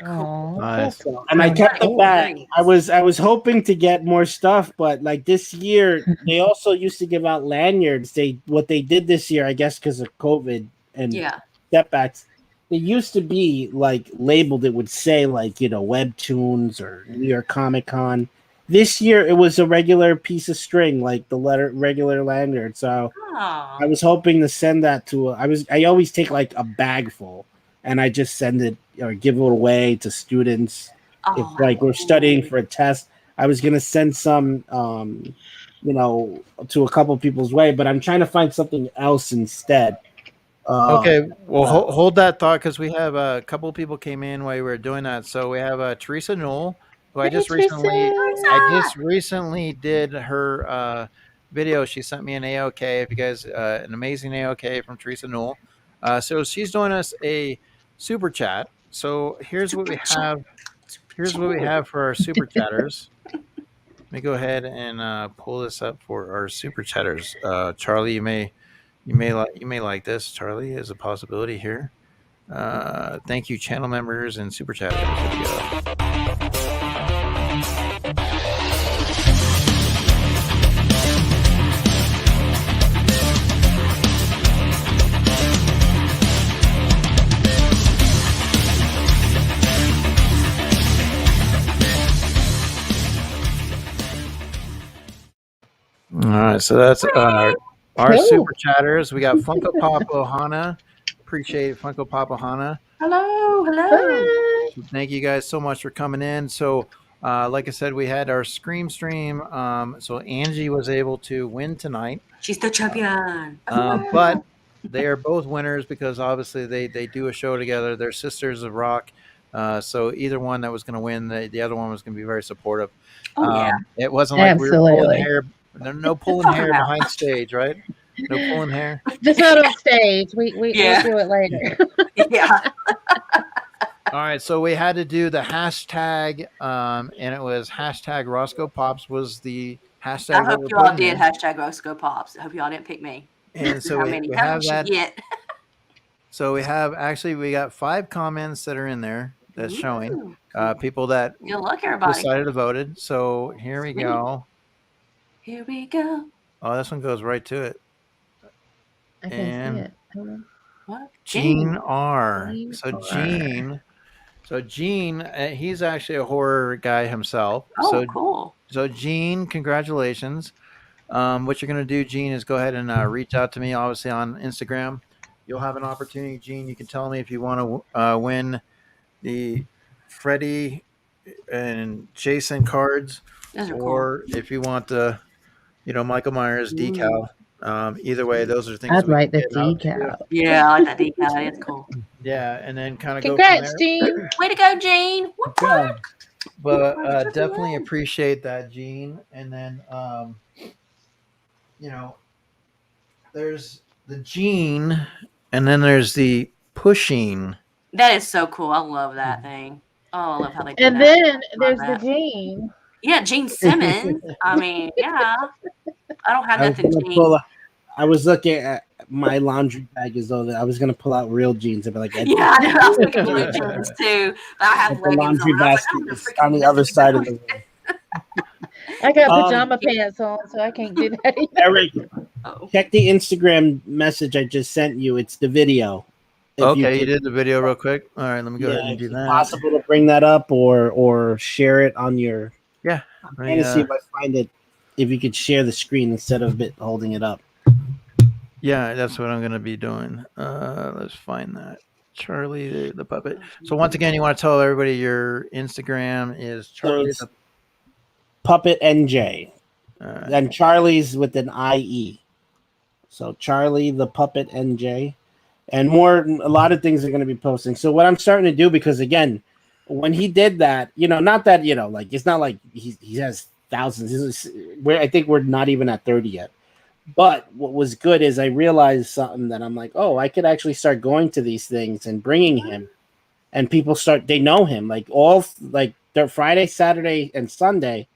Oh, nice. And I kept the bag. I was hoping to get more stuff, but like this year, they also used to give out lanyards. What they did this year, I guess, because of COVID and setbacks, they used to be like labeled. It would say like Webtoons or New York Comic Con. This year, it was a regular piece of string, like the regular lanyard. So I was hoping to send that to. I always take like a bag full, and I just send it or give it away to students if like we're studying for a test. I was gonna send some, to a couple people's way, but I'm trying to find something else instead. Okay, well, hold that thought because we have a couple of people came in while we were doing that. So we have Teresa Newell, who I just recently did her video. She sent me an AOK. If you guys, an amazing AOK from Teresa Newell. So she's doing us a super chat. So here's what we have. Here's what we have for our super chatters. Let me go ahead and pull this up for our super chatters. Charlie, you may like this. Charlie is a possibility here. Thank you, channel members and super chatters. All right, so that's our super chatters. We got Funko Pop Ohana. Appreciate it, Funko Pop Ohana. Hello. Thank you guys so much for coming in. So, like I said, we had our Scream stream. So Angie was able to win tonight. She's the champion. But they are both winners because obviously they do a show together. They're sisters of rock. So either one that was going to win, the other one was going to be very supportive. It wasn't like we were pulling hair. No pulling hair behind stage, right? No pulling hair. Just not on stage. We'll do it later. All right, so we had to do the hashtag, and it was hashtag Roscoe Pops was the hashtag. I hope you all did hashtag Roscoe Pops. I hope you all didn't pick me. And so we have that. So we got 5 comments that are in there that's showing people that good luck, everybody decided to vote. So here we go. Here we go. Oh, this one goes right to it. I can't see it. What? Gene R. So Gene, he's actually a horror guy himself. Oh, cool. So Gene, congratulations. What you're going to do, Gene, is go ahead and reach out to me, obviously, on Instagram. You'll have an opportunity, Gene. You can tell me if you want to win the Freddy and Jason cards, or if you want the, Michael Myers decal. Either way, those are things. I'd write the decal. Yeah, I like that decal. It's cool. Yeah, and then kind of congrats, Gene. Way to go, Gene. What? But definitely appreciate that, Gene. And then, there's the Gene, and then there's the pushing. That is so cool. I love that thing. Oh, I love how they do and that. Then there's the Gene. Yeah, Gene Simmons. I mean, yeah. I don't have nothing, Gene. I was looking at my laundry bag is over. I was gonna pull out real jeans and be like, Yeah, I know. I was thinking blue jeans too. But I have but the leggings laundry on. I was like, basket I'm gonna is on the freaking other miss side of those. the room. I got pajama pants on, so I can't do that either. Eric, Oh. check the Instagram message I just sent you. It's the video. If Okay, you could- did the video real quick. All right, let me go ahead and if do it's that. possible to bring that up or share it on your. Yeah. I'm trying to see if I find it. If you could share the screen instead of it holding it up. Yeah, that's what I'm going to be doing. Let's find that. Charlie the puppet. So once again, you want to tell everybody your Instagram is Charlie So Puppet NJ. And Charlie's with an IE. So Charlie the Puppet NJ. And a lot of things are going to be posting. So what I'm starting to do, because again, when he did that, not that, like, it's not like he has thousands. I think we're not even at 30 yet. But what was good is I realized something that I'm like, oh, I could actually start going to these things and bringing him, and people they know him. Like their Friday, Saturday, and Sunday,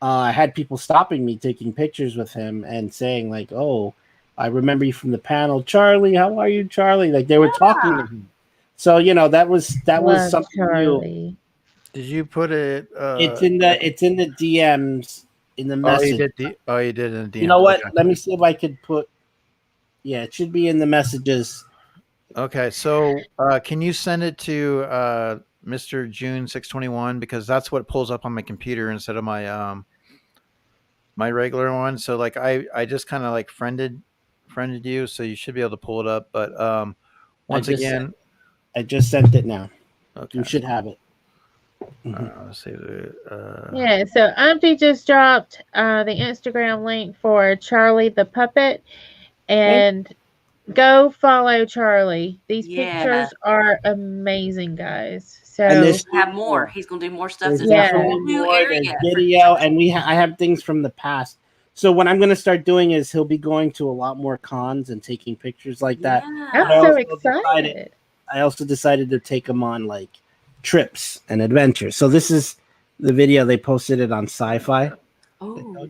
I had people stopping me, taking pictures with him and saying like, oh, I remember you from the panel, Charlie. How are you, Charlie? Like they were talking to him. So that was something Charlie. new. Did you put it? It's in the DMs. In the message. You did in the DMs. You know what? Okay. Let me see if I could put. Yeah, it should be in the messages. Okay, so can you send it to Mr. June 621, because that's what pulls up on my computer instead of my my regular one. So like I just kind of like friended you, so you should be able to pull it up. But once again, I just sent it now. Okay. You should have it. Let's see. Yeah, so Auntie just dropped the Instagram link for Charlie the Puppet, and go follow Charlie. These pictures are amazing, guys. So and this have more. He's gonna do more stuff. There's definitely more. There's video, and I have things from the past. So what I'm going to start doing is he'll be going to a lot more cons and taking pictures like that. I'm so excited. I also decided to take him on like trips and adventures. So this is the video. They posted it on Sci-Fi. Oh.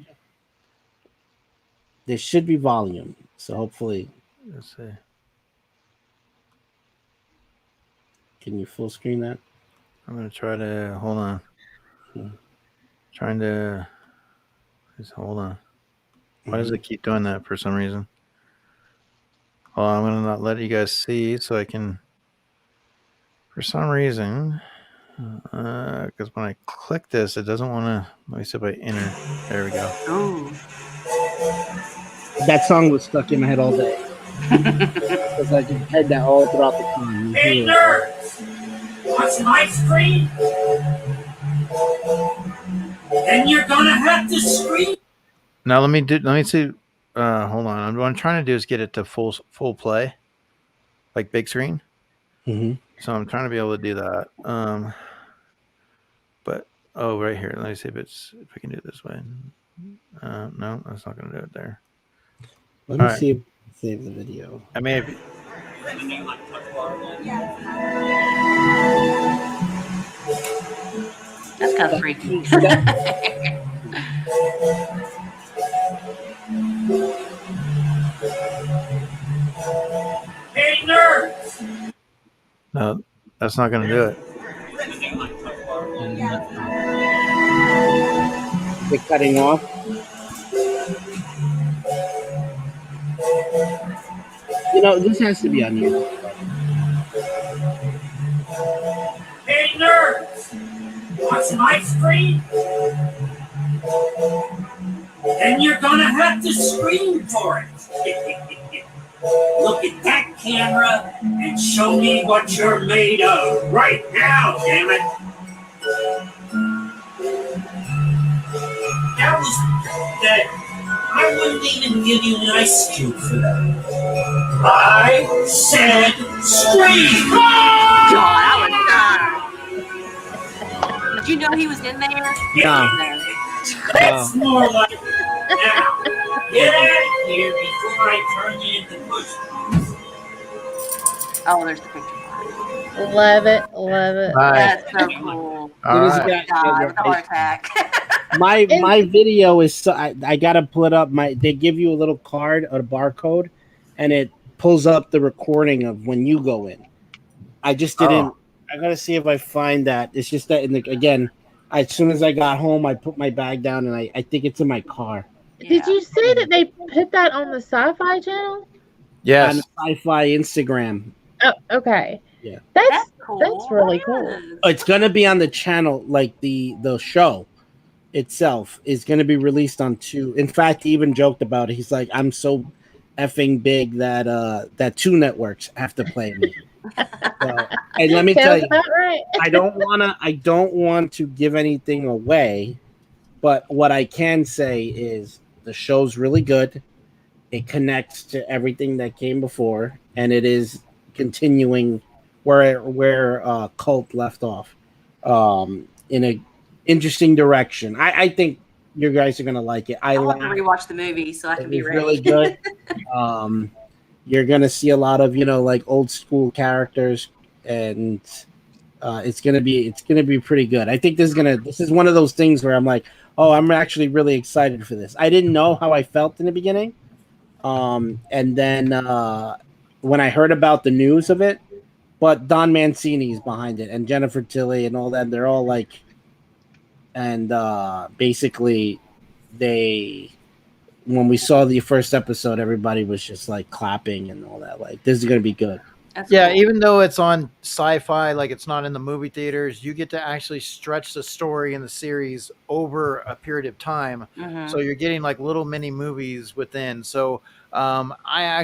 There should be volume. So hopefully. Let's see. Can you full screen that? I'm going to try to hold on. Trying to just hold on. Why does it keep doing that for some reason? Well, I'm going to not let you guys see so I can, for some reason, because when I click this, it doesn't want to, let me see if I enter. There we go. Oh. That song was stuck in my head all day. Because I just heard that all throughout the con. Hey, nerds! Watch my screen? Then you're gonna have to scream. Now let me see. Hold on. What I'm trying to do is get it to full play, like big screen. Mm-hmm. So I'm trying to be able to do that. But right here. Let me see if I can do it this way. No, that's not going to do it there. Let me see if I can save the video. I may have. That's kind of freaky. Hey, nerds! No, that's not going to do it. They're cutting off. This has to be on YouTube. Hey, nerds! Watch my screen? Then you're gonna have to scream for it. Look at that camera and show me what you're made of right now, damn it! That was that. I wouldn't even give you an ice cube for that. I said scream! God, I would die. Did you know he was in there? Yeah. That's more like it. Now, get out of here before I turn you into push. Oh, there's the picture. Love it. Love it. That's so cool. All right. God, with a heart attack. My video is I gotta put up they give you a little card, a barcode, and it pulls up the recording of when you go in. I just didn't. I gotta see if I find that. It's just that again, as soon as I got home, I put my bag down, and I think it's in my car. Did you say that they put that on the Sci-Fi channel? Yes. On the Sci-Fi Instagram. Oh, okay. Yeah. That's cool. That's really cool. It's gonna be on the channel, like the show itself is gonna be released on 2. In fact, he even joked about it. He's like, I'm so effing big that that 2 networks have to play me. So, and let me tell you, right. I don't want to give anything away, but what I can say is the show's really good. It connects to everything that came before, and it is continuing where Cult left off, in a interesting direction. I think you guys are gonna like it. I want to rewatch the movie so I can be ready. Really good. You're gonna see a lot of like old school characters, and it's gonna be pretty good. I think this is one of those things where I'm like, oh, I'm actually really excited for this. I didn't know how I felt in the beginning, and then when I heard about the news of it, but Don Mancini's behind it, and Jennifer Tilly and all that, they're all like, and basically when we saw the first episode, everybody was just like clapping and all that. Like, this is going to be good. That's Yeah, cool. even though it's on Sci-Fi, like it's not in the movie theaters, you get to actually stretch the story in the series over a period of time. So you're getting like little mini movies within. So I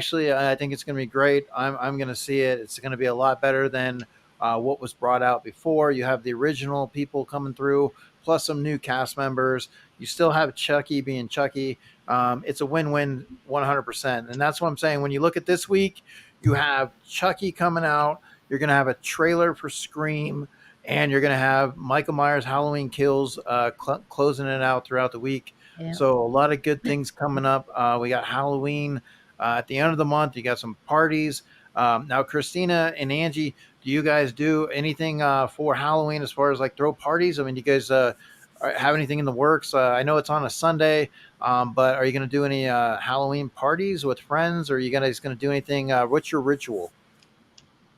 think it's going to be great. I'm going to see it. It's going to be a lot better than what was brought out before. You have the original people coming through, plus some new cast members. You still have Chucky being Chucky. It's a win-win 100%. And that's what I'm saying. When you look at this week, you have Chucky coming out. You're going to have a trailer for Scream. And you're going to have Michael Myers' Halloween Kills closing it out throughout the week. Yeah. So a lot of good things coming up. We got Halloween at the end of the month. You got some parties. Now, Kristina and Angie, do you guys do anything for Halloween as far as like throw parties? I mean, do you guys have anything in the works? I know it's on a Sunday, but are you going to do any Halloween parties with friends, or are you guys going to do anything? What's your ritual?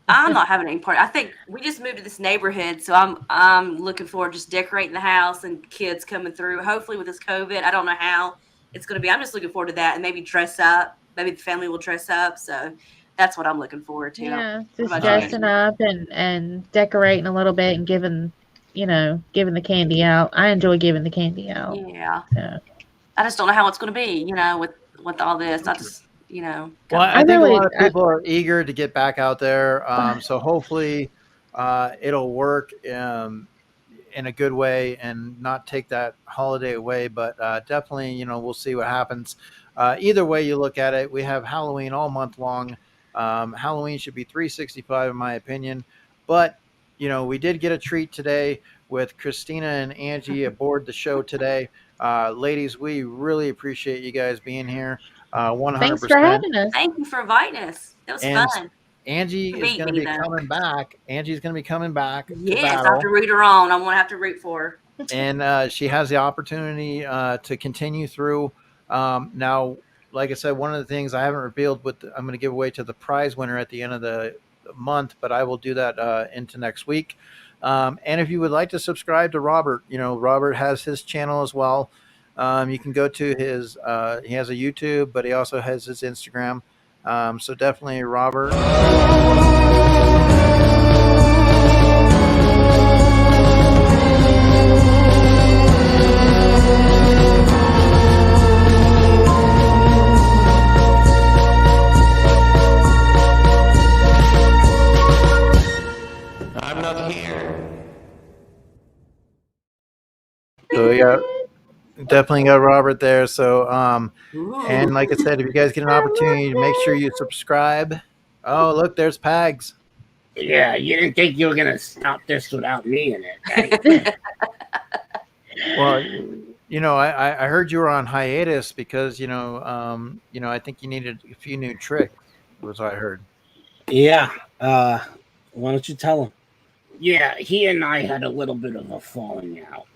I'm not having any party. I think we just moved to this neighborhood, so I'm looking forward to just decorating the house and kids coming through. Hopefully with this COVID, I don't know how it's going to be. I'm just looking forward to that, and maybe dress up. Maybe the family will dress up. So that's what I'm looking forward to. Yeah, just dressing up and decorating a little bit and giving the candy out. I enjoy giving the candy out. Yeah. So. I just don't know how it's going to be, with all this. I just, Well, I think a lot of people are eager to get back out there. So hopefully it'll work in a good way and not take that holiday away. But definitely, we'll see what happens. Either way you look at it, we have Halloween all month long. Halloween should be 365 in my opinion. But, we did get a treat today with Kristina and Angie aboard the show today. Ladies, we really appreciate you guys being here. 100%. Thanks for having us. Thank you for inviting us. It was fun. Angie is going to be coming back. Angie's going to be coming back. Yes, I have to root her on. I'm going to have to root for her. And she has the opportunity to continue through. Now, like I said, one of the things I haven't revealed, I'm going to give away to the prize winner at the end of the month, but I will do that into next week. And if you would like to subscribe to Robert, Robert has his channel as well. You can go to his, he has a YouTube, but he also has his Instagram. So definitely Robert. I'm not here. So we definitely got Robert there. So, and like I said, if you guys get an opportunity to make sure you subscribe. Oh, look, there's Pags. Yeah, you didn't think you were going to stop this without me in it, right? Well, I heard you were on hiatus because, I think you needed a few new tricks, was what I heard. Yeah. Why don't you tell him? Yeah, he and I had a little bit of a falling out.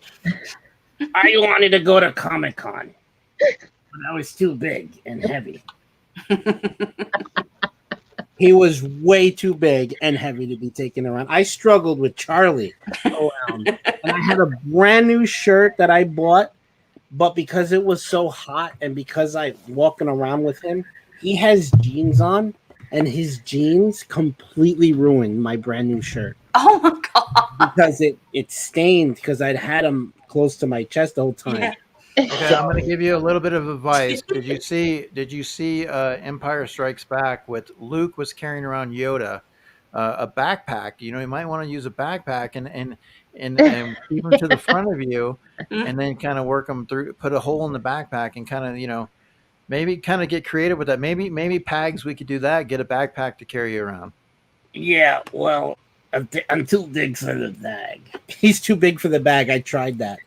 I wanted to go to Comic-Con, but I was too big and heavy. He was way too big and heavy to be taken around. I struggled with Charlie around, and I had a brand new shirt that I bought, but because it was so hot and because I'm walking around with him, he has jeans on, and his jeans completely ruined my brand new shirt. Oh my god! Because it stained because I'd had him close to my chest the whole time. Yeah. Okay, I'm going to give you a little bit of advice. Did you see Empire Strikes Back with Luke was carrying around Yoda, a backpack? You know, you might want to use a backpack and keep them to the front of you, and then kind of work them through. Put a hole in the backpack and kind of maybe kind of get creative with that. Maybe Pags, we could do that. Get a backpack to carry you around. Yeah, well, I'm too big for the bag. He's too big for the bag. I tried that.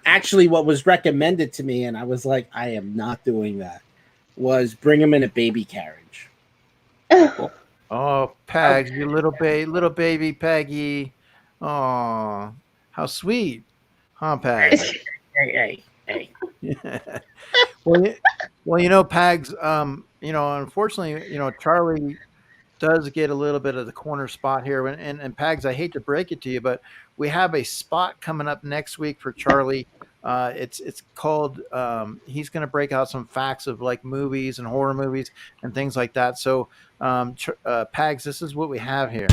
Actually, what was recommended to me, and I was like, I am not doing that, was bring him in a baby carriage. Oh, Pags, you little baby Peggy. Oh, how sweet, huh, Pags? Hey. Well, Pags. Unfortunately, Charlie does get a little bit of the corner spot here. And Pags, I hate to break it to you, but we have a spot coming up next week for Charlie. It's called. He's going to break out some facts of like movies and horror movies and things like that. So, Pags, this is what we have here.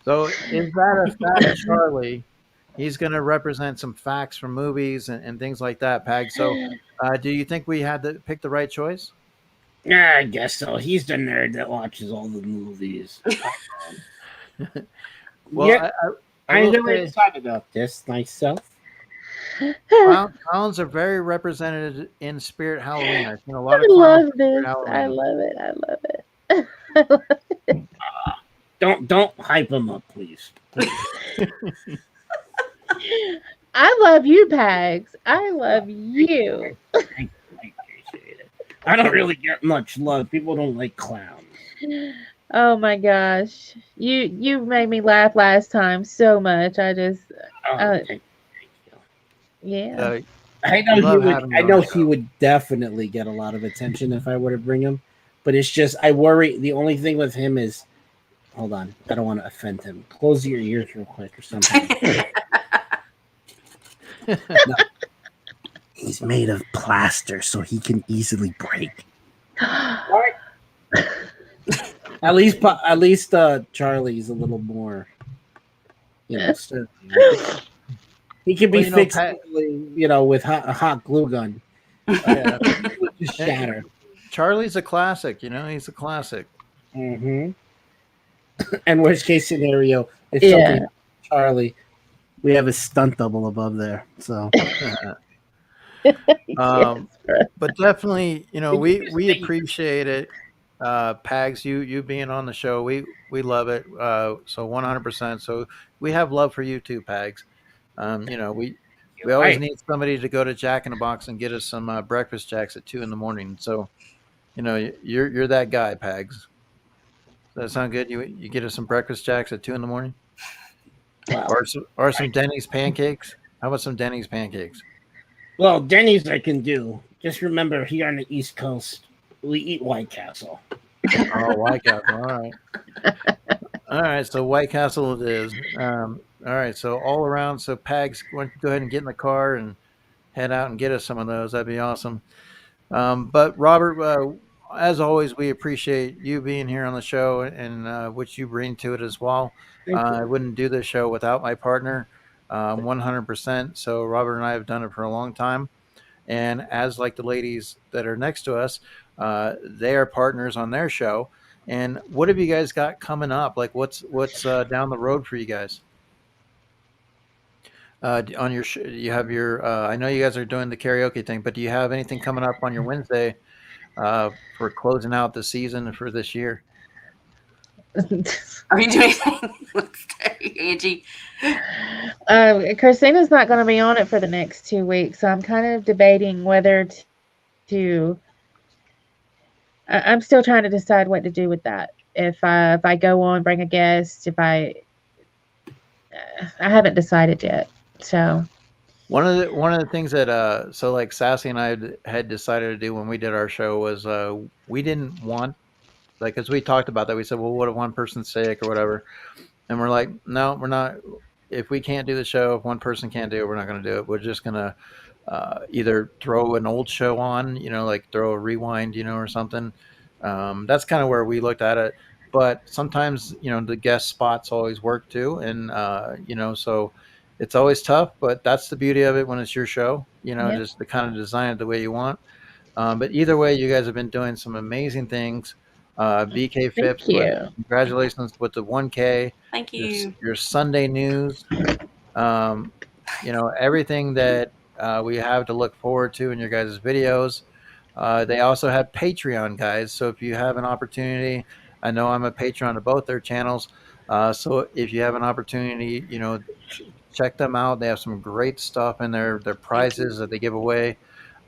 So is that a fact, Charlie? He's going to represent some facts from movies and things like that, Pag. So do you think we had to pick the right choice? Yeah, I guess so. He's the nerd that watches all the movies. Well, yeah, I'm really say, excited about this myself. Clowns are very represented in Spirit Halloween. I've seen a lot of I love this. Halloween. I love it. Don't hype him up, please. I love you, Pags. I love you. I appreciate it. I don't really get much love. People don't like clowns. Oh my gosh, you made me laugh last time so much. I just, Thank you. yeah. I know he would definitely get a lot of attention if I were to bring him, but it's just I worry. The only thing with him is, hold on, I don't want to offend him. Close your ears real quick or something. No. He's made of plaster, so he can easily break. What? At least Charlie's a little more, so, he can be fixed, with a hot glue gun. Just shatter. Charlie's a classic, he's a classic. Mm-hmm. And worst case scenario, if something Charlie, we have a stunt double above there. So, but definitely, we appreciate it, Pags. You being on the show, we love it. So 100%. So we have love for you too, Pags. We always need somebody to go to Jack in the Box and get us some breakfast jacks at 2 a.m. So, you're that guy, Pags. Does that sound good? You get us some breakfast jacks at 2 a.m. Wow. Or some Denny's pancakes. How about some Denny's pancakes? Well, Denny's I can do. Just remember, here on the East Coast, we eat White Castle. Oh, White Castle. All right. So White Castle it is. All right. So all around. So Pags, why don't you go ahead and get in the car and head out and get us some of those? That'd be awesome. But Robert, as always, we appreciate you being here on the show and what you bring to it as well. I wouldn't do this show without my partner, 100%. So Robert and I have done it for a long time. And as like the ladies that are next to us, they are partners on their show. And what have you guys got coming up? Like what's down the road for you guys? On your you have your I know you guys are doing the karaoke thing, but do you have anything coming up on your Wednesday for closing out the season for this year? Are you doing anything, Angie? Kristina's not going to be on it for the next 2 weeks, so I'm kind of debating whether to I'm still trying to decide what to do with that. If I go on, bring a guest, I haven't decided yet. So One of the things that so like Sassy and I had decided to do when we did our show was we didn't want, like, as we talked about that, we said, well, what if one person's sick or whatever, and we're like, no, we're not. If we can't do the show, if one person can't do it, we're not going to do it. We're just going to either throw an old show on, like throw a rewind, or something. That's kind of where we looked at it. But sometimes, the guest spots always work too. And, so it's always tough, but that's the beauty of it when it's your show, Yep. just to kind of design it the way you want. But either way, you guys have been doing some amazing things. BK Phipps, thank you. congratulations with the 1K. Thank you. Your Sunday news. Um, everything that we have to look forward to in your guys' videos. They also have Patreon, guys. So if you have an opportunity, I know I'm a patron of both their channels. So if you have an opportunity, check them out. They have some great stuff in their prizes that they give away.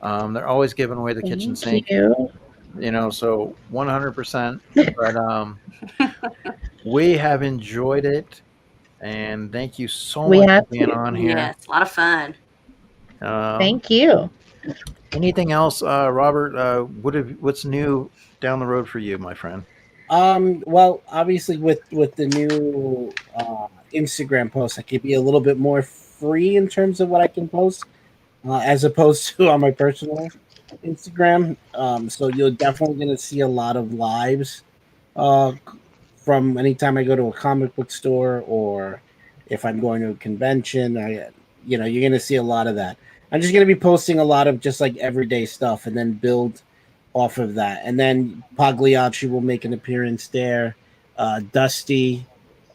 They're always giving away the kitchen sink, Thank you. so 100%. But we have enjoyed it. And thank you so We much have for being to. on here. Yes, a lot of fun. Thank you. Anything else, Robert? What's new down the road for you, my friend? Well, obviously with the new Instagram post, I could be a little bit more free in terms of what I can post, as opposed to on my personal Instagram. So you're definitely going to see a lot of lives from anytime I go to a comic book store, or if I'm going to a convention. You're going to see a lot of that. I'm just going to be posting a lot of just like everyday stuff, and then build off of that. And then Pagliacci will make an appearance there. Dusty,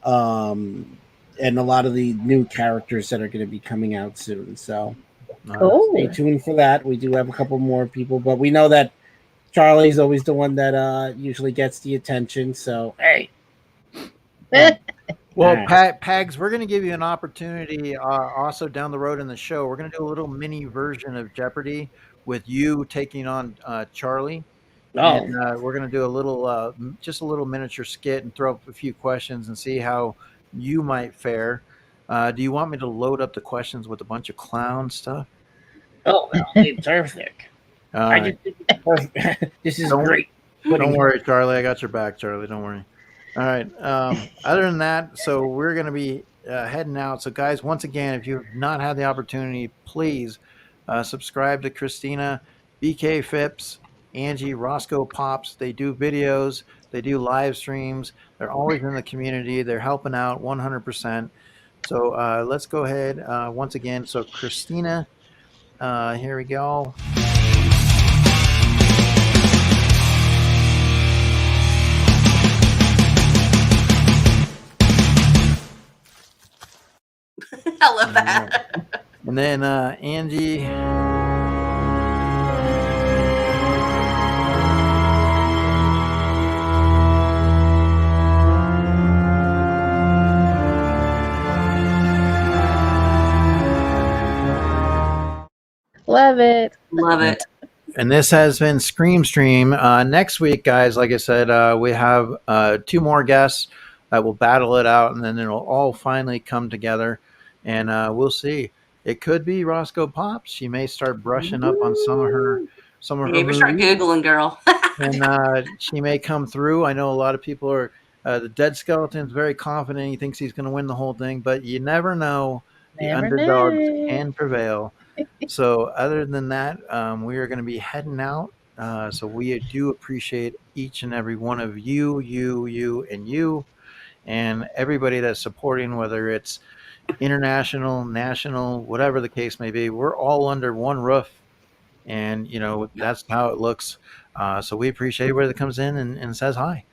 and a lot of the new characters that are going to be coming out soon. So stay tuned for that. We do have a couple more people, but we know that Charlie's always the one that usually gets the attention. So hey. Well, Pags, we're going to give you an opportunity also down the road in the show. We're going to do a little mini version of Jeopardy with you taking on Charlie. Oh. And we're going to do a little, just a little miniature skit and throw up a few questions and see how you might fare. Do you want me to load up the questions with a bunch of clown stuff? Oh, that'll be terrific. This is great. Don't worry, Charlie. I got your back, Charlie. Don't worry. All right. Other than that, so we're going to be heading out. So, guys, once again, if you have not had the opportunity, please subscribe to KRISTINA, BK Phipps, Angie, Roscoe Pops. They do videos. They do live streams. They're always in the community. They're helping out 100%. So let's go ahead once again. So, KRISTINA, here we go. I love that. And then Angie. Love it. Love it. And this has been Scream Stream. Next week, guys, like I said, we have 2 more guests that will battle it out, and then it'll all finally come together. And we'll see. It could be Roscoe Pops. She may start brushing up on some of her Maybe start Googling, girl. And she may come through. I know a lot of people are. The Dead Skeleton's very confident. He thinks he's going to win the whole thing, but you never know. The underdogs can prevail. So other than that, we are going to be heading out. So we do appreciate each and every one of you, and everybody that's supporting, whether it's international, national, whatever the case may be. We're all under one roof, and that's how it looks. So we appreciate everybody that comes in and says hi.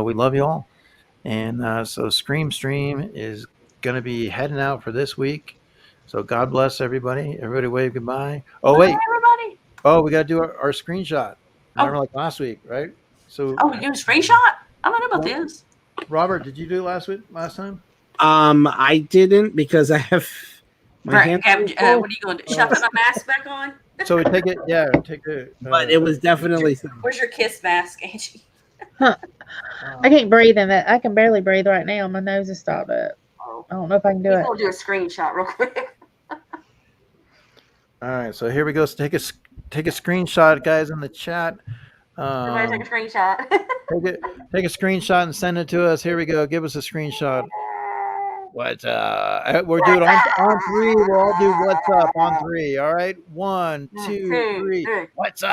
We love you all. And so Scream Stream is going to be heading out for this week. So God bless everybody. Everybody wave goodbye. Oh, wait. Bye, everybody. Oh, we got to do our screenshot. Remember, like last week, right? So. Oh, we do a screenshot? I don't know about this. Robert, did you do it last time? I didn't, because I have my hands. What are you going to do? Should I put my mask back on? So take it, yeah, take it. But it was definitely something. Where's your kiss mask, Angie? I can't breathe in that. I can barely breathe right now. My nose is stopped up. I don't know if I can do it. We'll do a screenshot real quick. All right, so here we go. So take a screenshot, guys, in the chat. Everybody take a screenshot. Take a screenshot and send it to us. Here we go. Give us a screenshot. What's up? We'll do it on three. We'll all do what's up on three. All right. 1, 2, 3. What's up?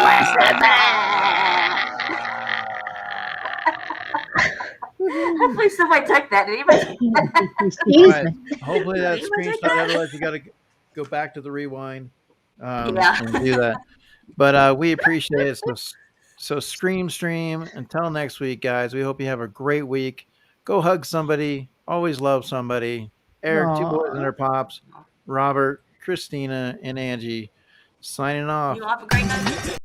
Hopefully somebody took that. Did anybody? Excuse All right. me. Hopefully that screenshot. Otherwise, you got to go back to the rewind and do that. But we appreciate it. So scream stream. Until next week, guys. We hope you have a great week. Go hug somebody. Always love somebody. Eric, Aww. 2 boys and their pops. Robert, Christina, and Angie. Signing off. You all have a great night.